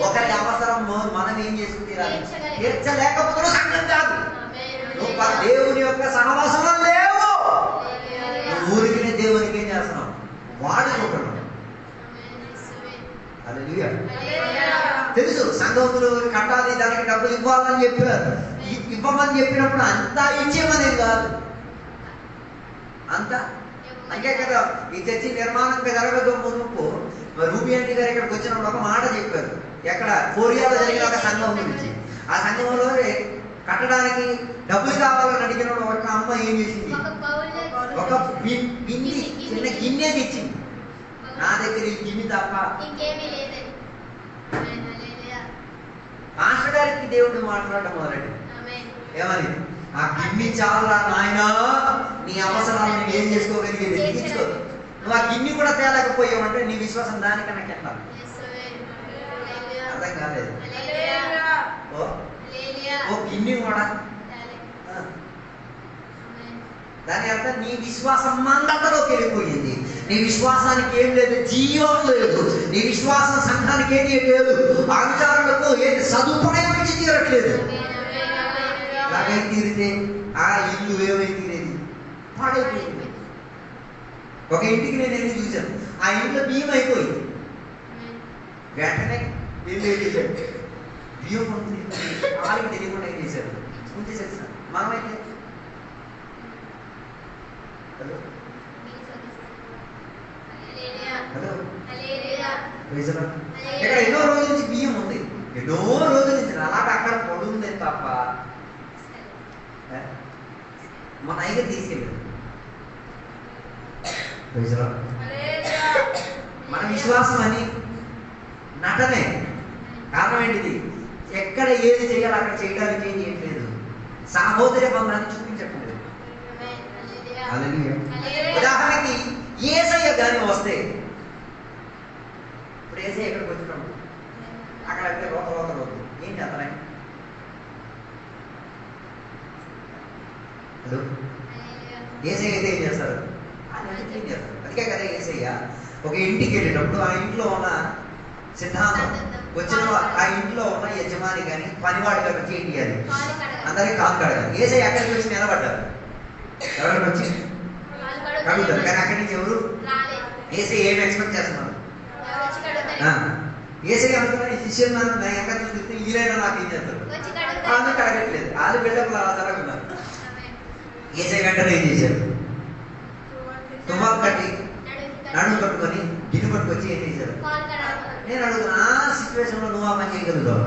ఒకరి అవసరం మనం ఏం చేసుకుని తీరాలి. తీర్చలేకపోతే సంఘం కాదు, నువ్వు దేవుని యొక్క సహవాసంలో లేవు. ఊరికి దేవునికి ఏం చేస్తున్నావు? వాడుకుంటున్నావు. తెలుసు సంఘంలో కట్టాలి, దానికి డబ్బులు ఇవ్వాలని చెప్పారు. ఇవ్వమని చెప్పినప్పుడు అంతా ఇచ్చేమనేది కాదు, అంతా అంతే కదా. ఈ చర్చి నిర్మాణంగా జరగదు మునుపు రూబీ ఆంటీ గారు ఇక్కడికి వచ్చినప్పుడు ఒక మాట చెప్పారు, ఎక్కడ కొరియాలో జరిగిన ఒక సంఘం గురించి. ఆ సంఘంలో కట్టడానికి డబ్బులు కావాలని అడిగిన ఒక అమ్మ ఏం చేసింది, ఒక గిన్నె, చిన్న గిన్నె తెచ్చింది. నా దగ్గర ఈ గిన్నె తప్ప ఇంకేమీ లేదని మాస్టర్ గారికి దేవుడు మాట్లాడటం మొదలెట్టి ఏమని, ఆ గిన్నె చాలురా నాయనా, నీ అవసరాలు నేను ఏం చేసుకోగలిగేది తీర్చుకో. నువ్వు ఆ గిన్నె కూడా తేలేకపోయావంటే నీ విశ్వాసం దానికన్నా కెట్టాలి. అర్థం కాలేదు. ఓ గిన్నె కూడా దాని అర్థం నీ విశ్వాసం మందతలోకి వెళ్ళిపోయింది. నీ విశ్వాసానికి ఏం లేదు, జీవం లేదు. నీ విశ్వాసం సంఘానికి ఏది లేదు, ఆ విచారణకు ఏది సదుపాయం ఇచ్చి తీరట్లేదు. అలాగే తీరితే ఆ ఇల్లు ఏమై తీరేది, పాడైపోయింది. ఒక ఇంటికి నేను వెళ్ళి చూశాను, ఆ ఇంట్లో బియ్యం అయిపోయింది. వెంటనే ఇల్లు ఏం చేశాడు, బియ్యం ఉంటుంది వాళ్ళకి తెలియకుండా ఏం చేశారు, ఉంచేసారు సార్. మనమైతే హలో హలో ఇక్కడ ఎన్నో రోజుల నుంచి బియ్యం ఉంది, ఎన్నో రోజుల నుంచి అలాగే అక్కడ పడుంది తప్ప మన ఐదు తీసుకెళ్ళాడు. మన విశ్వాసం అని నటనే. కారణం ఏంటిది, ఎక్కడ ఏది చేయాలి అక్కడ చేయడానికి ఏం చేయట్లేదు, సహోదర బంధాన్ని చూపించట్లేదు. ఉదాహరణకి యేసయ్య గాని వస్తే, ఇప్పుడు యేసయ్య ఎక్కడికి వచ్చినప్పుడు అక్కడ అంటే రోత వద్దు ఏం చేస్తారా? హలో, యేసయ్య అయితే ఏం చేస్తారు, ఏం చేస్తారు. అందుకే కదా యేసయ్య ఒక ఇంటికి వెళ్ళేటప్పుడు ఆ ఇంట్లో ఉన్న సిద్ధాంతం వచ్చిన ఆ ఇంట్లో ఉన్న యజమాని కానీ పనివాడి కానీ వచ్చి ఏం చేయాలి, అందరికీ కాలు కడగాలి. యేసయ్య అక్కడికి వచ్చి నిలబడ్డారు, ఎవరికి వచ్చి కడుగుతారు. కానీ అక్కడి నుంచి ఎవరు యేసయ్య ఏమి ఎక్స్పెక్ట్ చేస్తున్నారు, యేసయ్య అనుకున్న శిష్యులు ఎక్కడ చూస్తే వీలైనా నాకు ఏం చేస్తారు, వాళ్ళు కడగట్లేదు. వాళ్ళు బిల్డప్లు అలా జరుగుతున్నారు. యేసయ్య వెంటనే ఏం చేశారు, తుమ్మాలు కట్టి నడుము కట్టుకొని గిన్నె పట్టుకొచ్చి ఏం చేశారు. నేను అడుగుతున్నా, ఆ సిచ్యువేషన్లో నువ్వు ఆ పని చేయగలుగుతావు?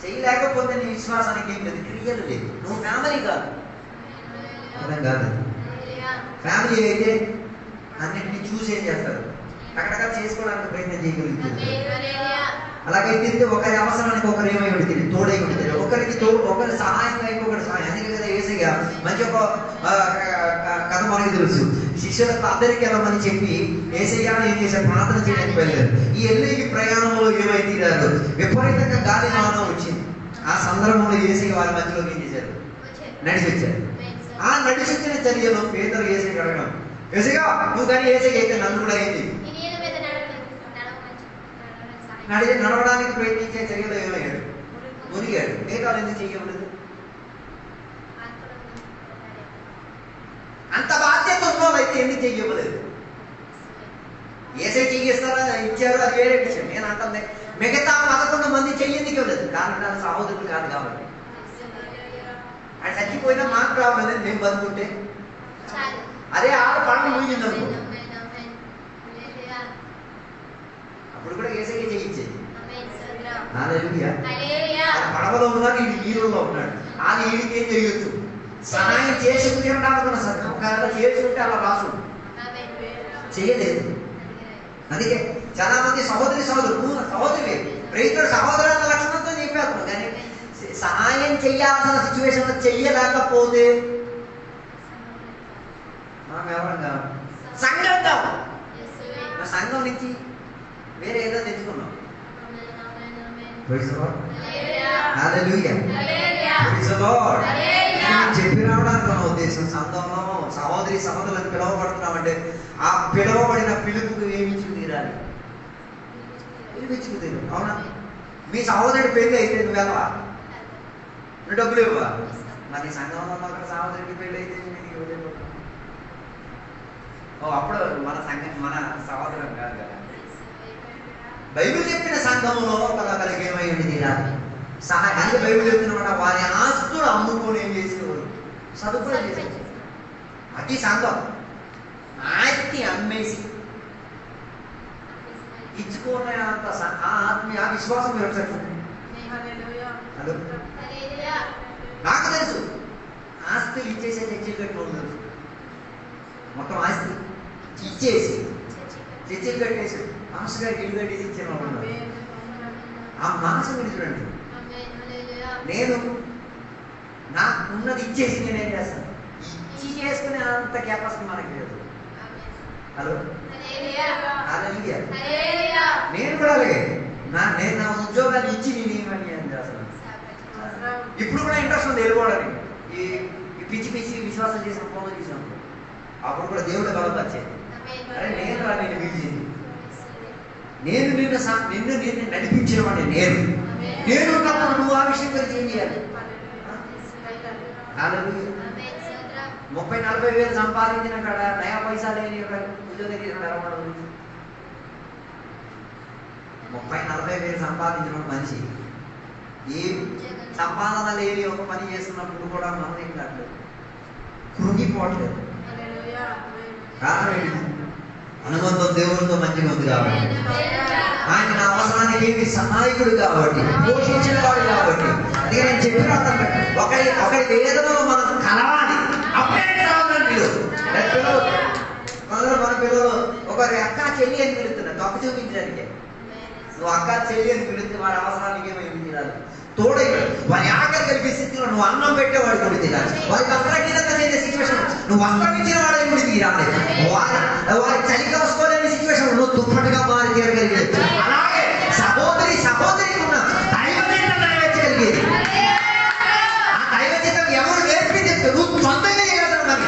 చేయలేకపోతే నీ విశ్వాసానికి ఏం లేదు, క్రియలు లేదు. నువ్వు ఫ్యామిలీ కాదు, అర్థం కాదు. ఫ్యామిలీ అయితే అన్నింటినీ చూసి ఏం చేస్తారు, అక్కడక్కడ చేసుకోవడానికి ప్రయత్నం చేయగలుగుతుంది. అలాగైతే ఒకరి అవసరానికి ఒకరు ఏమై ఉంటుంది, తోడై ఉంటుంది. ఒకరికి ఒకరి సహాయంగా ఇంకొకరి సహాయం. అందుకే కదా యేసయ్య మంచి ఒక కథ మనకి తెలుసు. శిష్యులకు అందరికీ వెళ్ళమని చెప్పి యేసయ్య ఏం చేశారు, ప్రార్థన చేయడానికి వెళ్ళారు. ఈ ఎల్లికి ప్రయాణంలో ఏమై తీరారు, విపరీతంగా గాలి మానం వచ్చింది. ఆ సందర్భంలో యేసయ్య వారి మధ్యలోకి ఏం చేశారు, నడిచి వచ్చారు. ఆ నడిచి వచ్చిన చర్యలో పేదలు యేసయ్య అడగడం, యేసయ్య నువ్వు కానీ యేసయ్య అయితే నన్ను కూడా ఏంటి నడవడానికి ప్రయత్నించే చర్యలో ఏమయ్యాడు, మునిగాడు. మిగతా ఎందుకు చెయ్యకూడదు? అంత బాధ్యత ఉన్నోళ్ళైతే ఎందుకు చెయ్యలేదు? యేసయ్య చెయ్యిస్తారా ఇచ్చారు, అది వేరే విషయం. నేను అంటుంది మిగతా 11 మంది చెయ్యేందుకు ఇవ్వలేదు, కారణం సహోదరులు కాదు కాబట్టి. అది చచ్చిపోయినా మాకు రావాలని మేము బతుకుంటే అదే ఆడ పంట ముగింది అనుకో, అప్పుడు కూడా యేసయ్య చేయించేది. పడవలో ఉన్నాడు, ఈడు నీరులో ఉన్నాడు. అది ఈడికి ఏం చేయొచ్చు, సహాయం చేసి తినడానికి సార్ ఒకవేళ చేసుకుంటే అలా రాసు చేయలేదు. అందుకే చాలా మంది సహోదరి రైతుడు సహోదరు లక్షణంతో చెప్పేస్తాడు, కానీ సహాయం చేయాల్సిన సిచ్యువేషన్లో చెయ్యలేకపోతే మనం ఎవరంగా సంఘం కావాలి. సంఘం నుంచి వేరే ఏదో తెచ్చుకున్నాం. చెప్పి రావడానికి మన ఉద్దేశం, సంఘంలో సహోదరులకు పిలువబడుతున్నామంటే ఆ పిలువబడిన పిలుపుకు ఏమించు తీరాలి, పిలిపించుకు తీరు. అవునా? మీ సహోదరుడి పెళ్లి అయితే నువ్వు వెళ్ళవా, నువ్వు డబ్బులు ఇవ్వవా? మరి సంఘంలో ఉన్న సహోదరుడికి పెళ్లి అయితే అప్పుడు మన సహోదరం కాదు కదా. బైబిల్ చెప్పిన సంఘంలో ఒకరికి ఏమై ఉండి తీరాలి సహాయం. అందుకే బైబిల్ చెప్తున్నమాట, వారి ఆస్తులు అమ్ముకొని ఏం చేసేవారు, సదుపాయం చేసేవారు. అది సంఘం. ఆస్తి అమ్మేసి ఇచ్చుకునే అంత ఆ ఆత్మీయ ఆ విశ్వాసం మీరు ఒకసారి చూడండి. హలో, నాకు తెలుసు ఆస్తులు ఇచ్చేసే చర్చలు కట్టుకోవడం తెలుసు. మొత్తం ఆస్తి ఇచ్చేసి చర్చలు కట్టేసి మాస్టర్ గారికి ఇల్లు కట్టేసి ఇచ్చిన వాళ్ళు ఉన్నారు. ఆ మనసు మీరు చూడండి. నేను నాకు ఉన్నది ఇచ్చేసి నేనేం చేస్తాను, ఇచ్చి చేసుకునే అంత కెపాసిటీ మనకి లేదు. హలో, హల్లెలూయా. నేను కూడా అలాగే నేను నా ఉద్యోగాన్ని ఇచ్చి నేను ఏమని ఏం చేస్తాను. ఇప్పుడు కూడా ఇంట్రెస్ట్ ఉంది వెళ్ళిపోవడానికి. ఈ పిచ్చి పిచ్చి విశ్వాసం చేసిన ఫోన్లు చేసినప్పుడు అప్పుడు కూడా దేవుడు బలపరిచేది. అరే నేను రా నేను పిలిచింది, నేను నిన్ను నడిపించిన వాడిని నేను ఉన్నప్పుడు నువ్వు ఆ విషయం గురించి ఏం చేయాలి. 30-40 వేలు సంపాదించిన కాడ నయా పైసా లేని ఉద్యోగం చేసిన 30-40 వేలు సంపాదించిన మనిషి ఏం సంపాదన లేని ఒక పని చేస్తున్నప్పుడు కూడా మనం ఏం కాదు, కృంగిపోవట్లేదు. కారణం ఏంటి? అనుబంధం దేవుడితో మంచిగా ఉంది కాబట్టి, ఆయన నా అవసరానికి ఏమి సహాయకుడు కాబట్టి, పోషించిన వాడు కాబట్టి. అందుకే నేను చెప్పిన ఒకరి వేదనలో మనం కలవాలి. అప్పుడే పిల్లలు మన పిల్లలు ఒకరి అక్క చెల్లి అని పిలుస్తున్నారు, తప్పు చూపించడానికి. నువ్వు అక్క చెల్లి అని పిలిస్తే వాడి అవసరానికి ఏమి తినాలి, తోడై వారి ఆకలి కలిపే స్థితిలో నువ్వు అన్నం పెట్టేవాడు కూడా తినాలి. వారికి వస్త్రహీనత చేసే సిచ్యువేషన్ నువ్వు వస్త్రం ఇచ్చిన వాడు కూడా తీరాలి. వారి చలిగా వసుకోలేని సిచ్యువేషన్ నువ్వు దుప్పటిగా మారి తీరగలిగేది. అలాగే సహోదరికి ఉన్న దైవచిత్తం నెరవేర్చగలిగేది. ఆ దైవచిత్తం ఎవరు నేర్పింది నువ్వు సొంతంగా చేయాల్సిన పని.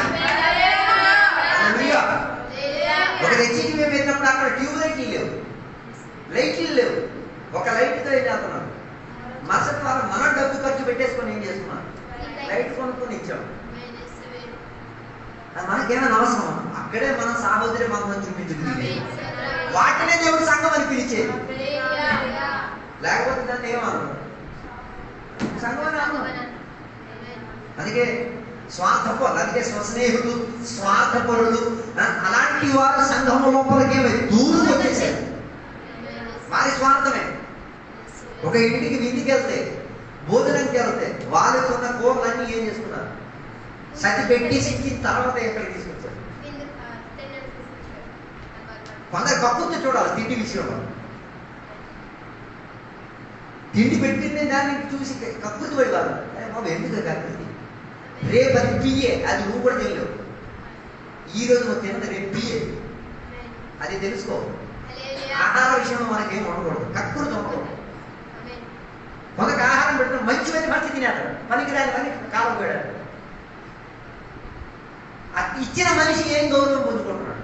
ఒక రెచ్చికి మేము వెళ్ళినప్పుడు అక్కడ ట్యూబ్ లైట్లు లేవు, ఒక లైట్తో ఏం చేస్తున్నాం. మరుసటి వారం మనం డబ్బు ఖర్చు పెట్టేసుకొని ఏం చేస్తున్నాం, లైట్ కొనుక్కొని ఇచ్చాం. అది మనకేమైనా అవసరం? అక్కడే మనం సహోదరి బంధం చూపించుకుంది. వాటినే దేవుడు సంఘం అని పిలిచేది. లేకపోతే దాన్ని ఏమన్నా సంఘం అని అన్నాం. అందుకే స్వార్థపరులు, అందుకే స్వస్నేహితులు, స్వార్థపరులు అలాంటి వారు సంఘం లోపలికి దూరం వచ్చేసారు. వారి స్వార్థమే. ఒక ఇంటికి విందుకి వెళ్తే, భోజనంకి వెళ్తే వాళ్ళకున్న కూరలన్నీ ఏం చేసుకున్నారు, సతి పెట్టి సిక్కిన తర్వాత ఎక్కడికి తీసుకొచ్చారు. కొందరు కక్కుర్తి చూడాలి తిండి విషయంలో. తిండి పెట్టింది దాన్ని చూసి కక్కుర్తి పడి వాళ్ళు బాబు ఎందుకు కక్కుర్తి, రేపు అది పియ్యే, అది నువ్వు కూడా తెలియవు. ఈరోజు నువ్వు తిన్నది రేపు పియ్యే, అది తెలుసుకో. ఆహార విషయంలో మనకేం ఉండకూడదు, కక్కుర్తి ఉండకూడదు. కొందరికి ఆహారం పెట్టిన మంచివన్నీ మంచి తినేస్తాడు, పనికిరాని పని కాలం పోయాడు. అది ఇచ్చిన మనిషి ఏం గౌరవం పొందుకుంటున్నాడు.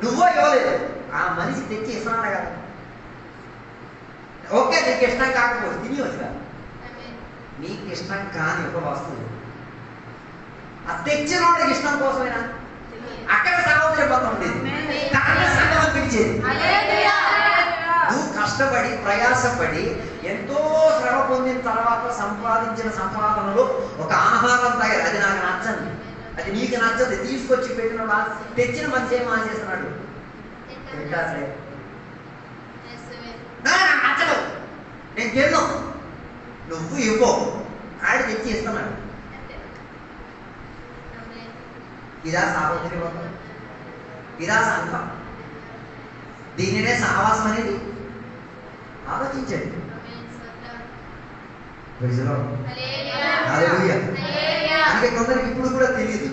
నువ్వో ఇవ్వలేదు, ఆ మనిషి తెచ్చి ఇస్తున్నాడు కదా. ఓకే, నీకు ఇష్టం కాకపోతే తిని వచ్చా. నీకు ఇష్టం కాని ఒక వస్తువు అది తెచ్చిన వాడికి ఇష్టం కోసమేనా? అక్కడ సహోదర బంధం ఉండేది, సంఘం పిలిచేది. నువ్వు కష్టపడి ప్రయాసపడి ఎంతో శ్రమ పొందిన తర్వాత సంపాదించిన సంపాదనలో ఒక ఆహారం తయారు, అది నాకు నచ్చండి, అది నీకు నచ్చదు, తీసుకొచ్చి పెట్టిన తెచ్చిన మనిషి ఏం ఆశిస్తున్నాడు, నాకు నచ్చదు నేను తిన్ను, నువ్వు ఇవ్వు, ఆడి తెచ్చి ఇస్తున్నాడు. ఇదా సహోదరి బంధం, ఇదా సంఘం, దీనినే సహవాసం అనేది. ఆలోచించండి. అందుకే కొందరికి ఇప్పుడు కూడా తెలియదు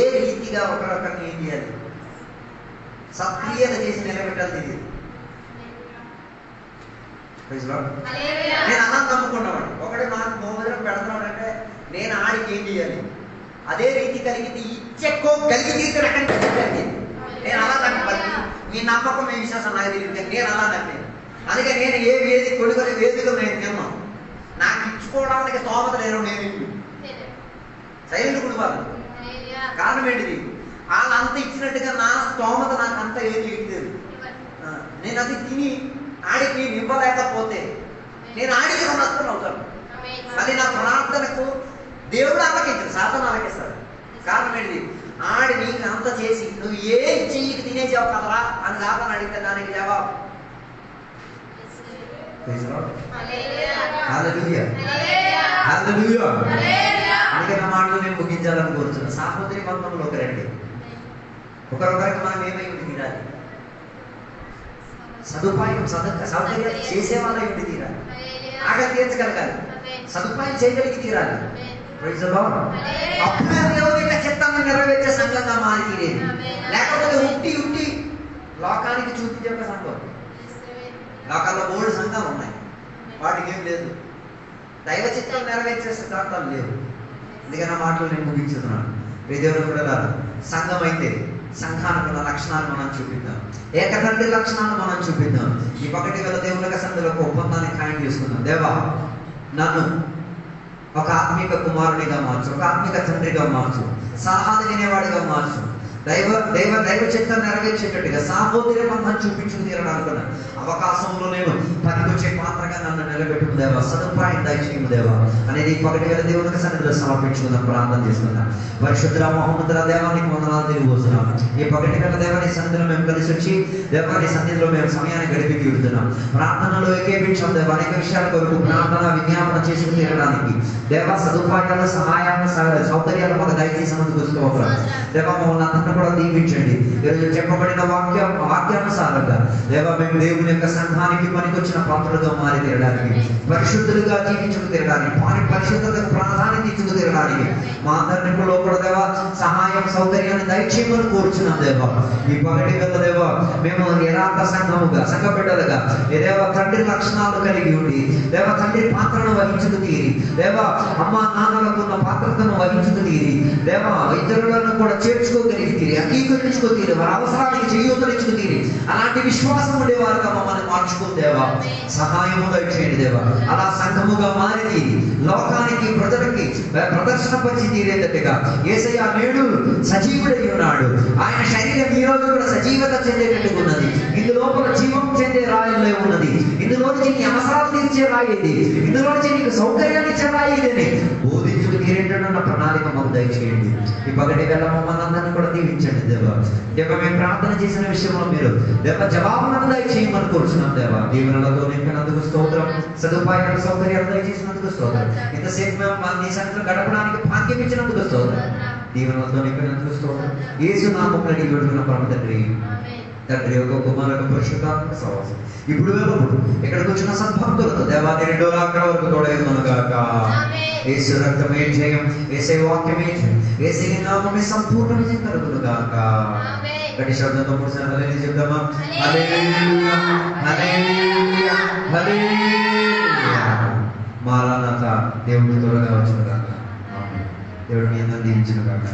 ఏ రీతిగా ఒకరొకరిని ఏం చేయాలి, సక్రియత చేసి నిలబెట్టాలి తెలియదు. నేను అన్నం నమ్ముకున్నాడు, ఒకడు నాకు భోజనం పెడుతున్నాడంటే నేను ఆడికి ఏం చేయాలి, అదే రీతి కలిగితే ఇచ్చెక్కో కలిగి తీర్చడం ఎక్కడికి. నేను అలా నమ్మని మీ నమ్మకం మీ విశ్వాసం నాకు తెలియదు, నేను అలా నమ్మాను. అందుకే నేను ఏ వేదిక కొడుకుని వేదికలు నేను తిన్నాను, నాకు ఇచ్చుకోవడానికి స్తోమత లేరు. నేను సైలెంట్ కుటుంబాలు కారణం ఏంటిది, వాళ్ళు అంత ఇచ్చినట్టుగా నా స్తోమత నాకు అంత ఏది ఇట్లేదు. నేను అది తిని ఆడికి నేను ఇవ్వలేకపోతే నేను ఆడికి రుణస్థులు అవుతాను. అది నా ప్రార్థనకు దేవుడు ఆలకించాడు, సాధన ఆలకిస్తాడు. కారణం ఏంటిది, ఆడి నీకు అంత చేసి నువ్వు ఏం చెయ్యికి తినేసావు కదరా అని దాకా అడిగితే దానికి జవాబు అందుకే నా మాటలు నేను ముగించాలని కోరుతున్నా. సాహోదరి బంధంలో ఒకరండి, ఒకరొకరికి మనం ఏమై ఉండి తీరాలి, సదుపాయం సౌకర్యాలు చేసే వాళ్ళ ఉండి తీరాలి, ఆకలి తీర్చగలగాలి, సదుపాయం చేయగలిగి తీరాలి. అప్పుడే దేవుని చిత్తాన్ని నెరవేర్చే సంఘంగా మారి తీరేది. లేకపోతే ఉట్టి లోకానికి చూపించే ఒక సంఘం. లోకాల్లో 3 సంఘాలు ఉన్నాయి, వాటికి ఏం లేదు, దైవ చిత్తం నెరవేర్చే సిద్ధాంతాలు లేవు. అందుకని నా మాటలు నేను ముగించుతున్నాను. దేవుడు కూడా సంఘం అయితే సంఘానికి ఉన్న లక్షణాలు మనం చూపిద్దాం, ఏకతండ్రి లక్షణాలు మనం చూపిద్దాం. ఈ 1 వేల దేవుళ్ళ సందులో ఒక ఒప్పందాన్ని ఖాయం చేసుకుందాం. దేవా, నన్ను ఒక ఆత్మీక కుమారునిగా మార్చు, ఒక ఆత్మీక తండ్రిగా మార్చు, సలహాలు వినేవాడిగా మార్చు, దైవ చిత్తం నెరవేర్చేటట్టుగా సాహోదర్య బంధం చూపించుకు తీరడానికి అవకాశంలో నేను పనికొచ్చే పాత్రగా నన్ను నిలబెట్టుకు దేవా, సదుపాయం దయచేయము దేవా అనేది 1 వేల దేవునికి సన్నిధిలో సమర్పించుకుందాం, ప్రార్థన చేసుకుందాం. పరిశుద్ధ మహోన్నతుల దేవానికి వందనాలు తెలియజేస్తున్నాం. ఈ 1 వేల దేవాని సన్నిధిలో మేము కలిసి వచ్చి దేవాని సన్నిధిలో మేము సమయాన్ని గడిపి తీరుతున్నాం. ప్రార్థనలో ఏకీపించాం దేవా, అనేక విషయాల కొరకు ప్రార్థన విజ్ఞాపన చేసుకు తీరడానికి దేవా, సదుపాయాలు సహాయాలు సౌకర్యాలు మాకు దయచేసినందుకు స్తోత్రం దేవా. మమ్మల్ని అందరినీ కూడా దీవించండి. ఈరోజు చెప్పబడిన వాక్యానుసారంగా దేవా, మేము దేవుని యొక్క సంఘానికి పనికొచ్చిన పాత్రలుగా మారి తీరడానికి, పరిశుద్ధులుగా జీవించుకు తీరడానికి, పరిశుద్ధతకు ప్రాధాన్యత ఇచ్చుకు తీరడానికి మా అందరినీ కూడా దేవా సహాయం సౌకర్యాన్ని దయచేయమని కోరుచున్నాం దేవా. ఈ 1 వేల దేవా మేము యథార్థ సంఘముగా సంఘ బిడ్డలుగా దేవ తండ్రి లక్షణాలు కలిగి ఉండి దేవ తండ్రి పాత్రను వహించుకు తీరి దేవా అమ్మ నాన్నలకు ఉన్న పాత్రతను వహించుకు తీరి దేవా ఇతరులను కూడా చేర్చుకోగలిగి తీరి, అంగీకరించుకో తీరి, వారి అవసరానికి చేయూతనిచ్చుకు తీరి అలాంటి విశ్వాసం ఉండేవారుగా మమ్మల్ని మార్చుకో దేవా. సహాయము దయచేయండి దేవా. అలా సంఘముగా మారి తీరి లోకానికి ప్రజలకి ప్రదర్శన పరిచి తీరేటట్టుగా యేసయ్య నేడు సజీవుడై ఉన్నాడు. ఆయన శరీరం ఈ రోజు కూడా సజీవత చెందేటట్టుగా ఉన్నది. ఇందులోపల జీవం చెందే రాయిలో ఉన్నది. ఇందులోంచి నీ అవసరాలు తీర్చే రాయేది, ఇందులోంచి నీకు సౌకర్యాన్ని ఇచ్చే రాయేదని బోధించుకు తీరేటన్న ప్రణాళిక మాకు దయచేయండి. ఈ 1 వేల మమ్మల్ని అందరినీ కూడా దీవించండి దేవా. దేవ మేము ప్రార్థన చేసిన విషయంలో మీరు దేవ జవాబులను దయచేయమని కోరుచున్నాం దేవా. దీవెనలతో నింపినందుకు స్తోత్రం, సదుపాయాలు సౌకర్యాలు దయచేసినందుకు స్తోత్రం, ఇంతసేపు మేము నీ సన్నిధిలో గడపడానికి భాగ్యం ఇచ్చినందుకు స్తోత్రం, దీవెనలతో నింపినందుకు స్తోత్రం. యేసు నామములో అడిగి వేడుకున్న పరమ తండ్రి, తండ్రి యొక్క కుమారుడు పరిశుద్ధాత్మ సహవాసం ఇప్పుడు ఇక్కడికి వచ్చిన సద్భక్తులతో దేవాది 2 అక్కడ వరకు తోడైందనుగాక. యేసు రక్తమే జయం, యేసే వాక్యమే జయం, యేసే నామమే సంపూర్ణ విజయం కలుగునుగాక. గట్టి శబ్దంతో 3 సార్లు హల్లెలూయా చెప్దామా? హల్లెలూయా హల్లెలూయా హల్లెలూయా. మారానాథ, దేవుడు త్వరగా వచ్చునుగాక. దేవుడు మీ అందరిని దీవించునుగాక.